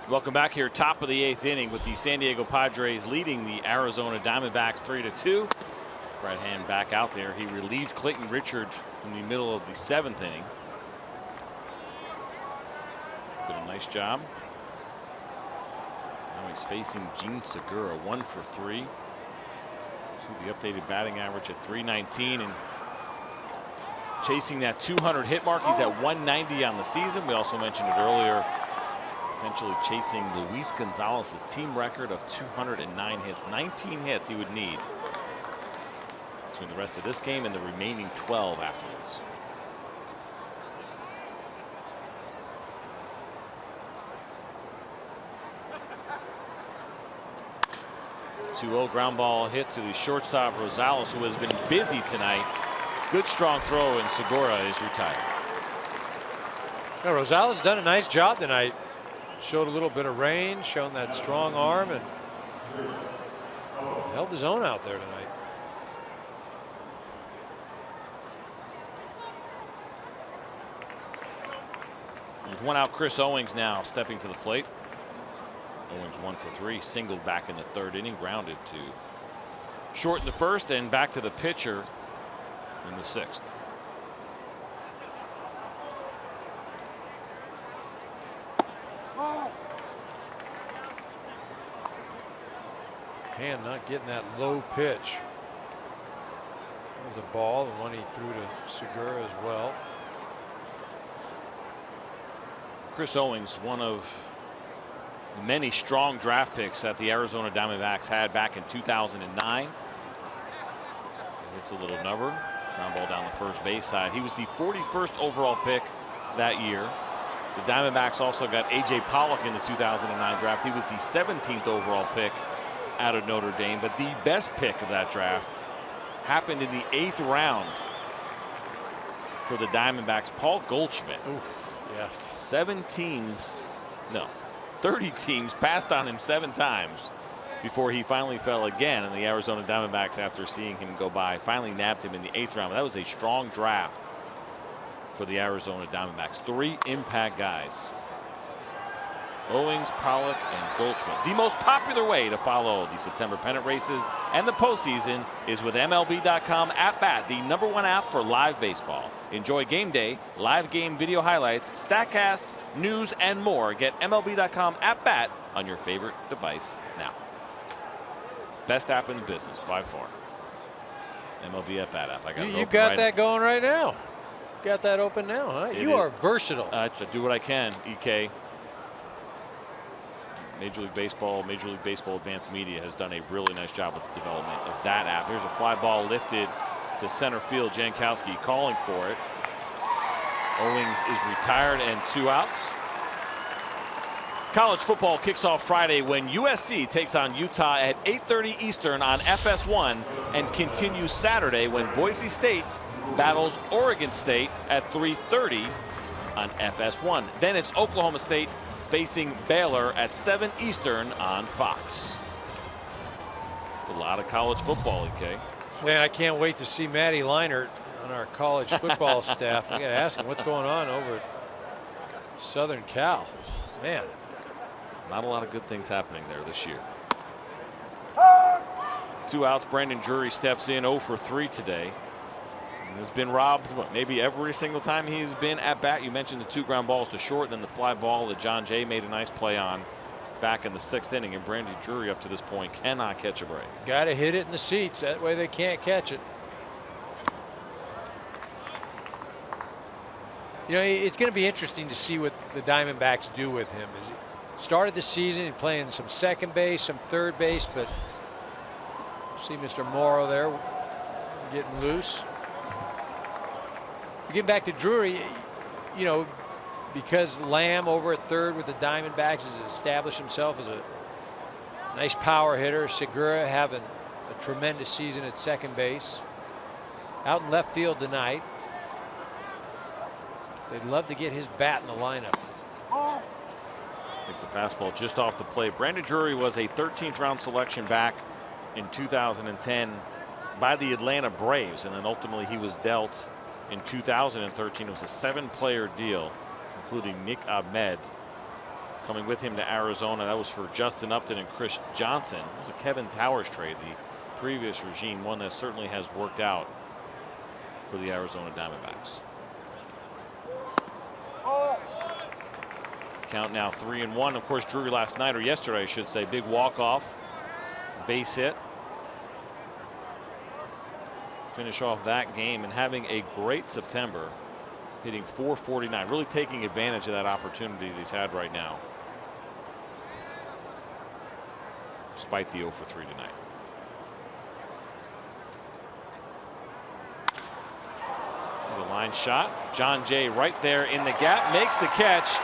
Welcome back here, top of the 8th inning, with the San Diego Padres leading the Arizona Diamondbacks 3-2. Brad Hand back out there. He relieved Clayton Richard in the middle of the 7th inning. Did a nice job. Now he's facing Gene Segura, 1 for 3. See the updated batting average at .319 and chasing that 200 hit mark. He's at 190 on the season. We also mentioned it earlier, potentially chasing Luis Gonzalez's team record of 209 hits. 19 hits he would need between the rest of this game and the remaining 12 afterwards. Two-0 ground ball hit to the shortstop Rosales, who has been busy tonight. Good strong throw, and Segura is retired. Yeah, Rosales done a nice job tonight. Showed a little bit of range, shown that strong arm, and held his own out there tonight. With one out, Chris Owings now stepping to the plate. Owings 1 for 3, singled back in the 3rd inning, grounded to short in the 1st, and back to the pitcher in the 6th. Hand not getting that low pitch. That was a ball, and one he threw to Segura as well. Chris Owings, one of many strong draft picks that the Arizona Diamondbacks had back in 2009. Hits a little number. Ground ball down the first base side. He was the 41st overall pick that year. The Diamondbacks also got A.J. Pollock in the 2009 draft. He was the 17th overall pick out of Notre Dame. But the best pick of that draft happened in the 8th round for the Diamondbacks. Paul Goldschmidt. Oof, yeah. 30 teams passed on him 7 times before he finally fell again, and the Arizona Diamondbacks, after seeing him go by, finally nabbed him in the 8th round. That was a strong draft for the Arizona Diamondbacks. 3 impact guys: Owings, Pollock, and Goldschmidt. The most popular way to follow the September pennant races and the postseason is with MLB.com At Bat, the #1 app for live baseball. Enjoy game day, live game video highlights, StatCast, news, and more. Get MLB.com At Bat on your favorite device now. Best app in the business by far. MLB At Bat app. I got You've got that going right now. Got that open now, huh? You are versatile. I do what I can, EK. Major League Baseball Advanced Media has done a really nice job with the development of that app. Here's a fly ball lifted to center field. Jankowski calling for it. Owings is retired, and 2 outs. College football kicks off Friday when USC takes on Utah at 8:30 Eastern on FS1, and continues Saturday when Boise State battles Oregon State at 3:30 on FS1. Then it's Oklahoma State facing Baylor at 7 Eastern on Fox. A lot of college football, EK. Man, I can't wait to see Matty Leinart on our college football staff. I got to ask him what's going on over at Southern Cal. Man, not a lot of good things happening there this year. 2 outs. Brandon Drury steps in 0 for 3 today. And has been robbed, maybe every single time he's been at bat. You mentioned the 2 ground balls to short, then the fly ball that John Jay made a nice play on back in the 6th inning. And Brandon Drury, up to this point, cannot catch a break. Got to hit it in the seats. That way they can't catch it. You know, it's going to be interesting to see what the Diamondbacks do with him. He started the season playing some second base, some third base, but see Mr. Morrow there getting loose. Getting back to Drury, you know, because Lamb over at third with the Diamondbacks has established himself as a nice power hitter. Segura having a tremendous season at second base. Out in left field tonight. They'd love to get his bat in the lineup. I think the fastball just off the plate. Brandon Drury was a 13th round selection back in 2010 by the Atlanta Braves, and then ultimately he was dealt in 2013. It was a 7-player deal, including Nick Ahmed coming with him to Arizona. That was for Justin Upton and Chris Johnson. It was a Kevin Towers trade, the previous regime, one that certainly has worked out for the Arizona Diamondbacks. Count now 3-1. Of course, Drury last night, or yesterday I should say, big walk-off, base hit. Finish off that game and having a great September, hitting .449, really taking advantage of that opportunity that he's had right now, despite the 0 for 3 tonight. The line shot. John Jay right there in the gap, makes the catch.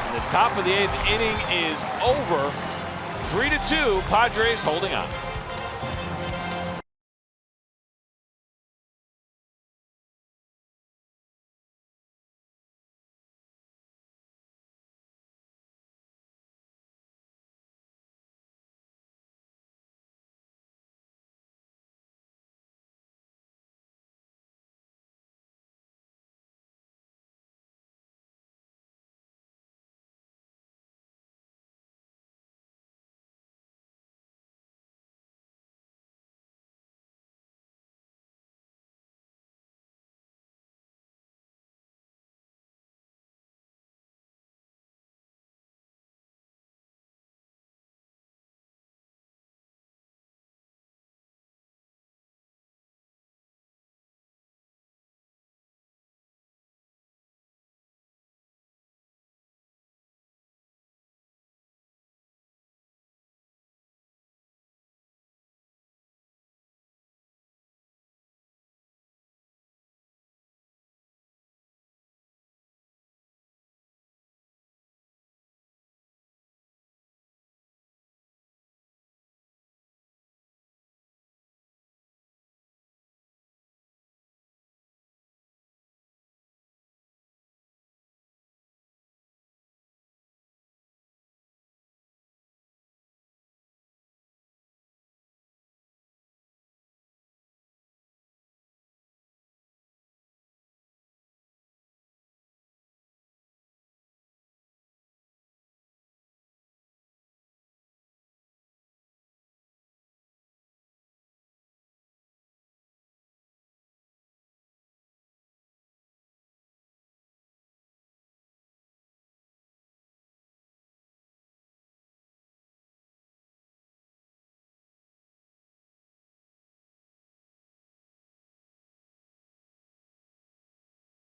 And the top of the 8th inning is over. 3-2, Padres holding on.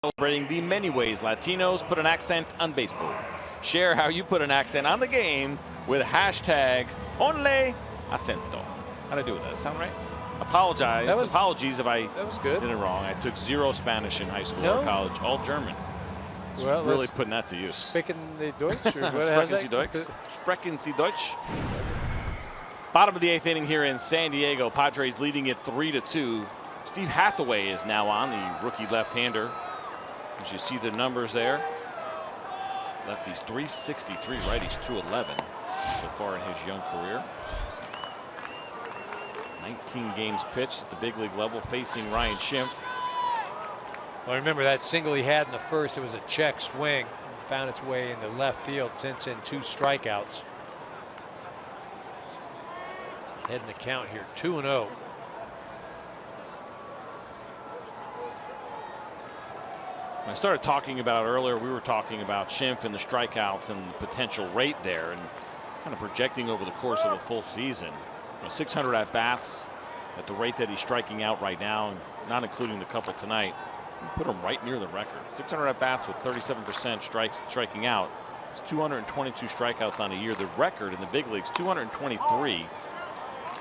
Celebrating the many ways Latinos put an accent on baseball. Share how you put an accent on the game with hashtag Ponle Acento. How'd I do with that? Sound right? Apologies if I did it wrong. I took 0 Spanish in high school or college, all German. Well, really putting that to use. Sprechen Sie Deutsch? Or what? Sprechen Sie Deutsch? Sprechen Sie Deutsch? Bottom of the 8th inning here in San Diego. Padres leading it 3-2. Steve Hathaway is now on, the rookie left-hander. As you see the numbers there, lefties 363, righties 211 so far in his young career. 19 games pitched at the big league level, facing Ryan Schimpf. Well, remember that single he had in the first, it was a check swing. Found its way into left field, since in 2 strikeouts. Heading the count here, 2-0. I started talking about earlier, we were talking about Schimpf and the strikeouts and the potential rate there, and kind of projecting over the course of a full season. 600 at-bats at the rate that he's striking out right now, and not including the couple tonight. Put him right near the record. 600 at-bats with 37% striking out. It's 222 strikeouts on a year. The record in the big leagues, 223,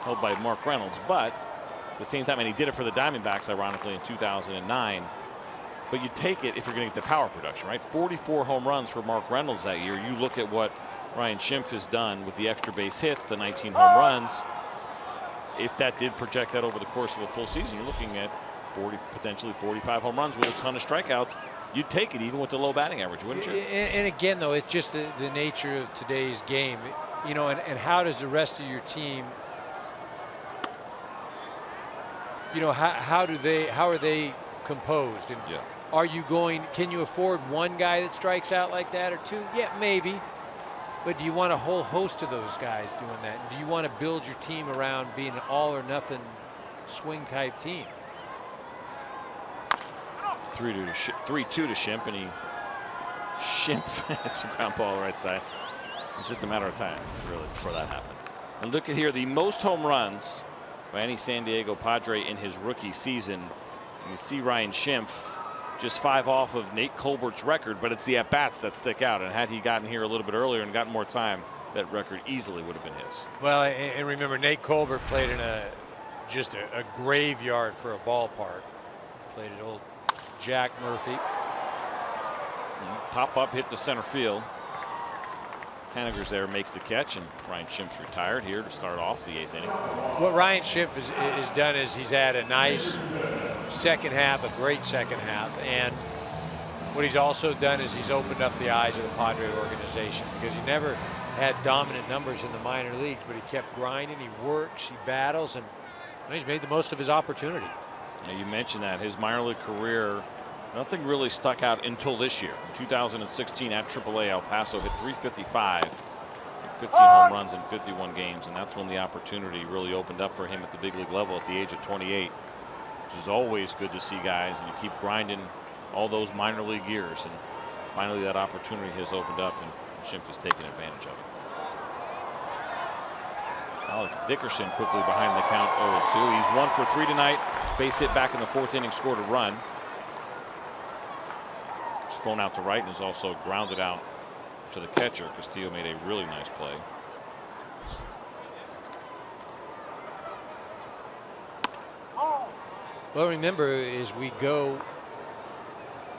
held by Mark Reynolds. But at the same time, and he did it for the Diamondbacks, ironically, in 2009. But you take it if you're going to get the power production, right? 44 home runs for Mark Reynolds that year. You look at what Ryan Schimpf has done with the extra base hits, the 19 home runs. If that did project that over the course of a full season, you're looking at potentially 45 home runs with a ton of strikeouts. You'd take it even with the low batting average, wouldn't you? And again, though, it's just the nature of today's game. You know, and how does the rest of your team, you know, how are they composed? And can you afford one guy that strikes out like that, or two? Yeah, maybe. But do you want a whole host of those guys doing that? Do you want to build your team around being an all or nothing swing type team? 3-2 to Shimp, and it's a ground ball right side. It's just a matter of time, really, before that happened. And look at here, the most home runs by any San Diego Padre in his rookie season. And you see Ryan Schimpf just 5 off of Nate Colbert's record, but it's the at-bats that stick out. And had he gotten here a little bit earlier and gotten more time, that record easily would have been his. Well, and remember, Nate Colbert played in just a graveyard for a ballpark. Played at old Jack Murphy. Pop up hit to center field. Haniger's there, makes the catch, and Ryan Schimpf's retired here to start off the 8th inning. What Ryan Schimpf has done is he's had a nice second half, a great second half, and what he's also done is he's opened up the eyes of the Padre organization, because he never had dominant numbers in the minor leagues, but he kept grinding, he works, he battles, and he's made the most of his opportunity. Now, you mentioned that his minor league career, nothing really stuck out until this year. In 2016 at AAA, El Paso hit .355, 15 home runs in 51 games, and that's when the opportunity really opened up for him at the big league level at the age of 28, which is always good to see, guys, and you keep grinding all those minor league years, and finally that opportunity has opened up, and Schimpf has taken advantage of it. Alex Dickerson quickly behind the count, 0-2. He's 1 for 3 tonight. Base hit back in the 4th inning, scored a run. It's thrown out to right and is also grounded out to the catcher. Castillo made a really nice play. Well, remember, as we go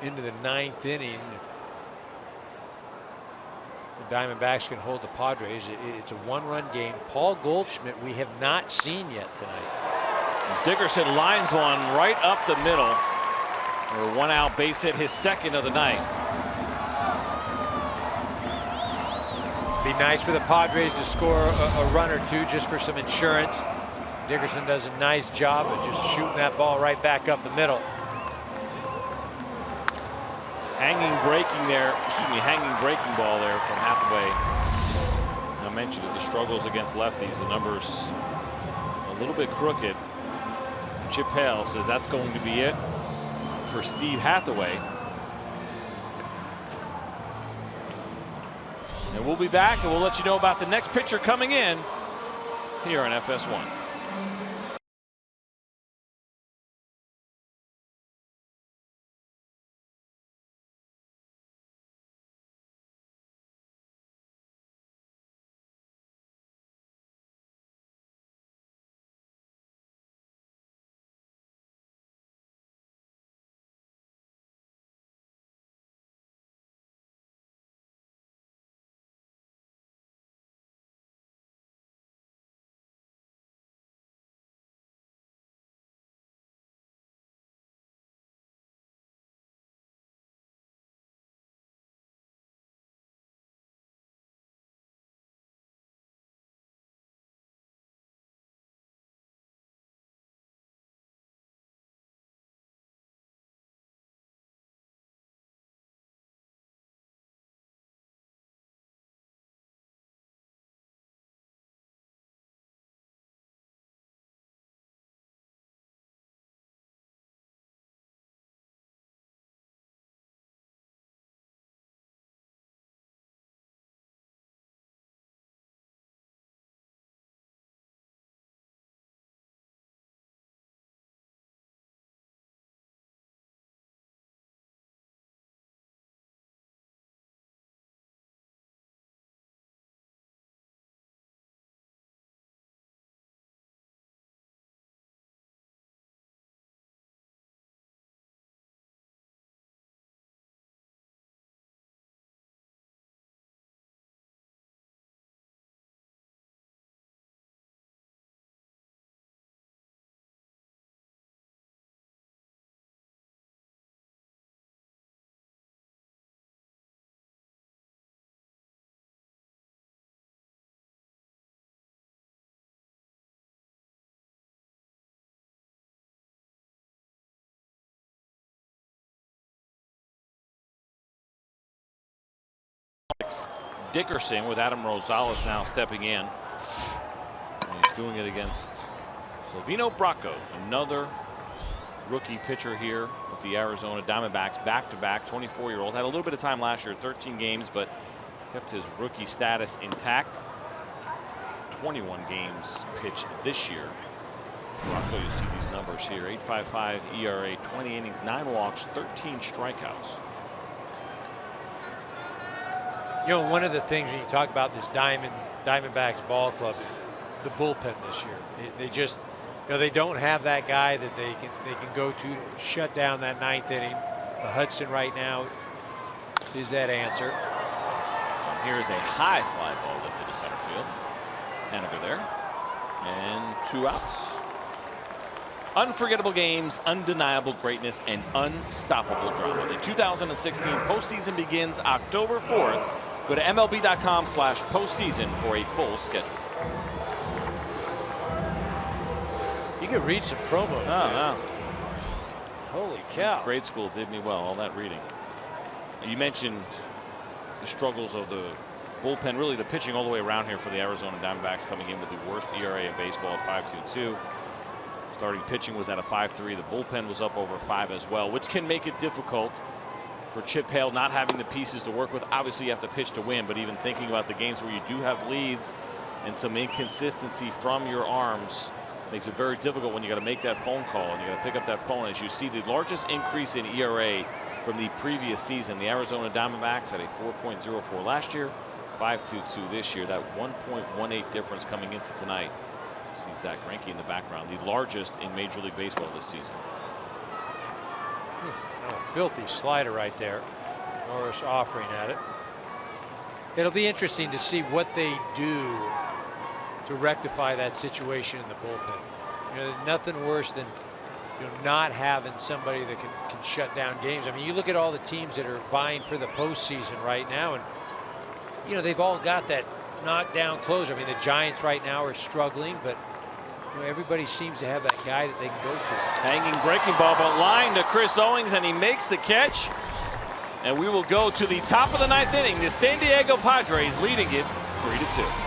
into the 9th inning, if the Diamondbacks can hold the Padres, it's a 1-run game. Paul Goldschmidt we have not seen yet tonight. Dickerson lines one right up the middle. Or 1 out base hit, his 2nd of the night. Be nice for the Padres to score a run or two just for some insurance. Dickerson does a nice job of just shooting that ball right back up the middle. Hanging breaking ball there from Hathaway. I mentioned it, the struggles against lefties, the numbers a little bit crooked. Chip Hale says that's going to be it for Steve Hathaway. And we'll be back and we'll let you know about the next pitcher coming in here on FS1. Dickerson with Adam Rosales now stepping in. And he's doing it against Silvino Bracco, another rookie pitcher here with the Arizona Diamondbacks, back-to-back, 24-year-old. Had a little bit of time last year, 13 games, but kept his rookie status intact. 21 games pitched this year. Bracco, you see these numbers here: 8.55 ERA, 20 innings, 9 walks, 13 strikeouts. You know, one of the things when you talk about this Diamondbacks ball club, the bullpen this year, they just, you know, they don't have that guy that they can go to shut down that 9th inning. Hudson right now is that answer. Here's a high fly ball lifted to center field. Haniger there, and 2 outs. Unforgettable games, undeniable greatness, and unstoppable drama. The 2016 postseason begins October 4th. Go to MLB.com/postseason for a full schedule. You can read some promos. Oh, no. Holy cow. Grade school did me well, all that reading. You mentioned the struggles of the bullpen, really the pitching all the way around here for the Arizona Diamondbacks, coming in with the worst ERA in baseball at 5.22. Starting pitching was at a 5.3. The bullpen was up over 5 as well, which can make it difficult for Chip Hale, not having the pieces to work with. Obviously, you have to pitch to win, but even thinking about the games where you do have leads and some inconsistency from your arms makes it very difficult when you got to make that phone call and you got to pick up that phone. As you see, the largest increase in ERA from the previous season, the Arizona Diamondbacks at a 4.04 last year, 5.22 this year. That 1.18 difference coming into tonight. See Zach Greinke in the background, the largest in Major League Baseball this season. Oh, filthy slider right there. Norris offering at it. It'll be interesting to see what they do to rectify that situation in the bullpen. You know, there's nothing worse than, you know, not having somebody that can shut down games. I mean, you look at all the teams that are vying for the postseason right now, and you know they've all got that knockdown closer. I mean, the Giants right now are struggling, but you know, everybody seems to have that guy that they can go to. Hanging breaking ball, but line to Chris Owings, and he makes the catch. And we will go to the top of the 9th inning. The San Diego Padres leading it 3-2.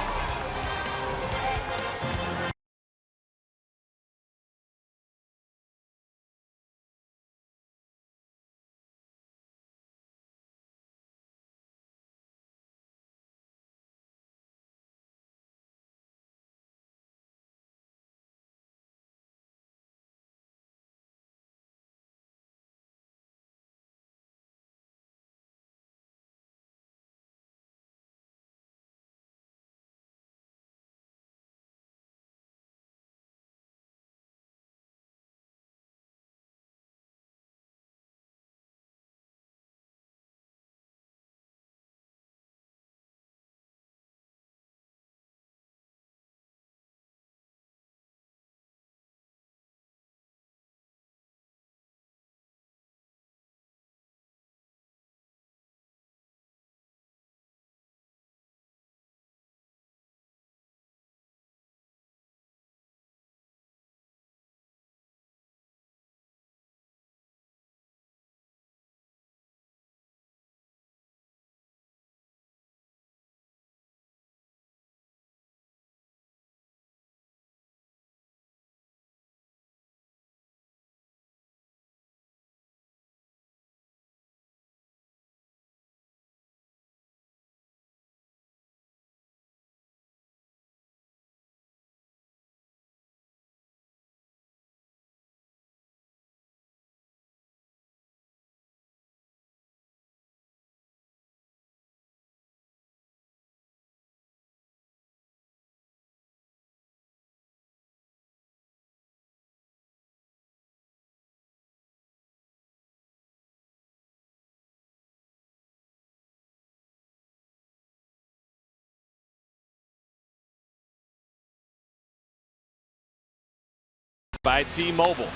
By T-Mobile.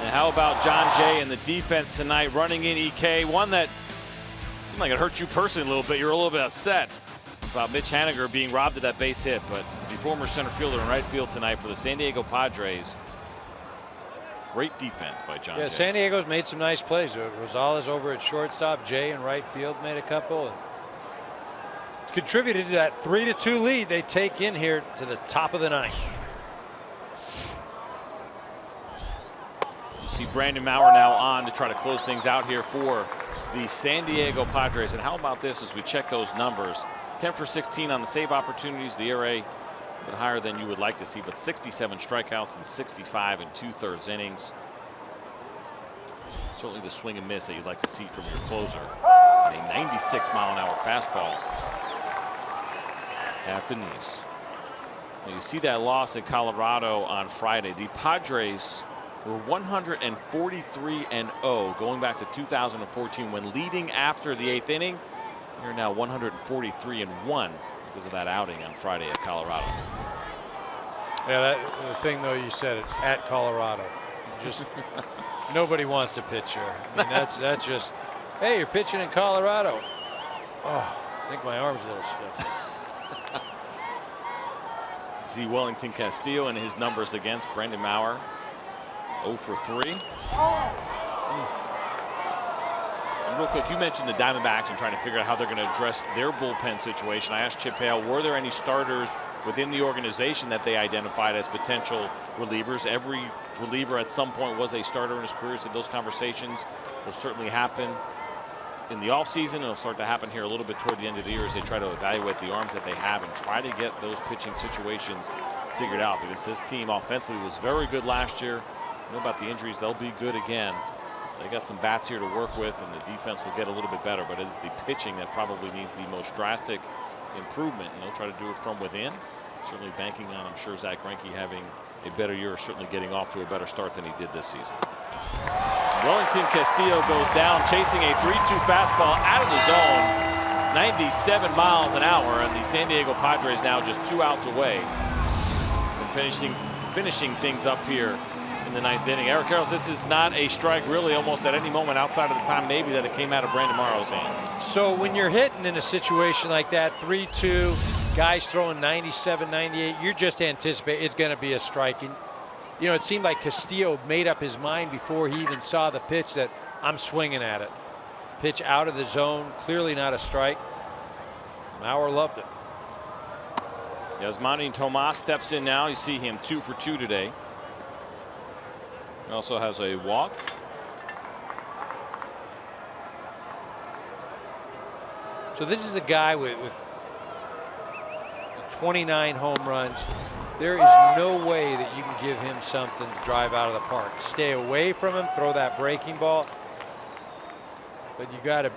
And how about John Jay and the defense tonight, running in EK, one that seemed like it hurt you personally a little bit. You're a little bit upset about Mitch Haniger being robbed of that base hit, but the former center fielder in right field tonight for the San Diego Padres Great defense by John Yeah, Jay. San Diego's made some nice plays. Rosales over at shortstop. Jay in right field made a couple. It's contributed to that 3-2 lead they take in here to the top of the ninth. You see Brandon Maurer now on to try to close things out here for the San Diego Padres. And how about this as we check those numbers? 10 for 16 on the save opportunities. The ERA a bit higher than you would like to see, but 67 strikeouts and 65 and 2/3 innings. Certainly the swing and miss that you'd like to see from your closer. And a 96-mile-an-hour fastball at the knees. Now you see that loss in Colorado on Friday. The Padres were 143-0 going back to 2014 when leading after the 8th inning. They're now 143-1 because of that outing on Friday at Colorado. Yeah, the thing though, you said it, at Colorado. Just nobody wants to pitch here. I mean, that's just, hey, you're pitching in Colorado. Oh, I think my arm's a little stiff. See Wellington Castillo and his numbers against Brandon Maurer. 0 for 3. And real quick, you mentioned the Diamondbacks and trying to figure out how they're going to address their bullpen situation. I asked Chip Hale, were there any starters within the organization that they identified as potential relievers? Every reliever at some point was a starter in his career, so those conversations will certainly happen in the offseason. It'll start to happen here a little bit toward the end of the year as they try to evaluate the arms that they have and try to get those pitching situations figured out, because this team offensively was very good last year. Know about the injuries, they'll be good again. They got some bats here to work with, and the defense will get a little bit better, but it's the pitching that probably needs the most drastic improvement, and they'll try to do it from within. Certainly banking on, I'm sure, Zach Greinke having a better year, certainly getting off to a better start than he did this season. Wellington Castillo goes down, chasing a 3-2 fastball out of the zone, 97 miles an hour, and the San Diego Padres now just 2 outs away from finishing things up here in the 9th inning. Eric Karros, this is not a strike really almost at any moment outside of the time maybe that it came out of Brandon Maurer's hand. So when you're hitting in a situation like that, 3-2, guys throwing 97, 98, you're just anticipating it's going to be a strike. And, you know, it seemed like Castillo made up his mind before he even saw the pitch that I'm swinging at it. Pitch out of the zone, clearly not a strike. Maurer loved it. Yasmani Tomas steps in now. You see him 2 for 2 today. He also has a walk. So this is a guy with 29 home runs. There is no way that you can give him something to drive out of the park. Stay away from him, throw that breaking ball. But you got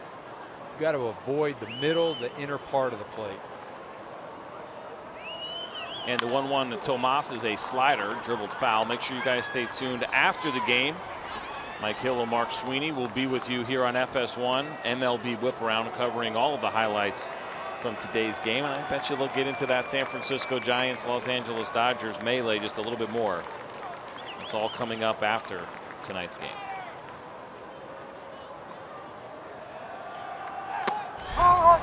to avoid the middle, the inner part of the plate. And the 1-1 to Tomas is a slider, dribbled foul. Make sure you guys stay tuned after the game. Mike Hill and Mark Sweeney will be with you here on FS1, MLB Whip Around, covering all of the highlights from today's game. And I bet you they'll get into that San Francisco Giants, Los Angeles Dodgers melee just a little bit more. It's all coming up after tonight's game. Oh.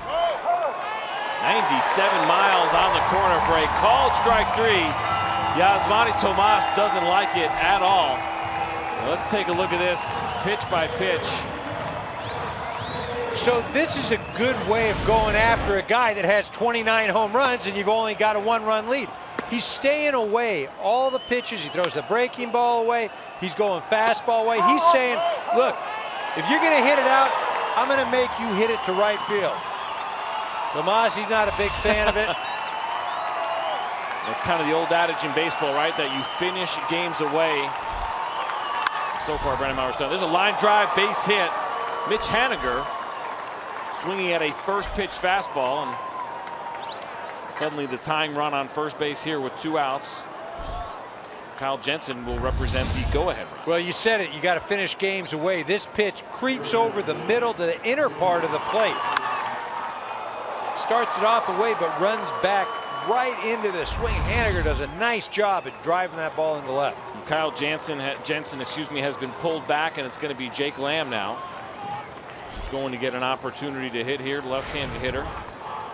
97 miles on the corner for a called strike 3. Yasmani Tomas doesn't like it at all. Let's take a look at this pitch by pitch. So this is a good way of going after a guy that has 29 home runs and you've only got a 1-run lead. He's staying away all the pitches. He throws the breaking ball away. He's going fastball away. He's saying, look, if you're going to hit it out, I'm going to make you hit it to right field. Tomas, he's not a big fan of it. It's kind of the old adage in baseball, right? That you finish games away. So far, Brandon Maurer's done. There's a line drive, base hit. Mitch Haniger swinging at a first pitch fastball, and suddenly the tying run on first base here with 2 outs. Kyle Jensen will represent the go-ahead run. Well, you said it. You got to finish games away. This pitch creeps over the middle to the inner part of the plate. Starts it off away, but runs back right into the swing. Haniger does a nice job at driving that ball into left. And Kyle Jensen has been pulled back, and it's going to be Jake Lamb now. He's going to get an opportunity to hit here, left-handed hitter.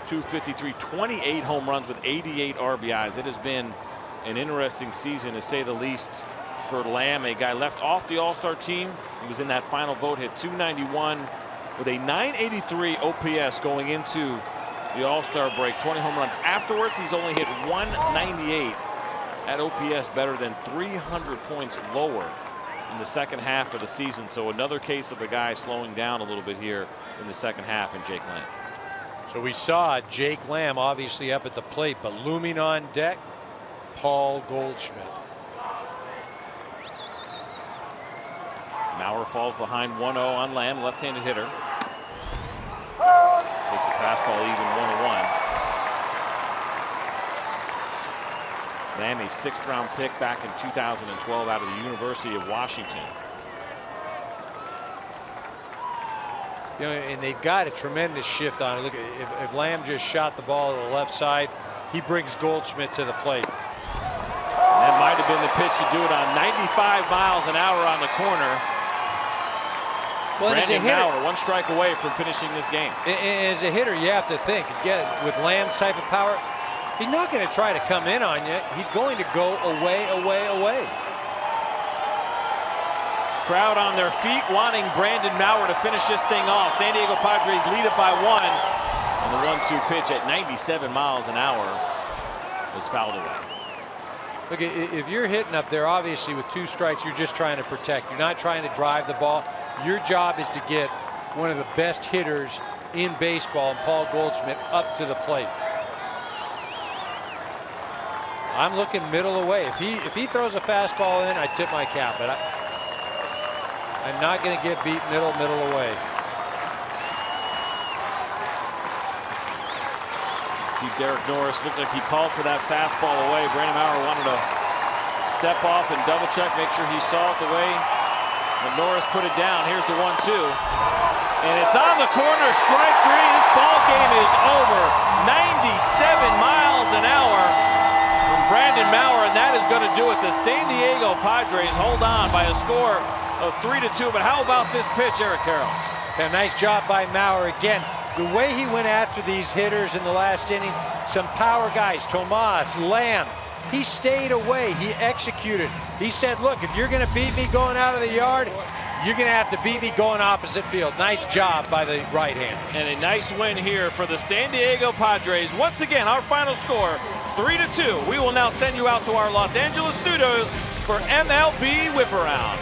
253, 28 home runs with 88 RBIs. It has been an interesting season, to say the least, for Lamb, a guy left off the All-Star team. He was in that final vote, hit .291 with a .983 OPS going into the All-Star break. 20 home runs afterwards. He's only hit .198 at OPS, better than 300 points lower in the second half of the season. So another case of a guy slowing down a little bit here in the second half in Jake Lamb. So we saw Jake Lamb obviously up at the plate, but looming on deck, Paul Goldschmidt. Mauer falls behind 1-0 on Lamb, left-handed hitter. Takes a fastball even 1-1. Lamb, a 6th-round pick back in 2012 out of the University of Washington. You know, and they've got a tremendous shift on it. Look, if Lamb just shot the ball to the left side, he brings Goldschmidt to the plate. And that might have been the pitch to do it on. 95 miles an hour on the corner. Well, Brandon Mauer, 1 strike away from finishing this game. As a hitter, you have to think, again, with Lamb's type of power, he's not going to try to come in on you. He's going to go away, away, away. Crowd on their feet wanting Brandon Mauer to finish this thing off. San Diego Padres lead it by 1. And the 1-2 pitch at 97 miles an hour is fouled away. Look, if you're hitting up there, obviously with 2 strikes, you're just trying to protect. You're not trying to drive the ball. Your job is to get one of the best hitters in baseball, and Paul Goldschmidt, up to the plate. I'm looking middle away. If he throws a fastball in, I tip my cap. But I'm not going to get beat middle away. See Derek Norris looked like he called for that fastball away. Brandon Mauer wanted to step off and double check, make sure he saw it the way. And Norris put it down. Here's the 1-2. And it's on the corner, strike 3. This ball game is over. 97 miles an hour from Brandon Mauer, and that is going to do it. The San Diego Padres hold on by a score of 3-2. But how about this pitch, Eric Karros? A nice job by Mauer. Again, the way he went after these hitters in the last inning, some power guys, Tomas, Lamb, he stayed away. He executed. He said, look, if you're going to beat me going out of the yard, you're going to have to beat me going opposite field. Nice job by the right hand. And a nice win here for the San Diego Padres. Once again, our final score, 3-2. We will now send you out to our Los Angeles studios for MLB Whip Around.